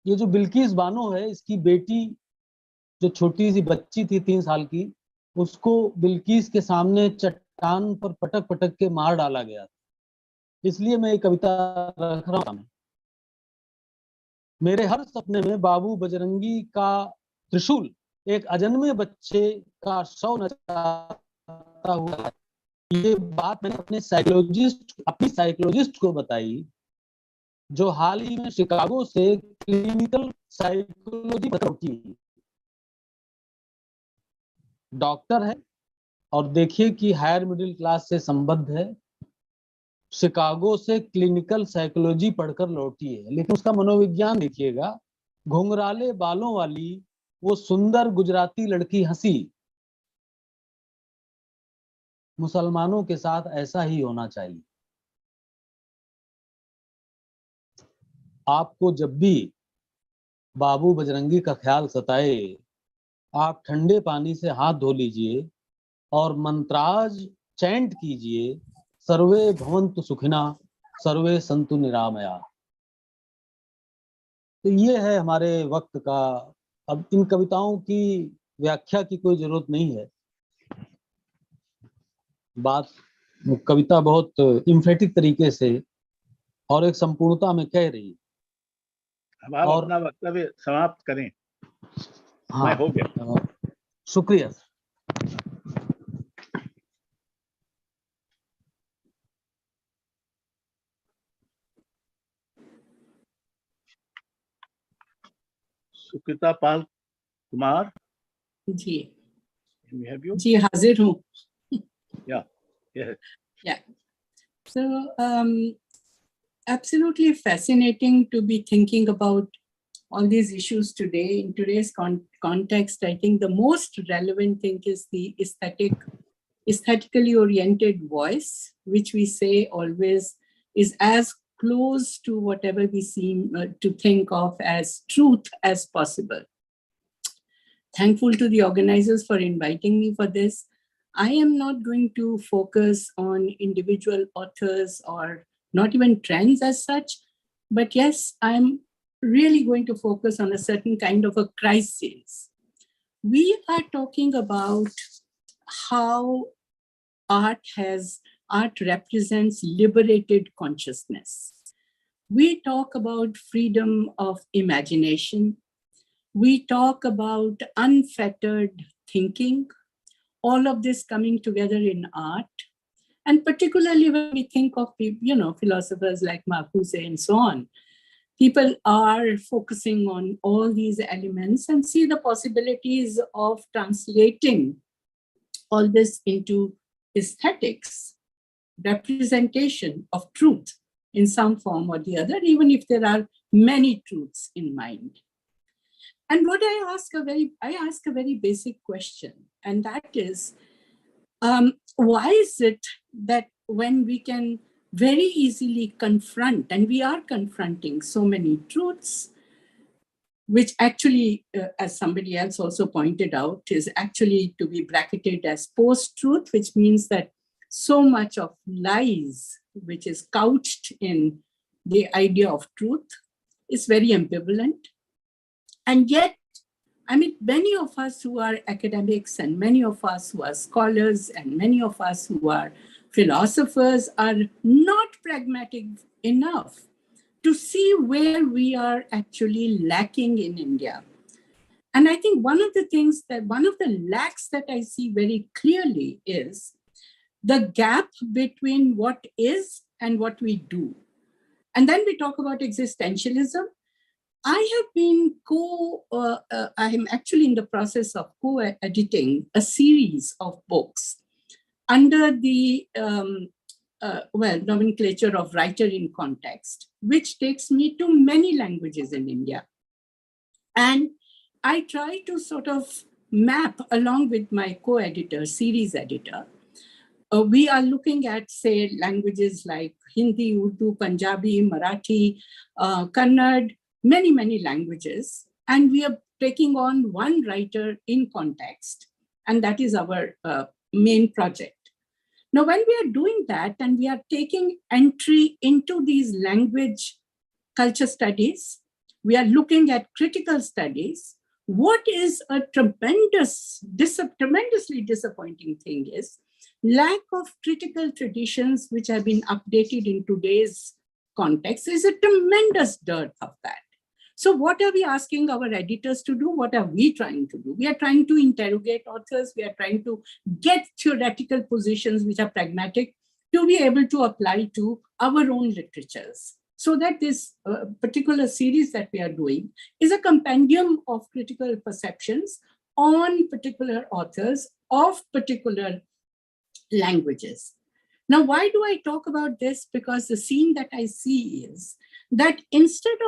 ये जो बिल्किस बानो है, इसकी बेटी जो छोटी सी बच्ची थी 3 साल की, उसको बिल्किस के सामने चट्टान पर पटक पटक के मार डाला गया। इसलिए मैं ये कविता रख रहा हूं। मेरे हर सपने में बाबू बजरंगी का त्रिशूल एक अजन्मे बच्चे का शव नचाता हुआ है। ये बात मैंने अपनी साइकोलॉजिस्ट को बताई, जो हाल ही में शिकागो से क्लिनिकल साइकोलॉजी पढ़ती डॉक्टर है और देखिए कि हायर मिडिल क्लास से संबद्ध है। शिकागो से क्लिनिकल साइकोलॉजी पढ़कर लौटी है, लेकिन उसका मनोविज्ञान देखिएगा। घुंघराले बालों वाली वो सुंदर गुजराती लड़की हंसी। मुसलमानों के साथ ऐसा ही होना चाहिए। आपको जब भी बाबू बजरंगी का ख्याल सताए, आप ठंडे पानी से हाथ धो लीजिए और मंत्राज चैंट कीजिए, सर्वे भवन्तु सुखिना सर्वे संतु निरामया। तो ये है हमारे वक्त का। अब इन कविताओं की व्याख्या की कोई जरूरत नहीं है। बात कविता बहुत इम्फेटिक तरीके से और एक संपूर्णता में कह रही है। अब आप अपना वक्तव्य समाप्त करें। हाँ, मैं हो गया। शुक्रिया। सुकृता पाल कुमार जी जी, जी हाजिर हूँ। yeah. So absolutely fascinating to be thinking about all these issues today. In today's context, I think the most relevant thing is the aesthetically oriented voice, which we say always is as close to whatever we seem to think of as truth as possible. Thankful to the organizers for inviting me for this. I am not going to focus on individual authors or not even trends as such, but yes, I'm really going to focus on a certain kind of a crisis. We are talking about how art represents liberated consciousness. We talk about freedom of imagination. We talk about unfettered thinking, all of this coming together in art. And particularly when we think of, philosophers like Marcuse and so on, people are focusing on all these elements and see the possibilities of translating all this into aesthetics, representation of truth in some form or the other, even if there are many truths in mind. And what I ask a very basic question, and that is, why is it that when we can very easily confront, and we are confronting so many truths, which actually, as somebody else also pointed out, is actually to be bracketed as post-truth, which means that so much of lies, which is couched in the idea of truth, is very ambivalent. And yet, many of us who are academics and many of us who are scholars and many of us who are philosophers are not pragmatic enough to see where we are actually lacking in India. And I think one of the lacks that I see very clearly is the gap between what is and what we do. And then we talk about existentialism. I have been I am actually in the process of co-editing a series of books under the nomenclature of writer in context, which takes me to many languages in India. And I try to sort of map along with my co-editor, series editor. We are looking at, say, languages like Hindi, Urdu, Punjabi, Marathi, Kannada, many, many languages. And we are taking on one writer in context. And that is our main project. Now, when we are doing that and we are taking entry into these language culture studies, we are looking at critical studies. What is a tremendously disappointing thing is lack of critical traditions which have been updated in today's context is a tremendous dearth of that. So what are we asking our editors to do? What are we trying to do? We are trying to interrogate authors. We are trying to get theoretical positions which are pragmatic to be able to apply to our own literatures. So that this particular series that we are doing is a compendium of critical perceptions on particular authors of particular languages. Now, why do I talk about this? Because the scene that I see is that instead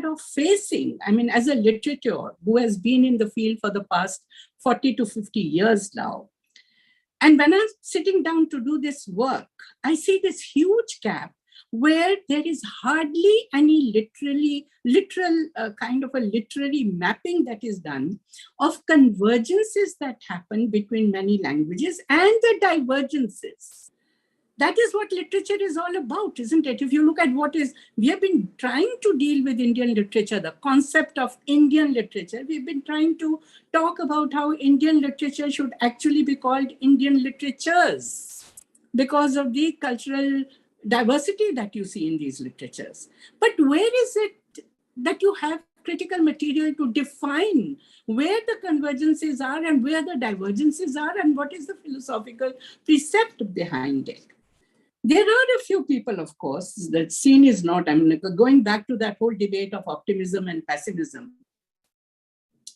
of facing, I mean, as a literature who has been in the field for the past 40 to 50 years now, and when I'm sitting down to do this work, I see this huge gap where there is hardly any literal kind of a literary mapping that is done of convergences that happen between many languages and the divergences. That is what literature is all about, isn't it? If you look at we have been trying to deal with Indian literature, the concept of Indian literature, we've been trying to talk about how Indian literature should actually be called Indian literatures because of the cultural diversity that you see in these literatures. But where is it that you have critical material to define where the convergences are and where the divergences are and what is the philosophical precept behind it? There are a few people, of course, that scene is not, I mean, going back to that whole debate of optimism and pessimism,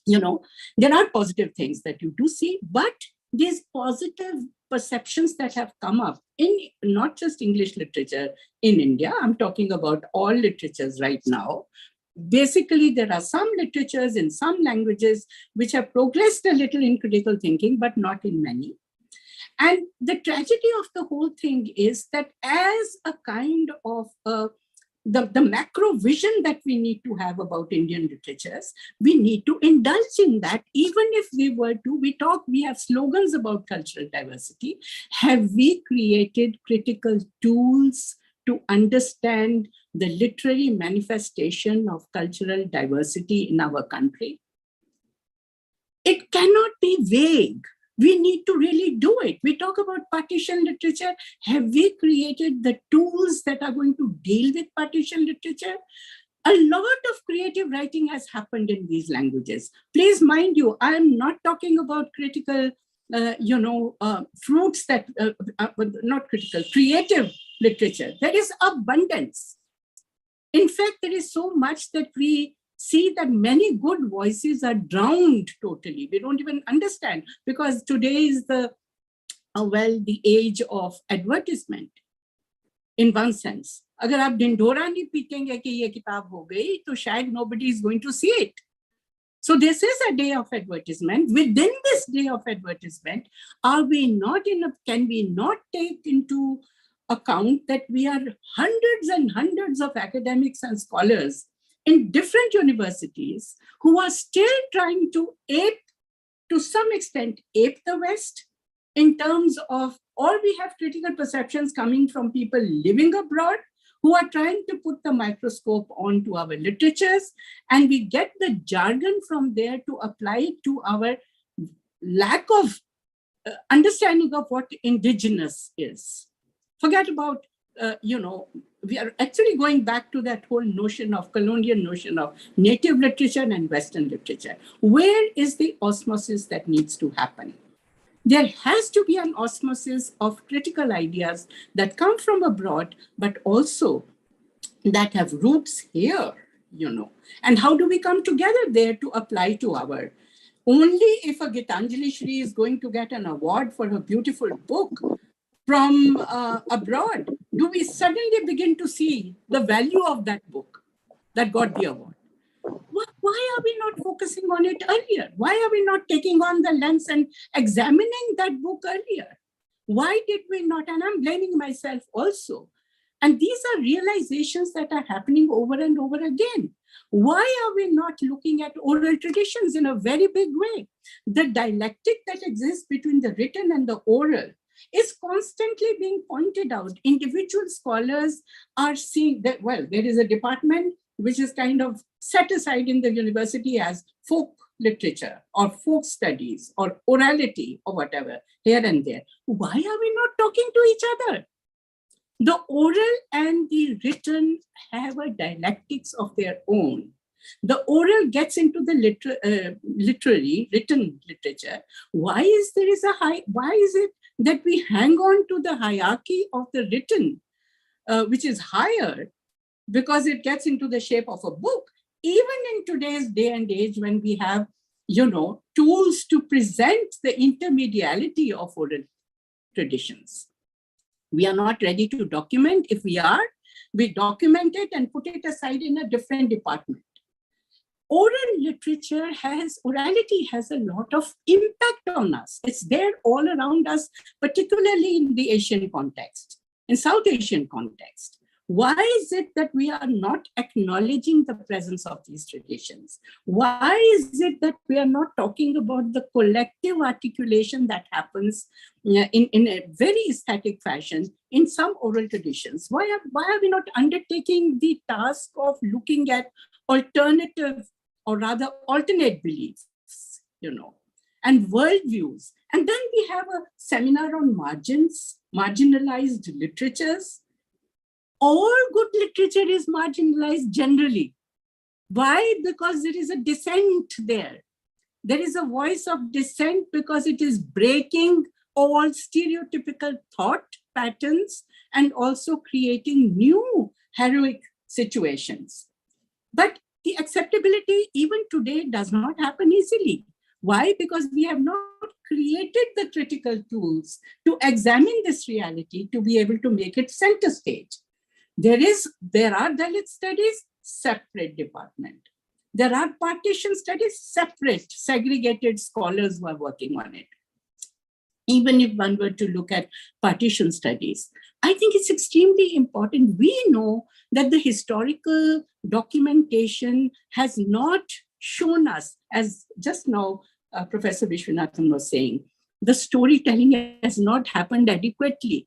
there are positive things that you do see, but these positive perceptions that have come up in not just English literature in India, I'm talking about all literatures right now. Basically, there are some literatures in some languages which have progressed a little in critical thinking, but not in many. And the tragedy of the whole thing is that as a kind of the macro vision that we need to have about Indian literatures, we need to indulge in that. Even if we have slogans about cultural diversity. Have we created critical tools to understand the literary manifestation of cultural diversity in our country? It cannot be vague. We need to really do it. We talk about partition literature. Have we created the tools that are going to deal with partition literature? A lot of creative writing has happened in these languages. Please mind you, I am not talking about critical, fruits that, not critical, creative literature. There is abundance. In fact, there is so much that we see that many good voices are drowned totally. We don't even understand because today is the age of advertisement in one sense. Agar aap dindora nahi pitenge ki ye kitab ho gayi, to shayad nobody is going to see it. So this is a day of advertisement. Within this day of advertisement, can we not take into account that we are hundreds and hundreds of academics and scholars in different universities who are still trying to some extent ape the West in terms of, or we have critical perceptions coming from people living abroad who are trying to put the microscope onto our literatures, and we get the jargon from there to apply it to our lack of understanding of what indigenous is. Forget about, we are actually going back to that whole notion of colonial notion of native literature and Western literature. Where is the osmosis that needs to happen? There has to be an osmosis of critical ideas that come from abroad, but also that have roots here. And how do we come together there to apply to our? Only if a Gitanjali Shri is going to get an award for her beautiful book from abroad do we suddenly begin to see the value of that book that got the award. Why are we not focusing on it earlier? Why are we not taking on the lens and examining that book earlier? Why did we not? And I'm blaming myself also. And these are realizations that are happening over and over again. Why are we not looking at oral traditions in a very big way? The dialectic that exists between the written and the oral is constantly being pointed out. Individual scholars are seeing that, well, there is a department which is kind of set aside in the university as folk literature or folk studies or orality or whatever, here and there. Why are we not talking to each other? The oral and the written have a dialectics of their own. The oral gets into the written literature. Why is it that we hang on to the hierarchy of the written, which is higher, because it gets into the shape of a book, even in today's day and age when we have, tools to present the intermediality of oral traditions. We are not ready to document. If we are, we document it and put it aside in a different department. Orality has a lot of impact on us. It's there all around us, particularly in the Asian context, in South Asian context. Why is it that we are not acknowledging the presence of these traditions? Why is it that we are not talking about the collective articulation that happens in a very aesthetic fashion in some oral traditions? Why are we not undertaking the task of looking at alternative or rather alternate beliefs, and worldviews? And then we have a seminar on marginalized literatures. All good literature is marginalized generally. Why? Because there is a dissent there. There is a voice of dissent because it is breaking all stereotypical thought patterns and also creating new heroic situations. But the acceptability even today does not happen easily. Why? Because we have not created the critical tools to examine this reality to be able to make it center stage. There are Dalit studies, separate department. There are partition studies, separate, segregated scholars who are working on it. Even if one were to look at partition studies, I think it's extremely important. We know that the historical documentation has not shown us, as just now Professor Vishwanathan was saying, the storytelling has not happened adequately.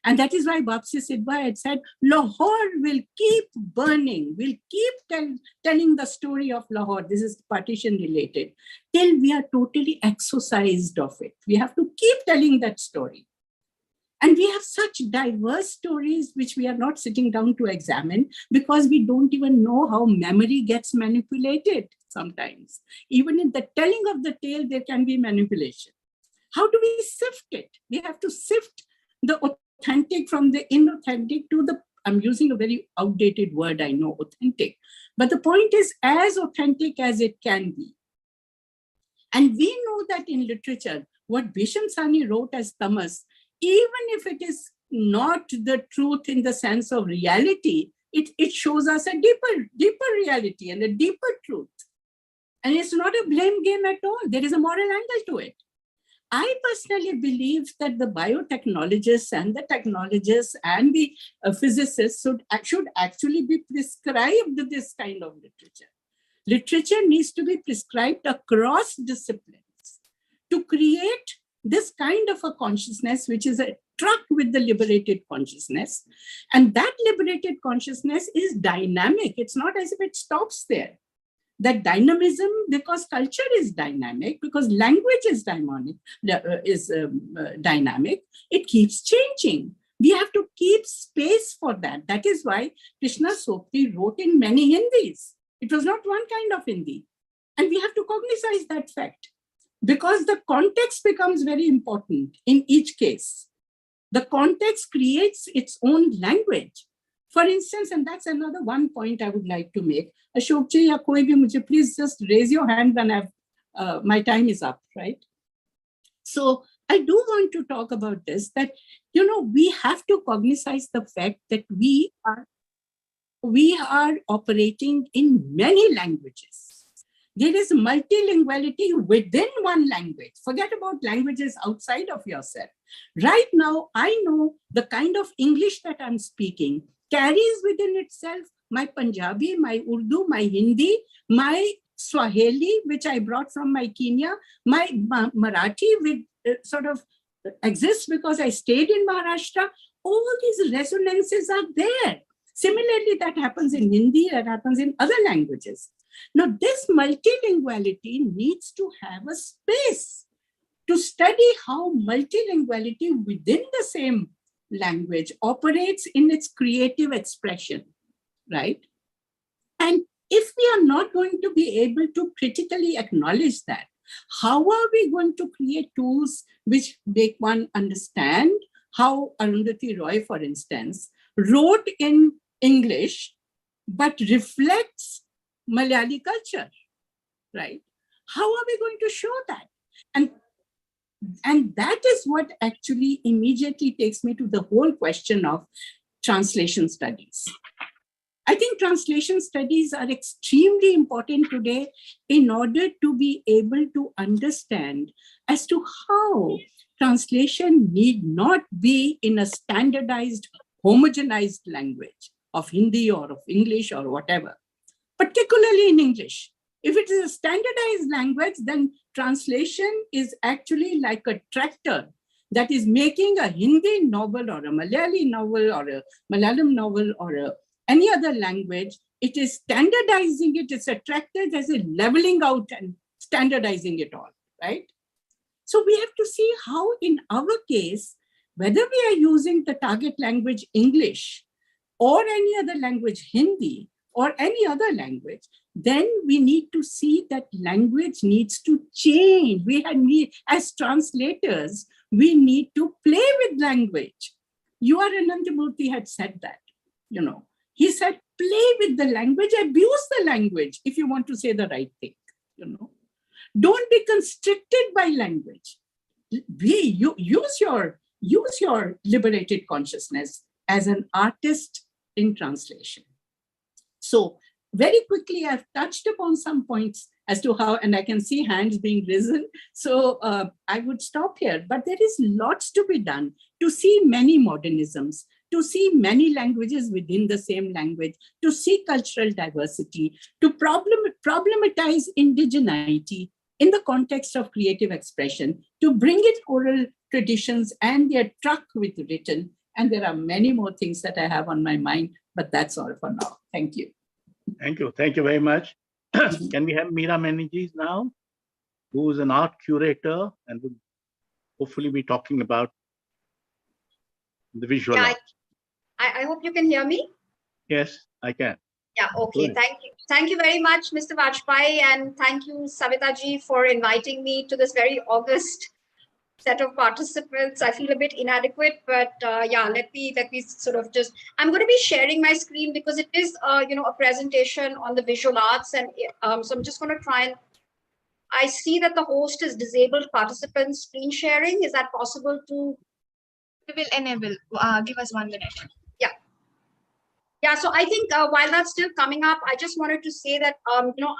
And that is why Bapsi Sidhwa had said, Lahore will keep burning, will keep telling the story of Lahore. This is partition related, till we are totally exorcised of it. We have to keep telling that story. And we have such diverse stories which we are not sitting down to examine because we don't even know how memory gets manipulated sometimes. Even in the telling of the tale, there can be manipulation. How do we sift it? We have to sift the authentic from the inauthentic to the, I'm using a very outdated word, I know, authentic. But the point is as authentic as it can be. And we know that in literature, what Bhisham Sani wrote as Tamas, even if it is not the truth in the sense of reality, it shows us a deeper reality and a deeper truth. And it's not a blame game at all. There is a moral angle to it. I personally believe that the biotechnologists and the technologists and the physicists should actually be prescribed this kind of literature. Literature needs to be prescribed across disciplines to create this kind of a consciousness, which is a truck with the liberated consciousness. And that liberated consciousness is dynamic. It's not as if it stops there. That dynamism, because culture is dynamic, because language is dynamic, it keeps changing. We have to keep space for that. That is why Krishna Sopti wrote in many Hindis. It was not one kind of Hindi. And we have to cognize that fact because the context becomes very important in each case. The context creates its own language. For instance, and that's another one point I would like to make. Ashok ji ya koi bhi mujhe, please just raise your hand when my time is up, right? So I do want to talk about this, that, we have to cognize the fact that we are operating in many languages. There is multilinguality within one language. Forget about languages outside of yourself. Right now, I know the kind of English that I'm speaking carries within itself my Punjabi, my Urdu, my Hindi, my Swahili, which I brought from my Kenya, my Marathi, which sort of exists because I stayed in Maharashtra. All these resonances are there. Similarly, that happens in Hindi, that happens in other languages. Now, this multilinguality needs to have a space to study how multilinguality within the same language operates in its creative expression, right? And if we are not going to be able to critically acknowledge that, how are we going to create tools which make one understand how Arundhati Roy, for instance, wrote in English, but reflects Malayali culture, right? How are we going to show that? And that is what actually immediately takes me to the whole question of translation studies. I think translation studies are extremely important today in order to be able to understand as to how translation need not be in a standardized, homogenized language of Hindi or of English or whatever, particularly in English. If it is a standardized language, then translation is actually like a tractor that is making a Hindi novel or a Malayali novel or a Malayalam novel or any other language. It is standardizing it. It's a tractor that is leveling out and standardizing it all, right? So we have to see how in our case, whether we are using the target language English or any other language, Hindi, or any other language, then we need to see that language needs to change. As translators, we need to play with language. Anandamurthy had said that, He said, play with the language, abuse the language if you want to say the right thing, Don't be constricted by language. Use your liberated consciousness as an artist in translation. So very quickly, I've touched upon some points as to how, and I can see hands being risen. So I would stop here, but there is lots to be done to see many modernisms, to see many languages within the same language, to see cultural diversity, to problematize indigeneity in the context of creative expression, to bring in oral traditions and their truck with written. And there are many more things that I have on my mind, but that's all for now. Thank you. Thank you. Thank you very much. Can we have Meera Menijis now, who is an art curator and will hopefully be talking about the visual art. I hope you can hear me. Yes, I can. Yeah, okay. Good. Thank you. Thank you very much, Mr. Vajpayee, and thank you, Savita ji, for inviting me to this very august set of participants. I feel a bit inadequate, but yeah, let me sort of just, I'm going to be sharing my screen because it is, a presentation on the visual arts. And so I'm just going to try and, I see that the host has disabled participants screen sharing. Is that possible to? We will enable, give us 1 minute. Yeah, so I think while that's still coming up, I just wanted to say that,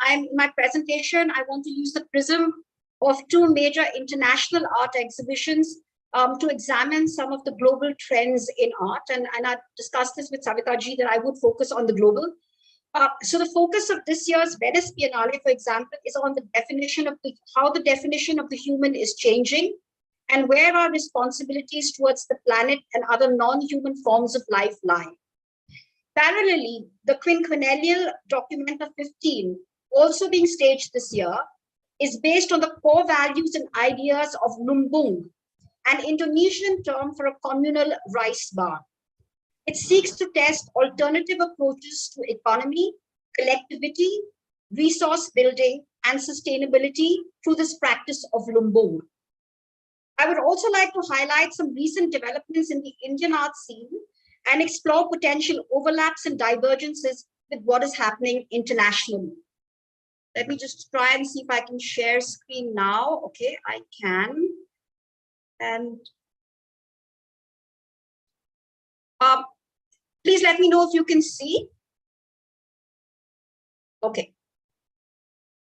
in my presentation, I want to use the prism of two major international art exhibitions to examine some of the global trends in art. And I discussed this with Savita ji that I would focus on the global. So the focus of this year's Venice Biennale, for example, is on the definition of how the definition of the human is changing and where our responsibilities towards the planet and other non-human forms of life lie. Parallelly, the quinquennial document of 15, also being staged this year, is based on the core values and ideas of lumbung, an Indonesian term for a communal rice bar. It seeks to test alternative approaches to economy, collectivity, resource building, and sustainability through this practice of lumbung. I would also like to highlight some recent developments in the Indian art scene and explore potential overlaps and divergences with what is happening internationally. Let me just try and see if I can share screen now. Okay, I can. And please let me know if you can see. Okay.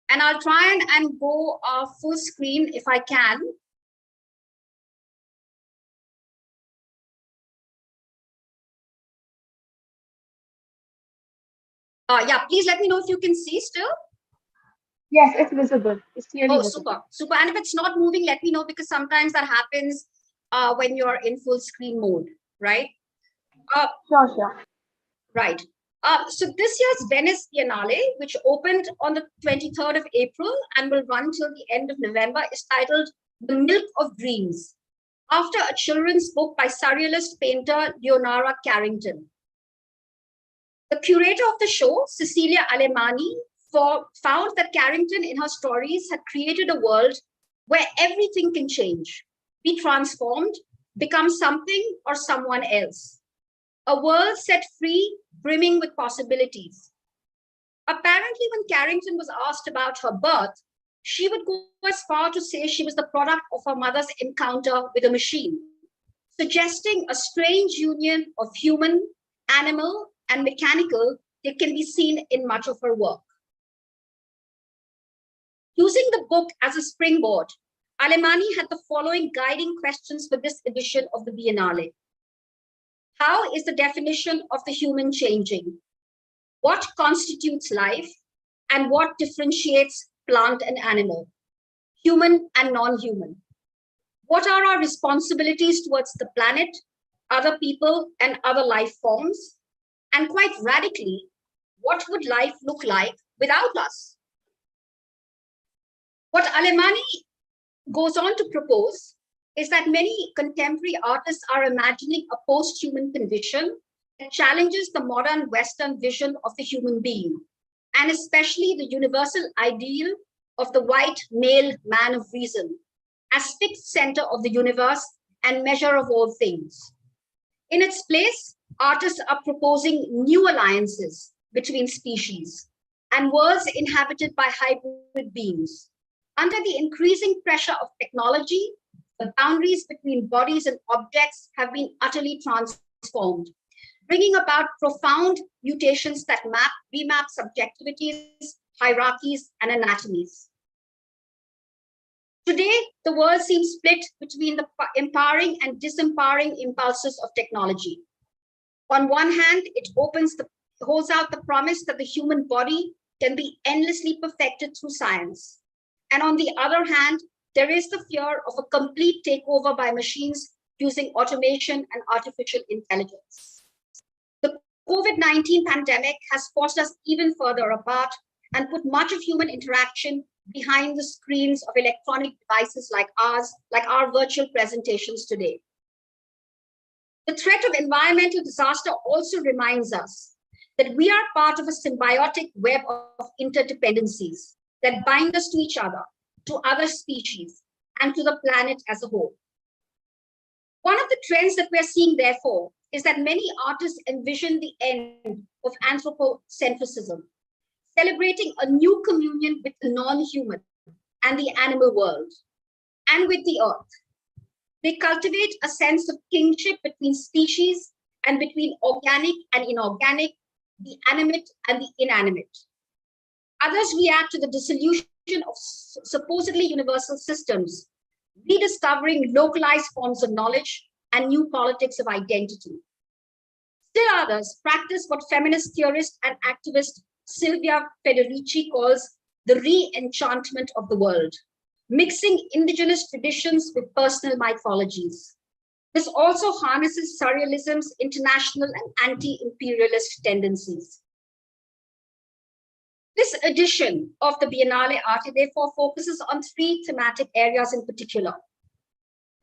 And I'll try and go full screen if I can. Yeah, please let me know if you can see still. Yes, it's visible. It's clearly visible. Super, super. And if it's not moving, let me know, because sometimes that happens when you're in full screen mode, right? Sure. Right. So this year's Venice Biennale, which opened on the 23rd of April and will run till the end of November, is titled The Milk of Dreams, after a children's book by surrealist painter Leonora Carrington. The curator of the show, Cecilia Alemani, found that Carrington in her stories had created a world where everything can change, be transformed, become something or someone else. A world set free, brimming with possibilities. Apparently, when Carrington was asked about her birth, she would go as far to say she was the product of her mother's encounter with a machine, suggesting a strange union of human, animal, and mechanical that can be seen in much of her work. Using the book as a springboard, Alemani had the following guiding questions for this edition of the Biennale. How is the definition of the human changing? What constitutes life? And what differentiates plant and animal, human and non-human? What are our responsibilities towards the planet, other people, and other life forms? And quite radically, what would life look like without us? What Alemani goes on to propose is that many contemporary artists are imagining a post-human condition that challenges the modern Western vision of the human being, and especially the universal ideal of the white male man of reason as fixed center of the universe and measure of all things. In its place, artists are proposing new alliances between species and worlds inhabited by hybrid beings. Under the increasing pressure of technology, the boundaries between bodies and objects have been utterly transformed, bringing about profound mutations that remap subjectivities, hierarchies, and anatomies. Today, the world seems split between the empowering and disempowering impulses of technology. On one hand, it holds out the promise that the human body can be endlessly perfected through science. And on the other hand, there is the fear of a complete takeover by machines using automation and artificial intelligence. The COVID-19 pandemic has forced us even further apart and put much of human interaction behind the screens of electronic devices like our virtual presentations today. The threat of environmental disaster also reminds us that we are part of a symbiotic web of interdependencies that bind us to each other, to other species, and to the planet as a whole. One of the trends that we're seeing, therefore, is that many artists envision the end of anthropocentrism, celebrating a new communion with the non-human and the animal world, and with the earth. They cultivate a sense of kinship between species and between organic and inorganic, the animate and the inanimate. Others react to the dissolution of supposedly universal systems, rediscovering localized forms of knowledge and new politics of identity. Still others practice what feminist theorist and activist Silvia Federici calls the re-enchantment of the world, mixing indigenous traditions with personal mythologies. This also harnesses surrealism's international and anti-imperialist tendencies. This edition of the Biennale Arte therefore focuses on three thematic areas in particular: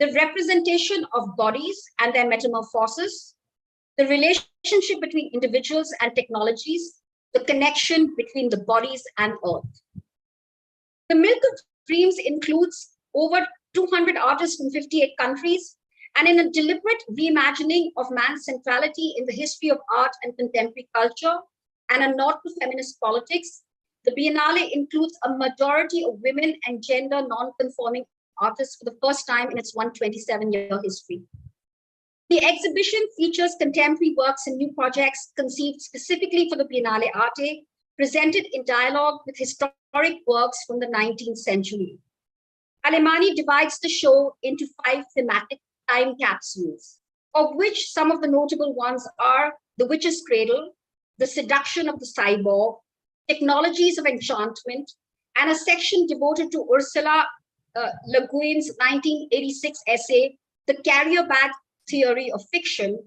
the representation of bodies and their metamorphosis, the relationship between individuals and technologies, the connection between the bodies and earth. The Milk of Dreams includes over 200 artists from 58 countries And in a deliberate reimagining of man's centrality in the history of art and contemporary culture, and a nod to feminist politics, the Biennale includes a majority of women and gender non-conforming artists for the first time in its 127-year history. The exhibition features contemporary works and new projects conceived specifically for the Biennale Arte, presented in dialogue with historic works from the 19th century. Alemani divides the show into 5 thematic time capsules, of which some of the notable ones are The Witch's Cradle, The Seduction of the Cyborg, Technologies of Enchantment, and a section devoted to Ursula Le Guin's 1986 essay, The Carrier Bag Theory of Fiction,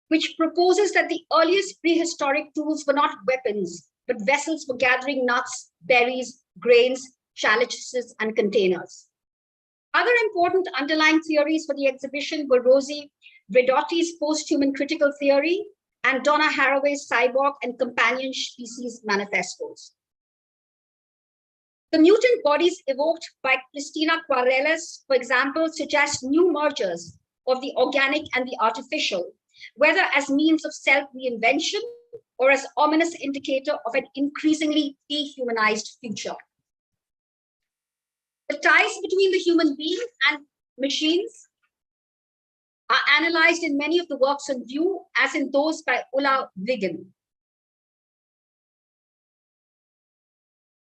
which proposes that the earliest prehistoric tools were not weapons, but vessels for gathering nuts, berries, grains, chalices, and containers. Other important underlying theories for the exhibition were Rosie Bredotti's post-human critical theory and Donna Haraway's cyborg and companion species manifestos. The mutant bodies evoked by Cristina Quareles, for example, suggest new mergers of the organic and the artificial, whether as means of self-reinvention or as ominous indicator of an increasingly dehumanized future. The ties between the human being and machines are analyzed in many of the works on view, as in those by Ulla Wiggin.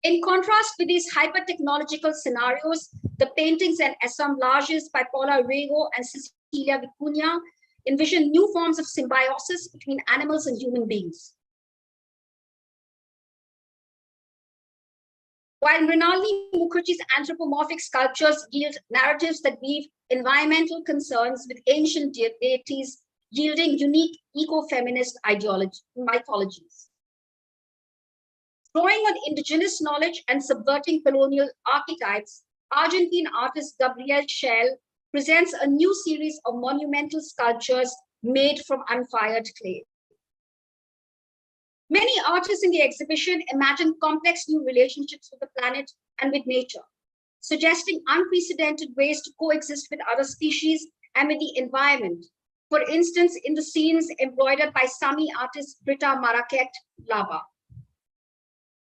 In contrast with these hyper-technological scenarios, the paintings and assemblages by Paula Rego and Cecilia Vicuña envision new forms of symbiosis between animals and human beings. While Mrinalini Mukherjee's anthropomorphic sculptures yield narratives that weave environmental concerns with ancient deities, yielding unique eco-feminist mythologies. Drawing on indigenous knowledge and subverting colonial archetypes, Argentine artist Gabriel Schell presents a new series of monumental sculptures made from unfired clay. Many artists in the exhibition imagine complex new relationships with the planet and with nature, suggesting unprecedented ways to coexist with other species and with the environment. For instance, in the scenes embroidered by Sami artist Britta Maraket Lava.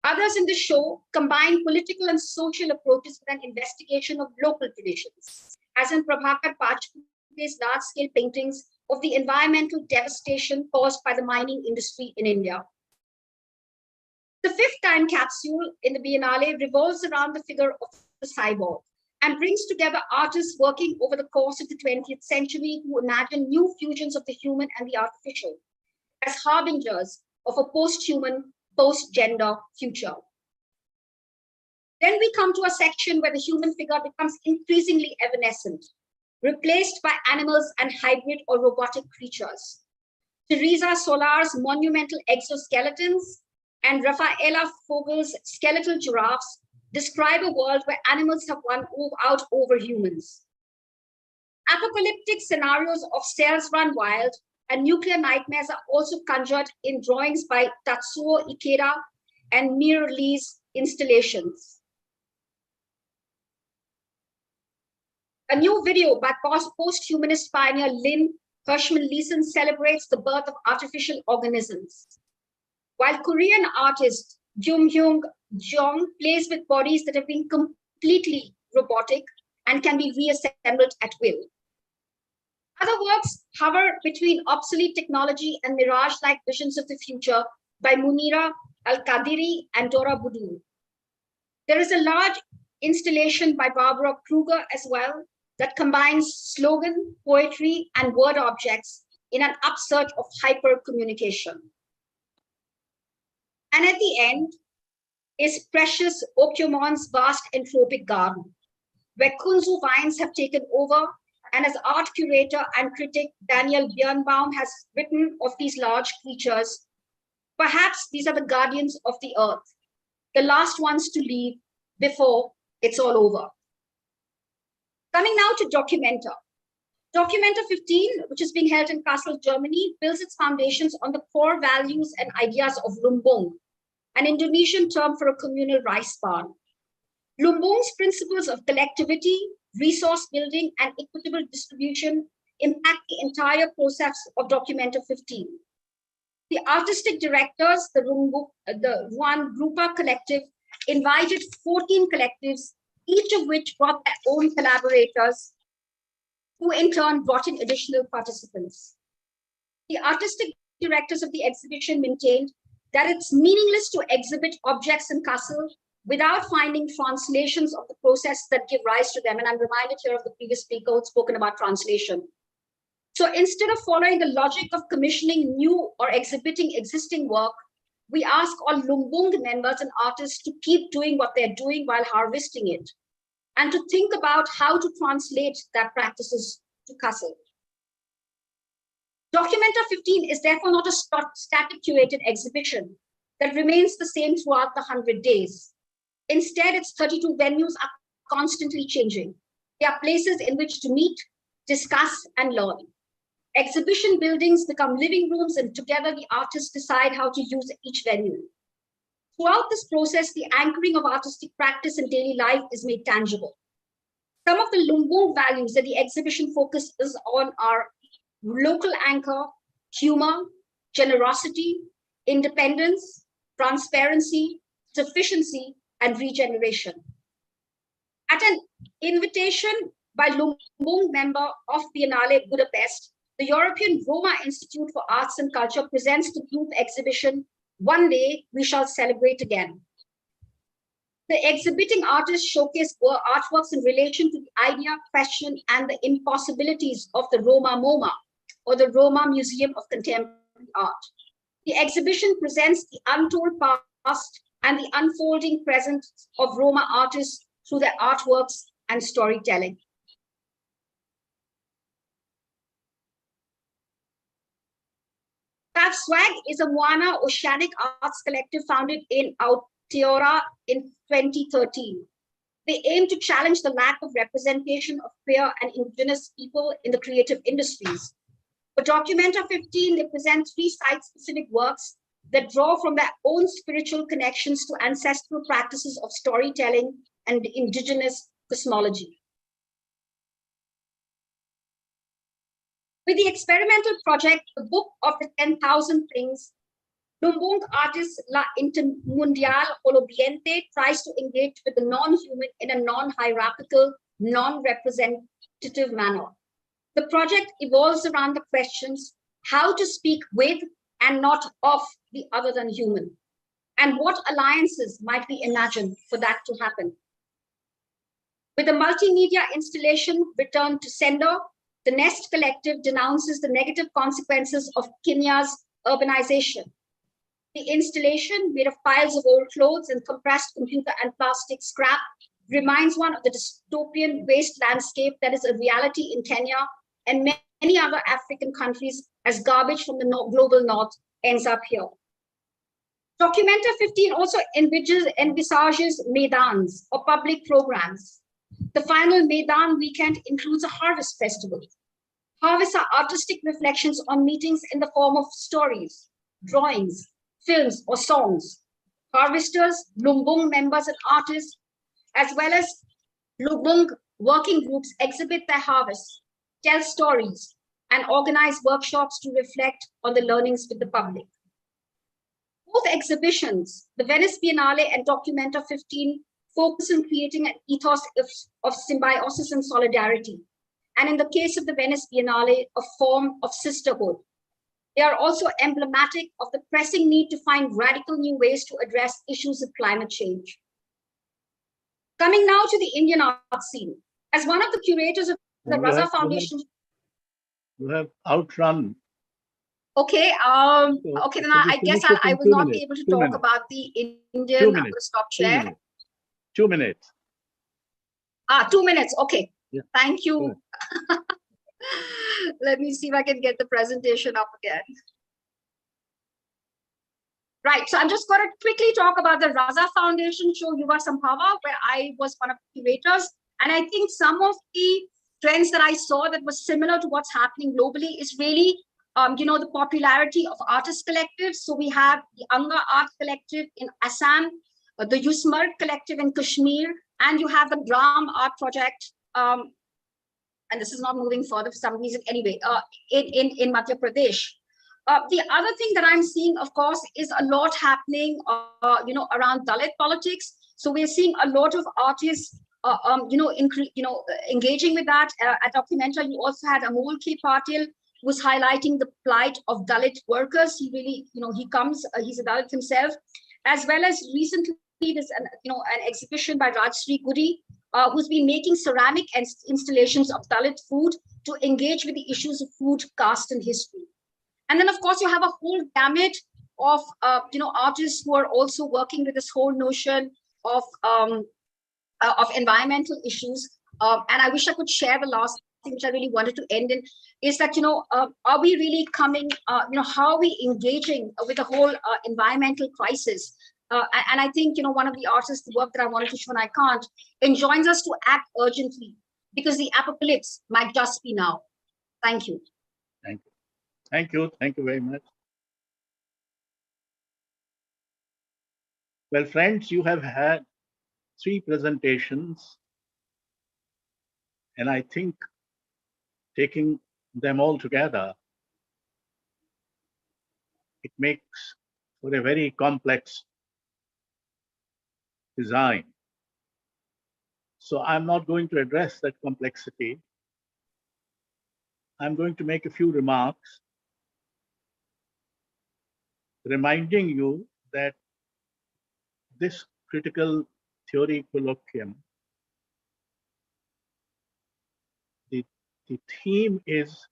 Others in the show combine political and social approaches with an investigation of local traditions, as in Prabhakar Pachpute's large-scale paintings of the environmental devastation caused by the mining industry in India. The 5th time capsule in the Biennale revolves around the figure of the cyborg and brings together artists working over the course of the 20th century who imagine new fusions of the human and the artificial as harbingers of a post-human, post-gender future. Then we come to a section where the human figure becomes increasingly evanescent, replaced by animals and hybrid or robotic creatures. Teresa Solar's monumental exoskeletons and Rafaela Fogel's skeletal giraffes describe a world where animals have won out over humans. Apocalyptic scenarios of cells run wild and nuclear nightmares are also conjured in drawings by Tatsuo Ikeda and Mir Lee's installations. A new video by post-humanist pioneer Lynn Hirschman-Leeson celebrates the birth of artificial organisms, while Korean artist Jung Hyung Jeong plays with bodies that have been completely robotic and can be reassembled at will. Other works hover between obsolete technology and mirage-like visions of the future by Munira Al-Qadiri and Dora Budul. There is a large installation by Barbara Kruger as well that combines slogan, poetry, and word objects in an upsurge of hyper-communication. And at the end is precious Okyomon's vast entropic garden, where Kunzu vines have taken over, and as art curator and critic Daniel Birnbaum has written of these large creatures, perhaps these are the guardians of the earth, the last ones to leave before it's all over. Coming now to Documenta. Documenta 15, which is being held in Kassel, Germany, builds its foundations on the core values and ideas of Lumbung, an Indonesian term for a communal rice farm. Lumbung's principles of collectivity, resource building, and equitable distribution impact the entire process of Documenta 15. The artistic directors, the Ruan Grupa Collective, invited 14 collectives, each of which brought their own collaborators, who in turn brought in additional participants. The artistic directors of the exhibition maintained that it's meaningless to exhibit objects in Kassel without finding translations of the process that give rise to them. And I'm reminded here of the previous speaker who'd spoken about translation. So instead of following the logic of commissioning new or exhibiting existing work, we ask all Lumbung members and artists to keep doing what they're doing while harvesting it, and to think about how to translate that practices to Kassel. Documenta 15 is therefore not a static curated exhibition that remains the same throughout the 100 days. Instead, its 32 venues are constantly changing. They are places in which to meet, discuss, and learn. Exhibition buildings become living rooms, and together the artists decide how to use each venue. Throughout this process, the anchoring of artistic practice in daily life is made tangible. Some of the Lumbung values that the exhibition focuses on are local anchor, humor, generosity, independence, transparency, sufficiency, and regeneration. At an invitation by Lumbung member of Biennale Budapest, the European Roma Institute for Arts and Culture presents the group exhibition, One Day We Shall Celebrate Again. The exhibiting artists showcase artworks in relation to the idea, question, and the impossibilities of the Roma MoMA, or the Roma Museum of Contemporary Art. The exhibition presents the untold past and the unfolding present of Roma artists through their artworks and storytelling. Swag is a Moana Oceanic arts collective founded in Aotearoa in 2013. They aim to challenge the lack of representation of queer and indigenous people in the creative industries. For Documenta 15, they present 3 site-specific works that draw from their own spiritual connections to ancestral practices of storytelling and indigenous cosmology. With the experimental project, The Book of the 10,000 Things, Lumbung artist La Intermundial Holobiente tries to engage with the non-human in a non-hierarchical, non-representative manner. The project evolves around the questions how to speak with and not of the other than human, and what alliances might be imagined for that to happen. With a multimedia installation, Return to Sender, the Nest Collective denounces the negative consequences of Kenya's urbanization. The installation, made of piles of old clothes and compressed computer and plastic scrap, reminds one of the dystopian waste landscape that is a reality in Kenya and many other African countries, as garbage from the global north ends up here. Documenta 15 also envisages Maidans, or public programs. The final Maidan weekend includes a harvest festival. Harvests are artistic reflections on meetings in the form of stories, drawings, films, or songs. Harvesters, Lumbung members and artists, as well as Lumbung working groups exhibit their harvests, tell stories, and organize workshops to reflect on the learnings with the public. Both exhibitions, the Venice Biennale and Documenta 15, focus on creating an ethos of symbiosis and solidarity, and in the case of the Venice Biennale, a form of sisterhood. They are also emblematic of the pressing need to find radical new ways to address issues of climate change. Coming now to the Indian art scene. As one of the curators of the Raza Foundation. You have outrun. Okay, okay, then I guess I will not be able to talk about the Indian. I'm going to stop share. 2 minutes. 2 minutes. Okay. Yeah. Thank you. Let me see if I can get the presentation up again. Right. So I'm just going to quickly talk about the Raza Foundation show Yuva Sambhava, where I was one of the curators. And I think some of the trends that I saw that was similar to what's happening globally is really, the popularity of artist collectives. So we have the Anga Art Collective in Assam, the Yusmar Collective in Kashmir, and you have the Gram Art Project and this is not moving further for some reason anyway, in Madhya Pradesh. The other thing that I'm seeing, of course, is a lot happening, around Dalit politics. So we're seeing a lot of artists, engaging with that. At Documenta, you also had Amol K. Patil, who was highlighting the plight of Dalit workers. He really, he's a Dalit himself, as well as recently there's an exhibition by Rajshree Guri, who's been making ceramic installations of Dalit food to engage with the issues of food, caste, and history. And then, of course, you have a whole gamut of, artists who are also working with this whole notion of environmental issues. And I wish I could share the last thing, which I really wanted to end in, is that, are we really coming, how are we engaging with the whole environmental crisis? And I think, one of the artists, the work that I wanted to show and I can't, enjoins us to act urgently because the apocalypse might just be now. Thank you. Thank you. Thank you. Thank you very much. Well, friends, you have had 3 presentations, and I think taking them all together, it makes for a very complex design. So I'm not going to address that complexity. I'm going to make a few remarks, reminding you that this critical theory colloquium, the theme is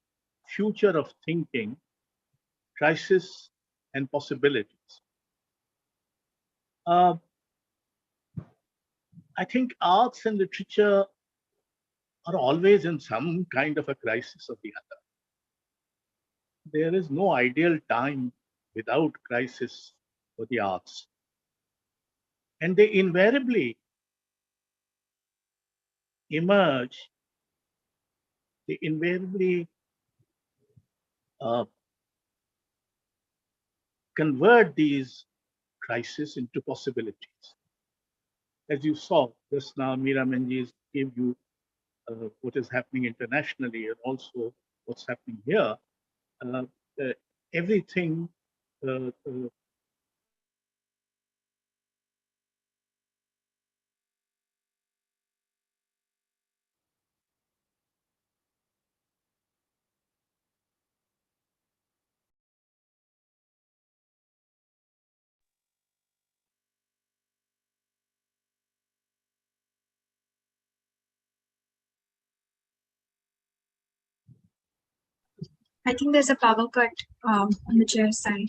future of thinking, crisis and possibilities. I think arts and literature are always in some kind of a crisis or the other. There is no ideal time without crisis for the arts. And they invariably emerge, they invariably convert these crises into possibilities. As you saw just now, Meera Menzies gave you what is happening internationally and also what's happening here. Everything I think there's a power cut on the chair side.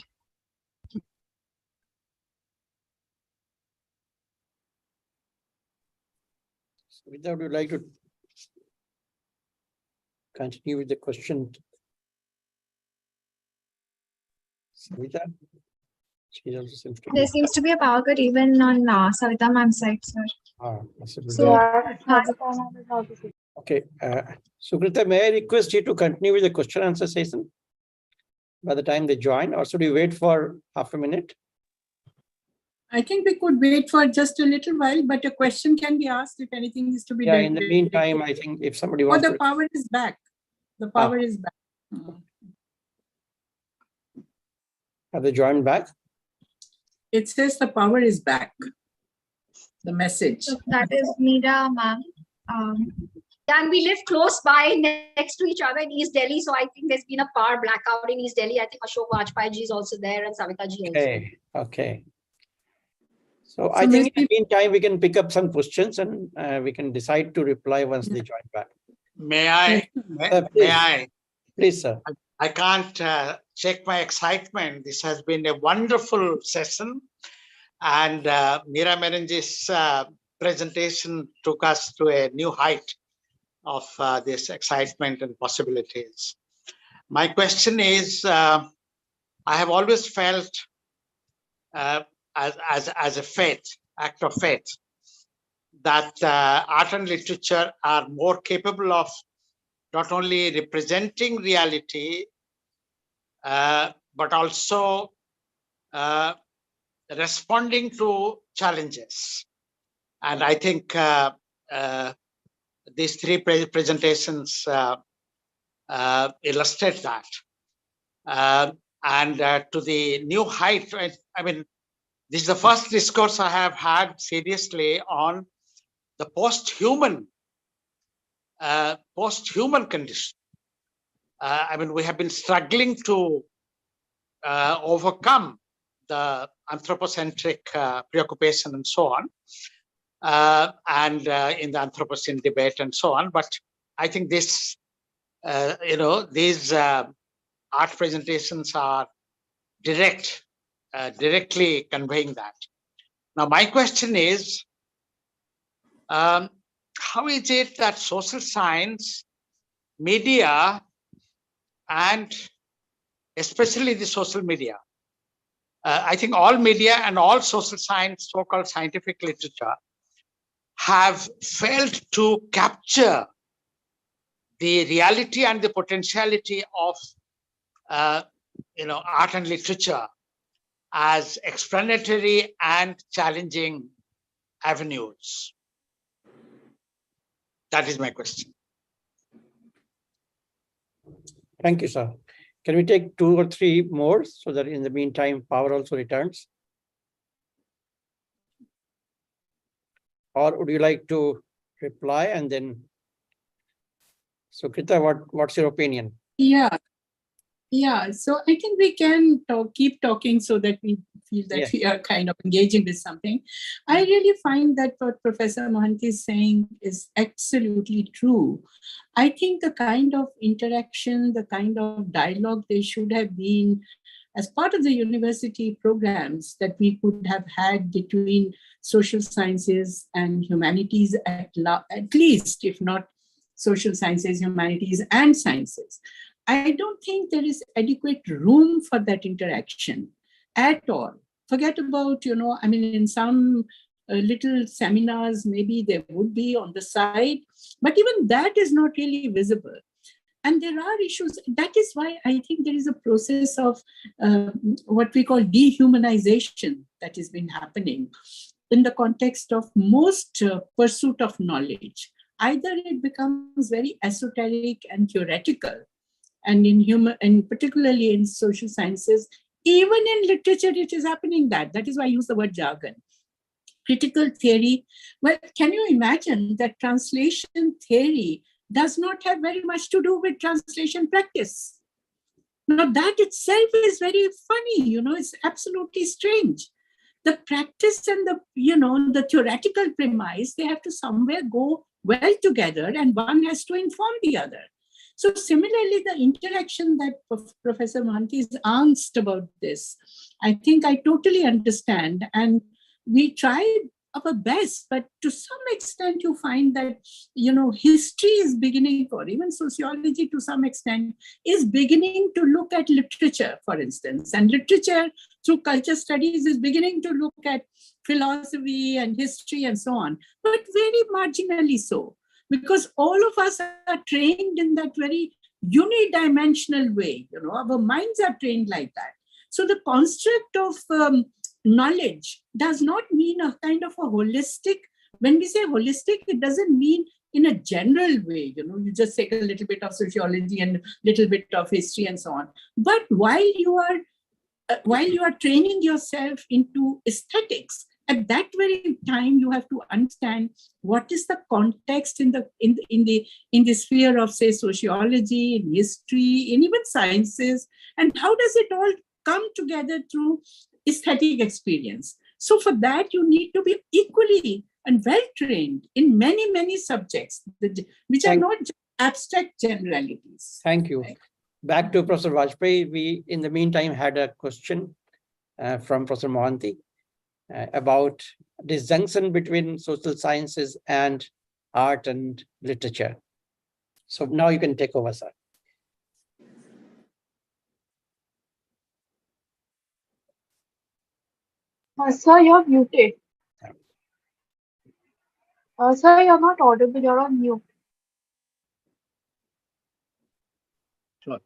Savita, would you like to continue with the question? Savita? There seems to be a power cut even on Savita ma'am's side, sir. Okay. Sukrita, may I request you to continue with the question answer session by the time they join, or should we wait for half a minute? I think we could wait for just a little while, but a question can be asked if anything is to be done. Yeah, in the meantime, I think if somebody wants the power is back. The power is back. Have they joined back? It says the power is back. The message. So that is Meera, ma'am. And we live close by next to each other in East Delhi. So I think there's been a power blackout in East Delhi. I think Ashok Vajpayee ji is also there and Savita ji also. Okay. So I think in the meantime, we can pick up some questions and we can decide to reply once they join back. May I? May I? Please, sir. I can't check my excitement. This has been a wonderful session. And Meera Menzies' presentation took us to a new height of this excitement and possibilities. My question is, I have always felt as a faith, act of faith, that art and literature are more capable of not only representing reality, but also responding to challenges. And I think these three presentations illustrate that. And to the new height, I mean, this is the first discourse I have had seriously on the post-human condition. I mean, we have been struggling to overcome the anthropocentric preoccupation and so on, and in the Anthropocene debate and so on. But I think this, these art presentations are directly conveying that. Now, my question is, how is it that social science, media, and especially the social media, I think all media and all social science, so-called scientific literature, have failed to capture the reality and the potentiality of art and literature as explanatory and challenging avenues? That is my question. Thank you, sir. Can we take 2 or 3 more so that in the meantime, power also returns? Or would you like to reply and then? So, Krita, what's your opinion? Yeah. So I think we can keep talking so that we feel that we are kind of engaging with something. I really find that what Professor Mohanty is saying is absolutely true. I think the kind of interaction, the kind of dialogue there should have been as part of the university programs that we could have had between social sciences and humanities at least, if not social sciences, humanities, and sciences. I don't think there is adequate room for that interaction at all. Forget about, I mean, in some little seminars, maybe there would be on the side, but even that is not really visible. And there are issues. That is why I think there is a process of what we call dehumanization that has been happening in the context of most pursuit of knowledge. Either it becomes very esoteric and theoretical, and in human, and particularly in social sciences, even in literature, it is happening that is why I use the word jargon. Critical theory. Well, can you imagine that translation theory does not have very much to do with translation practice? Now that itself is very funny, it's absolutely strange. The practice and the theoretical premise, they have to somewhere go well together, and one has to inform the other. So similarly, the interaction that Professor Mohanty is asked about this, I think I totally understand. And we tried our best, but to some extent you find that, history is beginning, or even sociology to some extent, is beginning to look at literature, for instance. And literature through culture studies is beginning to look at philosophy and history and so on, but very marginally so. Because all of us are trained in that very unidimensional way. Our minds are trained like that. So the construct of knowledge does not mean a kind of a holistic. When we say holistic, it doesn't mean in a general way. You just take a little bit of sociology and a little bit of history and so on. But while you are training yourself into aesthetics, at that very time, you have to understand what is the context in the sphere of, say, sociology, in history, in even sciences, and how does it all come together through aesthetic experience. So for that, you need to be equally and well trained in many, many subjects, which are not just abstract generalities. Thank you. Back to Professor Vajpayee. We, in the meantime, had a question from Professor Mohanty about this junction between social sciences and art and literature. So now you can take over, sir. Sir, you're muted. Sir, you're not audible. You're on mute. Sure.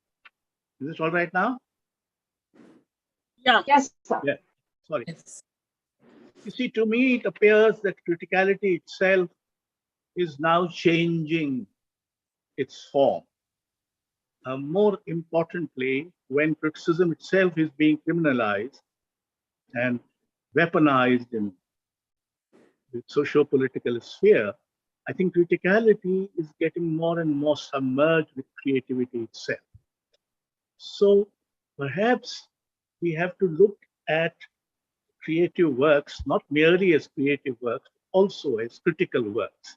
Is this all right now? Yeah. Yes, sir. Yeah. Sorry. You see, to me, it appears that criticality itself is now changing its form. More importantly, when criticism itself is being criminalized and weaponized in the socio-political sphere, I think criticality is getting more and more submerged with creativity itself. So perhaps we have to look at creative works not merely as creative works, also as critical works.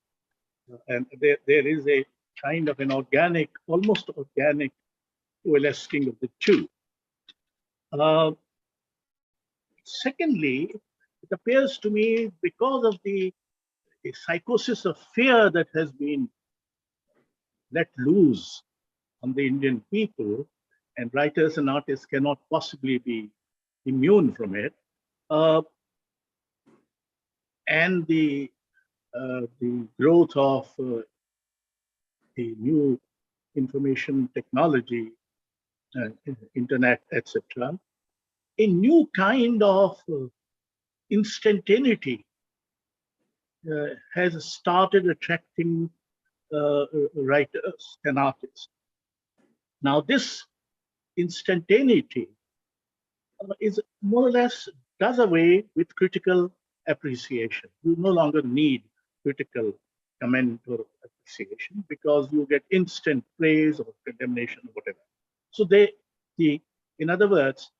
And there is a kind of an organic, almost organic coalescing of the two. Secondly, it appears to me because of the psychosis of fear that has been let loose on the Indian people, and writers and artists cannot possibly be immune from it, and the growth of the new information technology, internet, etc., a new kind of instantaneity has started attracting writers and artists. Now, this instantaneity is more or less does away with critical appreciation. You no longer need critical comment or appreciation because you get instant praise or condemnation or whatever. So in other words,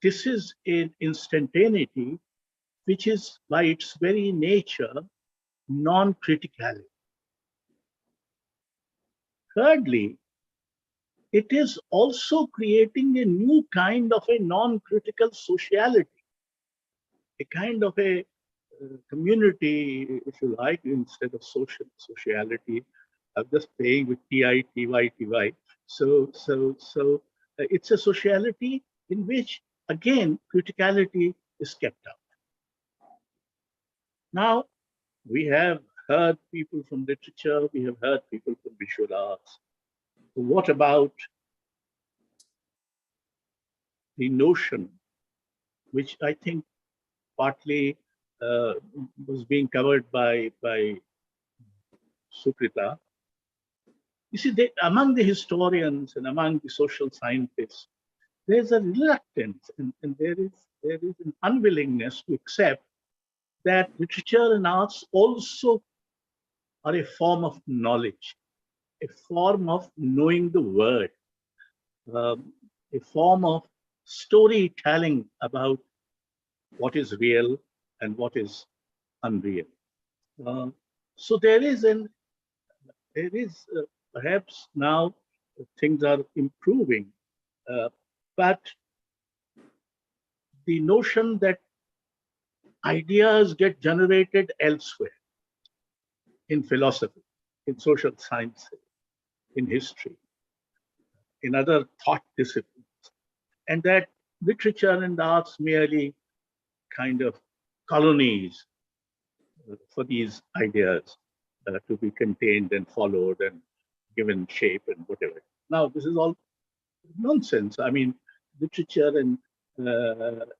this is an instantaneity which is by its very nature non-criticality. Thirdly, it is also creating a new kind of a non-critical sociality, a kind of a community, if you like, instead of sociality. I'm just playing with TITY. So it's a sociality in which, again, criticality is kept out. Now, we have heard people from literature, we have heard people from visual arts. What about the notion, which I think partly was being covered by Sukrita? You see, among the historians and among the social scientists, there's a reluctance and there is an unwillingness to accept that literature and arts also are a form of knowledge, a form of knowing the word, a form of storytelling about what is real and what is unreal. So there is perhaps now things are improving, but the notion that ideas get generated elsewhere, in philosophy, in social sciences, in history, in other thought disciplines, and that literature and arts merely kind of colonies for these ideas to be contained and followed and given shape and whatever. Now, this is all nonsense. I mean, literature and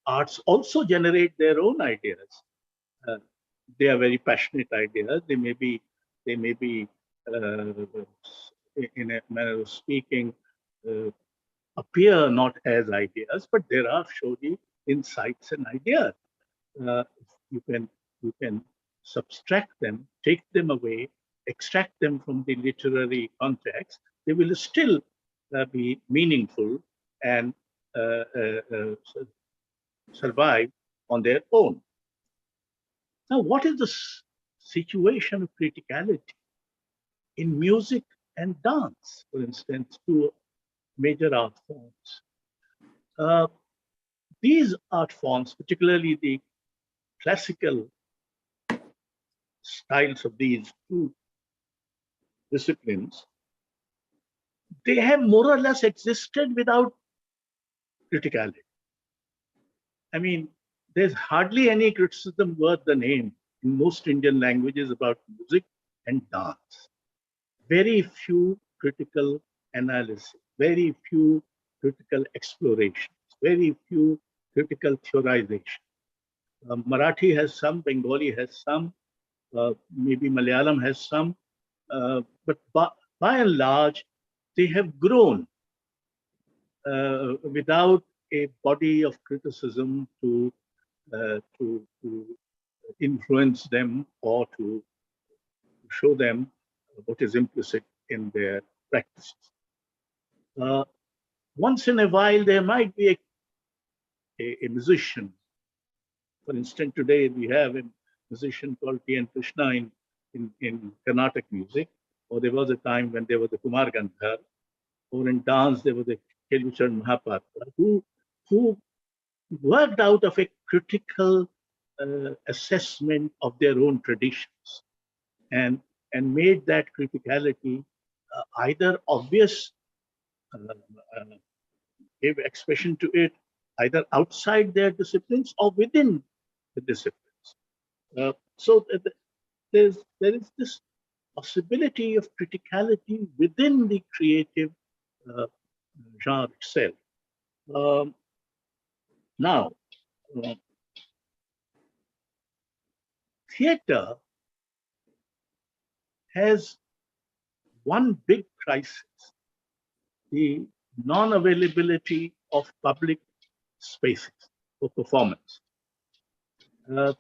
arts also generate their own ideas. They are very passionate ideas. They may be in a manner of speaking, appear not as ideas, but there are surely insights and ideas. You can subtract them, take them away, extract them from the literary context. They will still be meaningful and survive on their own. Now, what is the situation of criticality in music and dance, for instance, two major art forms? These art forms, particularly the classical styles of these two disciplines, they have more or less existed without criticality. I mean, there's hardly any criticism worth the name in most Indian languages about music and dance. Very few critical analysis, very few critical explorations, very few critical theorization. Marathi has some, Bengali has some, Maybe Malayalam has some, but by and large, they have grown without a body of criticism to influence them or to show them what is implicit in their practices. Once in a while, there might be a musician. For instance, today we have a musician called T.N. Krishna in Carnatic music, or there was a time when there was a Kumar Gandhar, or in dance there was a Kelucharan Mahapatra, who worked out of a critical assessment of their own traditions and made that criticality either obvious, gave expression to it either outside their disciplines or within the disciplines. So there is this possibility of criticality within the creative genre itself. Now, theater has one big crisis, the non-availability of public spaces for performance.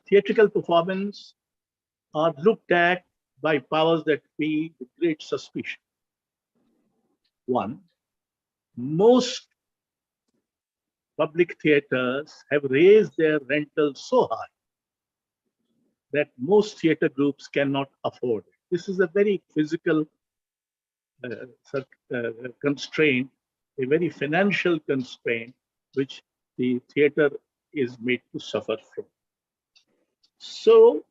Theatrical performance are looked at by powers that be with great suspicion. One, most public theaters have raised their rentals so high that most theater groups cannot afford it. This is a very physical constraint, a very financial constraint, which the theater is made to suffer from. So,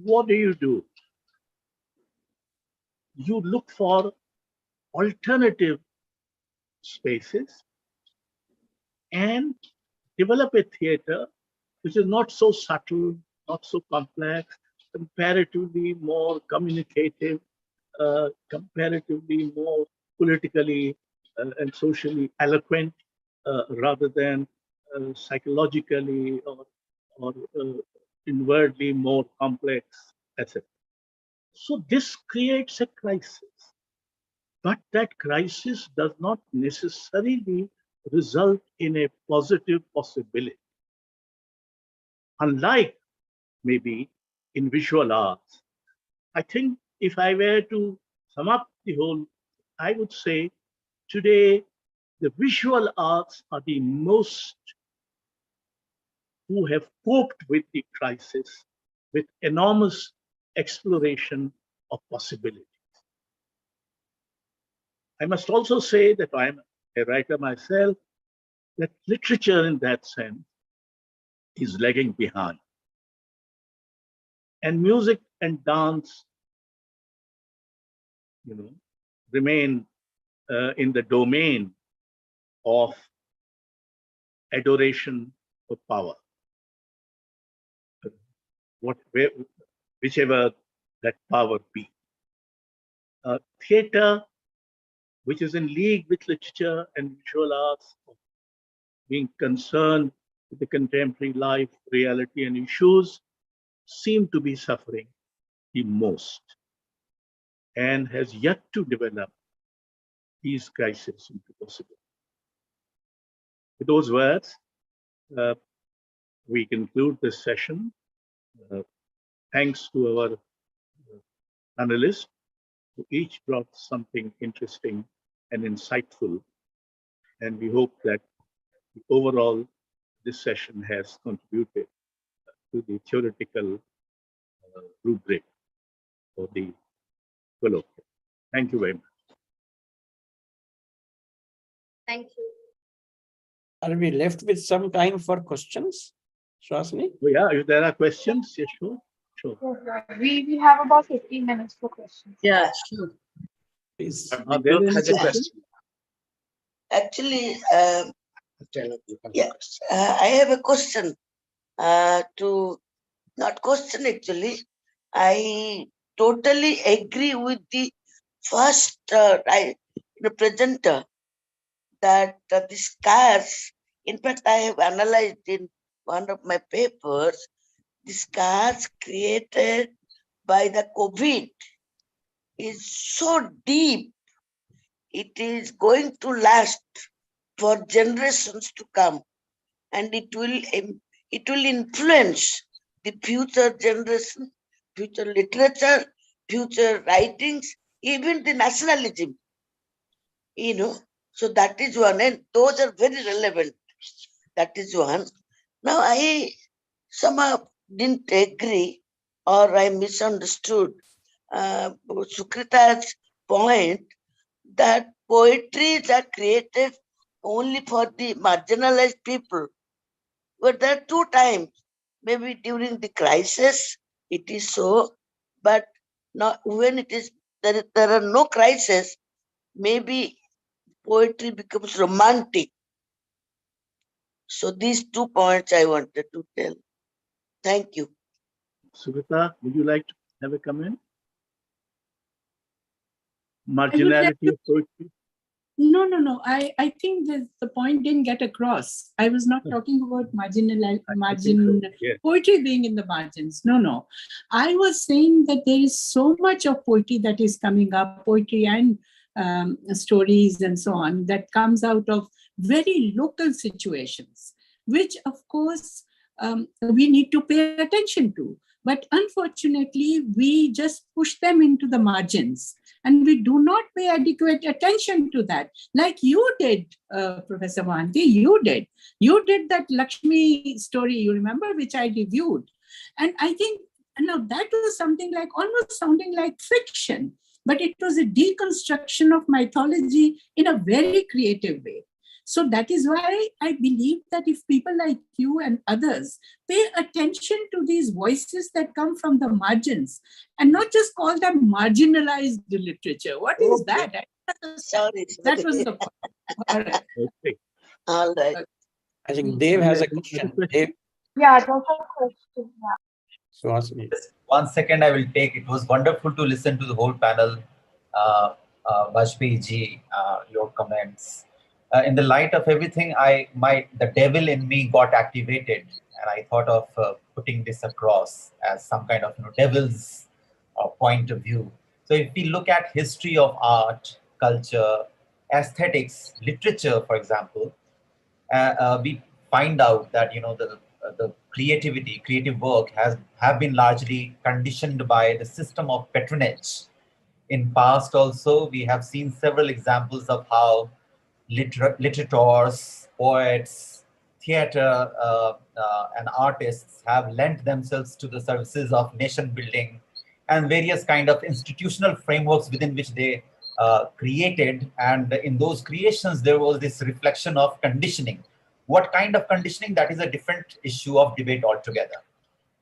what do? You look for alternative spaces and develop a theater which is not so subtle, not so complex, comparatively more communicative, comparatively more politically and socially eloquent, rather than psychologically or inwardly more complex, etc. So this creates a crisis. But that crisis does not necessarily result in a positive possibility. Unlike maybe in visual arts, I think if I were to sum up the whole, I would say today the visual arts are the most who have coped with the crisis with enormous exploration of possibility. I must also say that I'm a writer myself, that literature in that sense is lagging behind. And music and dance, remain in the domain of adoration of power. Whichever that power be. Theater, which is in league with literature and visual arts, being concerned with the contemporary life, reality, and issues, seem to be suffering the most and has yet to develop these crises into possibility. With those words, we conclude this session. Thanks to our panelists, who each brought something interesting and insightful. And we hope that overall, this session has contributed to the theoretical rubric of the colloquium. Thank you very much. Thank you. Are we left with some time for questions, Shwasini? Oh, yeah, if there are questions, yes, sure. Sure. We have about 15 minutes for questions. Yeah, sure. Please. Are there any questions? Actually, yes, I have a question to, not question actually. I totally agree with the first the presenter that the scars, in fact, I have analyzed in one of my papers, the scars created by the COVID is so deep, it is going to last for generations to come, and it will influence the future generation, future literature, future writings, even the nationalism. So that is one, and those are very relevant. That is one. Now I somehow didn't agree, or I misunderstood Sukrita's point that poetries are created only for the marginalized people. But there are two times, maybe during the crisis, it is so, but not when it is there are no crisis, maybe poetry becomes romantic. So these 2 points I wanted to tell. Thank you. Sugita, would you like to have a comment? I would like Marginality of poetry? No. I think that the point didn't get across. I was not talking about margin Yes. poetry being in the margins. No. I was saying that there is so much of poetry that is coming up, poetry and stories and so on, that comes out of very local situations, which of course we need to pay attention to. But unfortunately, we just push them into the margins, and we do not pay adequate attention to that. Like you did, Professor Mohanty, you did. You did that Lakshmi story, you remember, which I reviewed. And I think now that was something like, almost sounding like fiction, but it was a deconstruction of mythology in a very creative way. So that is why I believe that if people like you and others pay attention to these voices that come from the margins and not just call them marginalized literature. What is that? Sorry. That was the point. All right. Okay. All right. I think Dave has a question. Dave. Yeah, that's a question. Yeah. So ask me. Just 1 second I will take. It was wonderful to listen to the whole panel. Bajpayee ji, your comments. In the light of everything, the devil in me got activated, and I thought of putting this across as some kind of devil's point of view. So if we look at history of art, culture, aesthetics, literature, for example, we find out that the creative work have been largely conditioned by the system of patronage. In past also, we have seen several examples of how literateurs, poets, theater, and artists have lent themselves to the services of nation building and various kind of institutional frameworks within which they created. And in those creations, there was this reflection of conditioning. What kind of conditioning? That is a different issue of debate altogether.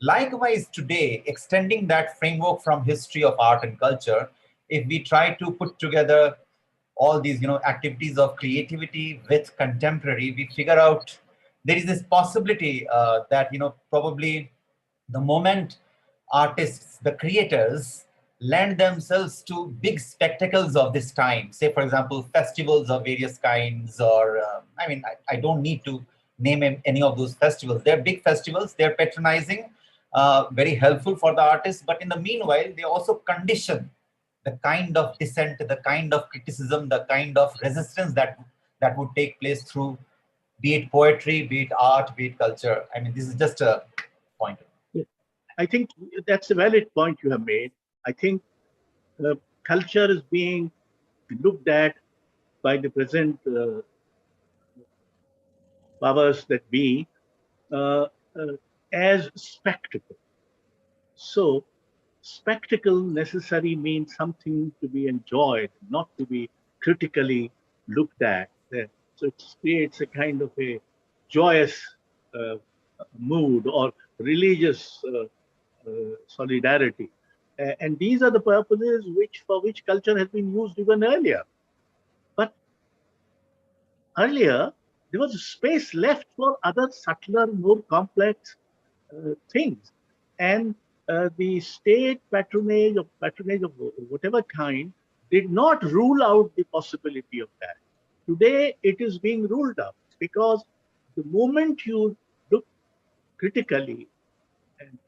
Likewise, today, extending that framework from history of art and culture, if we try to put together all these activities of creativity with contemporary, we figure out there is this possibility that probably the moment artists, the creators, lend themselves to big spectacles of this time, say for example festivals of various kinds, or I don't need to name any of those festivals. They're big festivals, they're patronizing, very helpful for the artists, but in the meanwhile they also condition the kind of dissent, the kind of criticism, the kind of resistance that would take place through, be it poetry, be it art, be it culture. This is just a point. I think that's a valid point you have made. I think culture is being looked at by the present powers that be as spectacle. So spectacle necessarily means something to be enjoyed, not to be critically looked at. So it creates a kind of a joyous mood or religious solidarity. And these are the purposes for which culture has been used even earlier. But earlier, there was space left for other subtler, more complex things. And the state patronage of whatever kind did not rule out the possibility of that. Today, it is being ruled out because the moment you look critically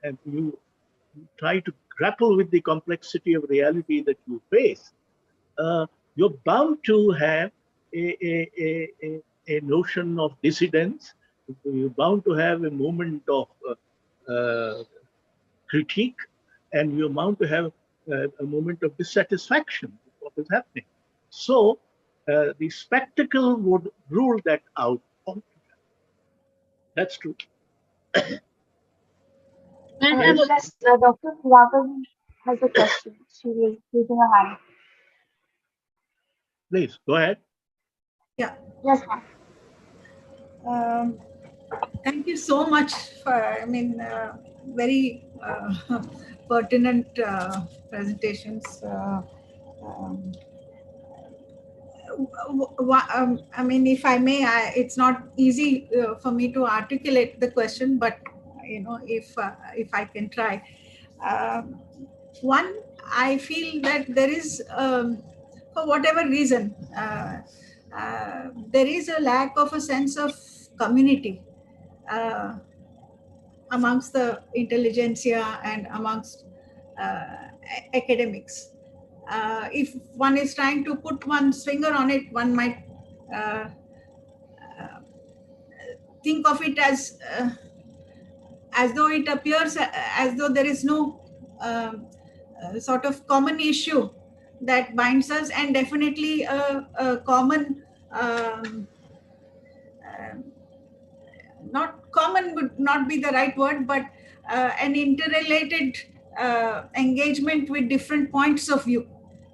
and you try to grapple with the complexity of reality that you face, you're bound to have a notion of dissidence. You're bound to have a moment of critique, and you're bound to have a moment of dissatisfaction with what is happening. So the spectacle would rule that out altogether. That's true. Yes, Dr. Prabhakar has a question. She is raising her hand. Please, go ahead. Yeah. Yes, ma'am. Thank you so much for, very pertinent presentations. If I may, it's not easy for me to articulate the question, but if I can try. One, I feel that there is, for whatever reason, there is a lack of a sense of community amongst the intelligentsia and amongst academics. If one is trying to put one's finger on it, one might think of it as though it appears as though there is no sort of common issue that binds us, and definitely a common, not common would not be the right word, but an interrelated engagement with different points of view.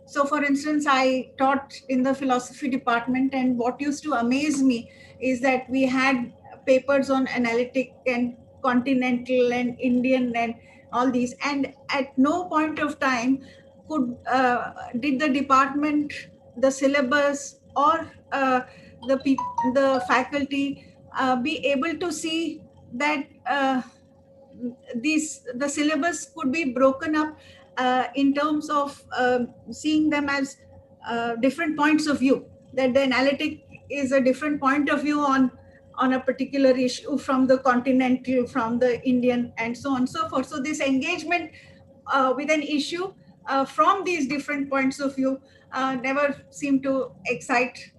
So for instance, I taught in the philosophy department, and what used to amaze me is that we had papers on analytic and continental and Indian and all these, and at no point of time did the department, the syllabus, or the faculty be able to see that the syllabus could be broken up in terms of seeing them as different points of view, that the analytic is a different point of view on a particular issue from the continental, from the Indian, and so on and so forth. So this engagement with an issue from these different points of view never seemed to excite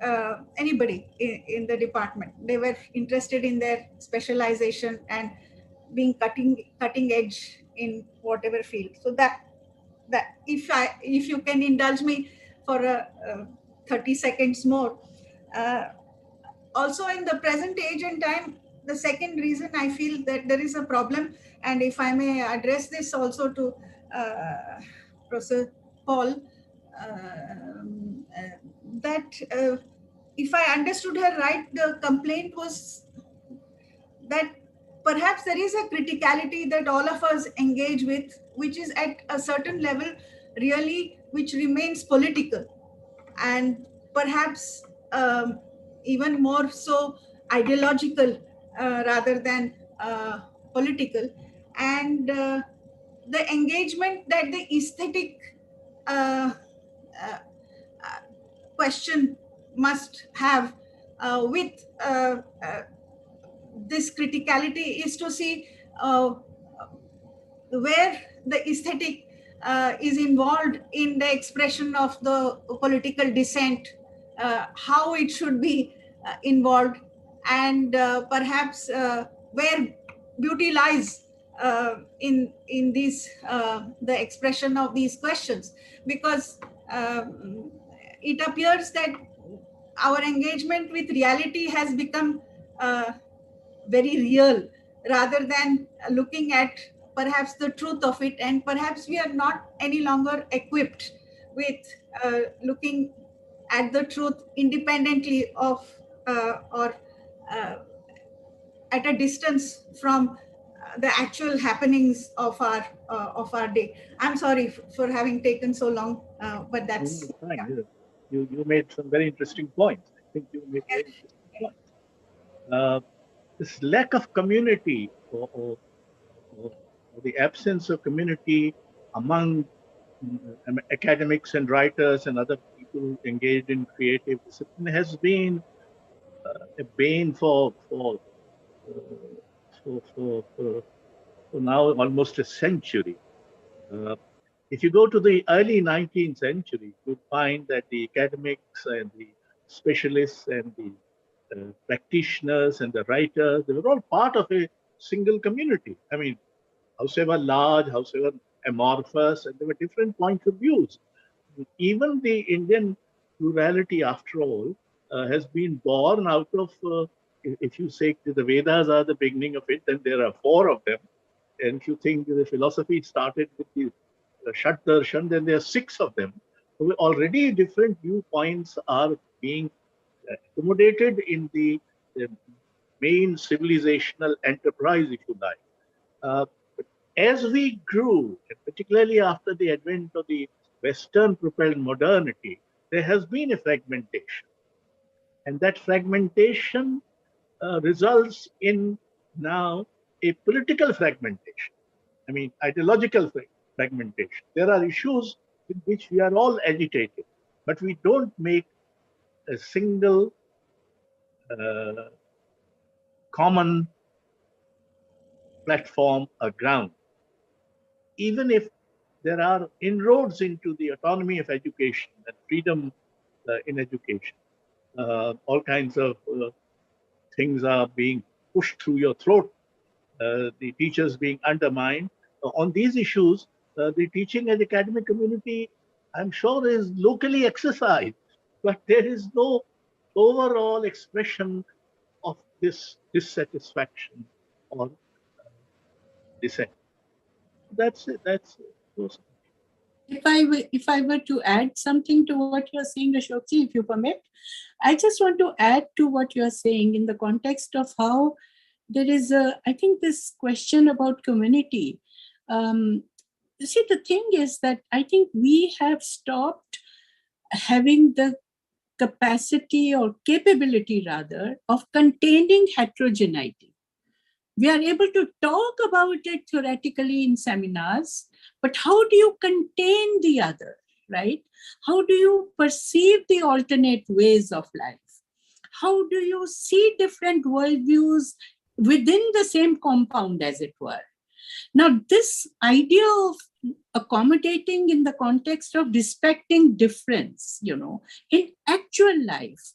anybody in the department. They were interested in their specialization and being cutting edge in whatever field. So that if you can indulge me for 30 seconds more. Also in the present age and time, the second reason I feel that there is a problem, and if I may address this also to Professor Paul, that if I understood her right, the complaint was that perhaps there is a criticality that all of us engage with, which is at a certain level really, which remains political, and perhaps even more so ideological rather than political. And the engagement that the aesthetic question must have with this criticality is to see where the aesthetic is involved in the expression of the political dissent, how it should be involved, and perhaps where beauty lies in these the expression of these questions, because it appears that our engagement with reality has become very real rather than looking at perhaps the truth of it, and perhaps we are not any longer equipped with looking at the truth independently of or at a distance from the actual happenings of our day. I'm sorry for having taken so long, but that's fine. Yeah. You made some very interesting points. I think you made very interesting points. This lack of community or the absence of community among academics and writers and other people engaged in creative discipline has been a bane for now almost a century. If you go to the early 19th century, you'd find that the academics and the specialists and the practitioners and the writers, they were all part of a single community. I mean, howsoever large, howsoever amorphous, and there were different points of views. Even the Indian plurality, after all, has been born out of, if you say the Vedas are the beginning of it, then there are 4 of them. And if you think the philosophy started with the Shat Darshan, then there are 6 of them. So already different viewpoints are being accommodated in the main civilizational enterprise, if you like. But as we grew, and particularly after the advent of the Western propelled modernity, there has been a fragmentation. And that fragmentation results in now a political fragmentation. I mean, ideological fragmentation. There are issues in which we are all agitated, but we don't make a single common platform or ground. Even if there are inroads into the autonomy of education and freedom in education, all kinds of things are being pushed through your throat, the teachers being undermined. On these issues, the teaching and academic community, I'm sure, is locally exercised, but there is no overall expression of this dissatisfaction or dissent. That's it. That's it. If I were to add something to what you're saying, Ashokji, if you permit, I just want to add to what you're saying in the context of how there is I think this question about community. You see, the thing is that I think we have stopped having the capacity or capability rather of containing heterogeneity. We are able to talk about it theoretically in seminars, but how do you contain the other, right? How do you perceive the alternate ways of life? How do you see different worldviews within the same compound, as it were? Now, this idea of accommodating in the context of respecting difference, in actual life,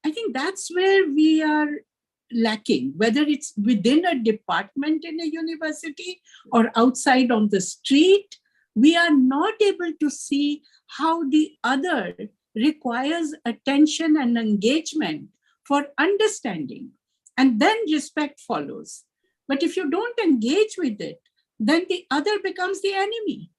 I think that's where we are lacking, whether it's within a department in a university or outside on the street. We are not able to see how the other requires attention and engagement for understanding, and then respect follows. But if you don't engage with it, then the other becomes the enemy.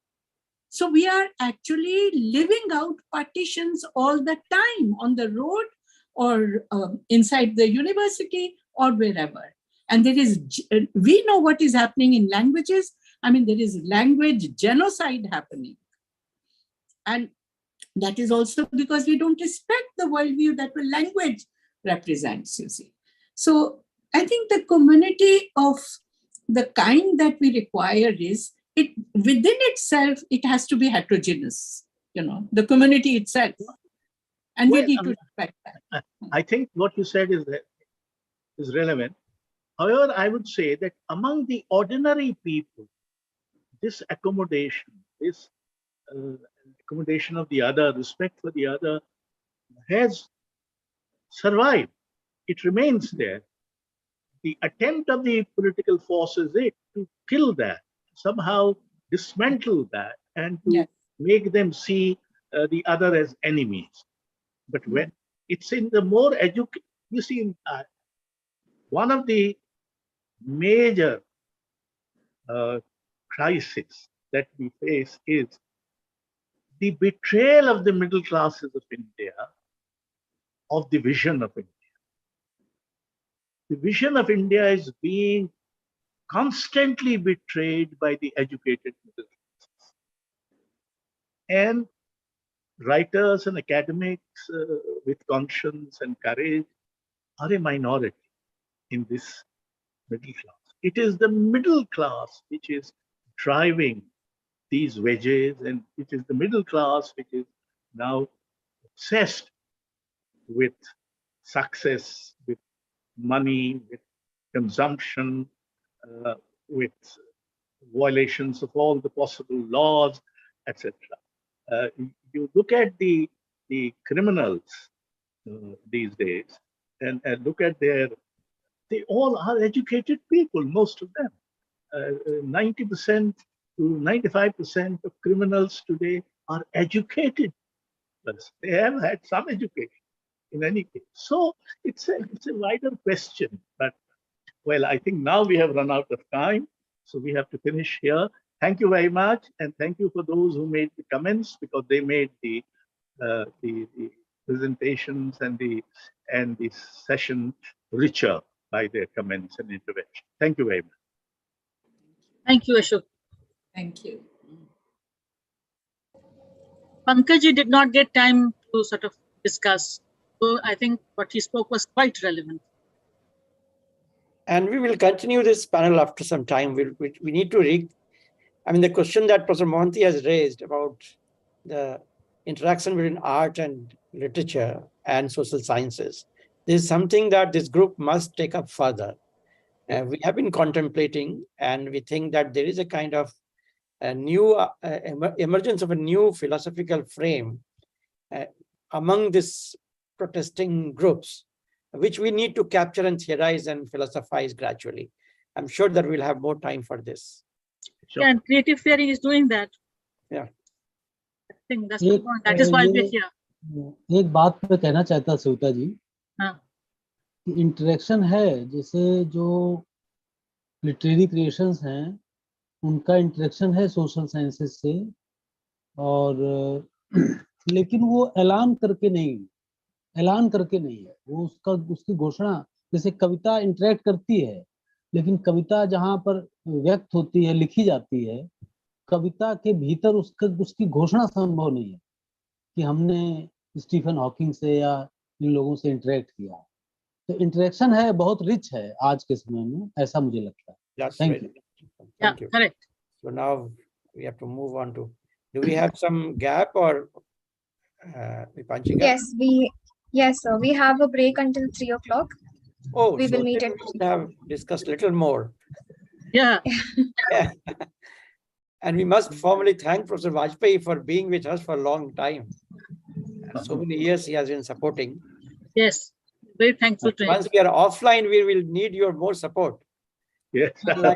So we are actually living out partitions all the time on the road or inside the university or wherever. And there is, we know what is happening in languages. I mean, there is language genocide happening. And that is also because we don't respect the worldview that the language represents, you see. So I think the community of the kind that we require is, it within itself, it has to be heterogeneous, the community itself. And we need to respect that. I think what you said is relevant. However, I would say that among the ordinary people, this accommodation, this accommodation of the other, respect for the other, has survived. It remains there. The attempt of the political forces is to kill that, somehow dismantle that, and to make them see the other as enemies. But when it's in the more you see, one of the major crises that we face is the betrayal of the middle classes of India, of the vision of India. The vision of India is being constantly betrayed by the educated middle classes. And writers and academics with conscience and courage are a minority in this middle class. It is the middle class which is driving these wedges, and it is the middle class which is now obsessed with success, with money, with consumption, with violations of all the possible laws. etc. You look at the criminals these days and look at they all are educated people, most of them. 90% to 95% of criminals today are educated. They have had some education in any case. So it's a wider question. But well, I think now we have run out of time, so we have to finish here. Thank you very much, and thank you for those who made the comments, because they made the presentations and the session richer by their comments and intervention. Thank you very much. Thank you, Ashok. Thank you. Pankaj did not get time to sort of discuss. So I think what he spoke was quite relevant. And we will continue this panel after some time. We need to the question that Professor Mohanty has raised about the interaction between art and literature and social sciences. This is something that this group must take up further. We have been contemplating, and we think that there is a kind of a new emergence of a new philosophical frame among these protesting groups, which we need to capture and theorize and philosophize gradually. I'm sure that we'll have more time for this. Sure. Yeah, and creative theory is doing that. Yeah. I think that's the point. That is why we're here. एक बात पे कहना चाहता Savita ji, interaction है, जैसे जो literary creations हैं उनका इंटरेक्शन है सोशल साइंसेस से, और लेकिन वो ऐलान करके नहीं है, वो उसकी घोषणा, जैसे कविता इंटरेक्ट करती है, लेकिन कविता जहाँ पर व्यक्त होती है, लिखी जाती है, कविता के भीतर उसकी घोषणा संभव नहीं है कि हमने स्टीफन हॉकिंग से या इन लोगों से इंटरेक्ट किया। तो इंटरेक्शन है, बहुत रिच है आज के समय में, ऐसा मुझे लगता है। Thank you. Thank you. Correct. So now we have to move on to, do we have some gap or Yes, sir. We have a break until 3 o'clock. Oh, we will meet at. We have discussed a little more. Yeah. Yeah. And we must formally thank Professor Vajpayee for being with us for a long time. And so many years he has been supporting. Yes, very thankful to him. Once we are offline, we will need your more support. Yes. I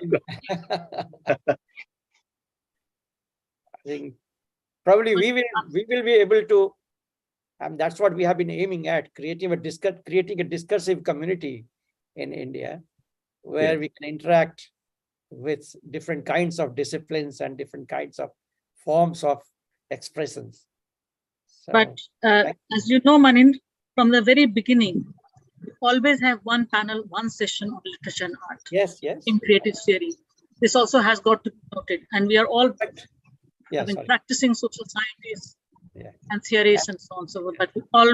think probably we will be able to, and that's what we have been aiming at, creating a discursive community in India, where we can interact with different kinds of disciplines and different kinds of forms of expressions. So, but as you know, Manind, from the very beginning, we always have one panel, one session on literature and art. Yes. In creative theory. This also has got to be noted. And we are all practicing social sciences and theories and so on and so forth. But we all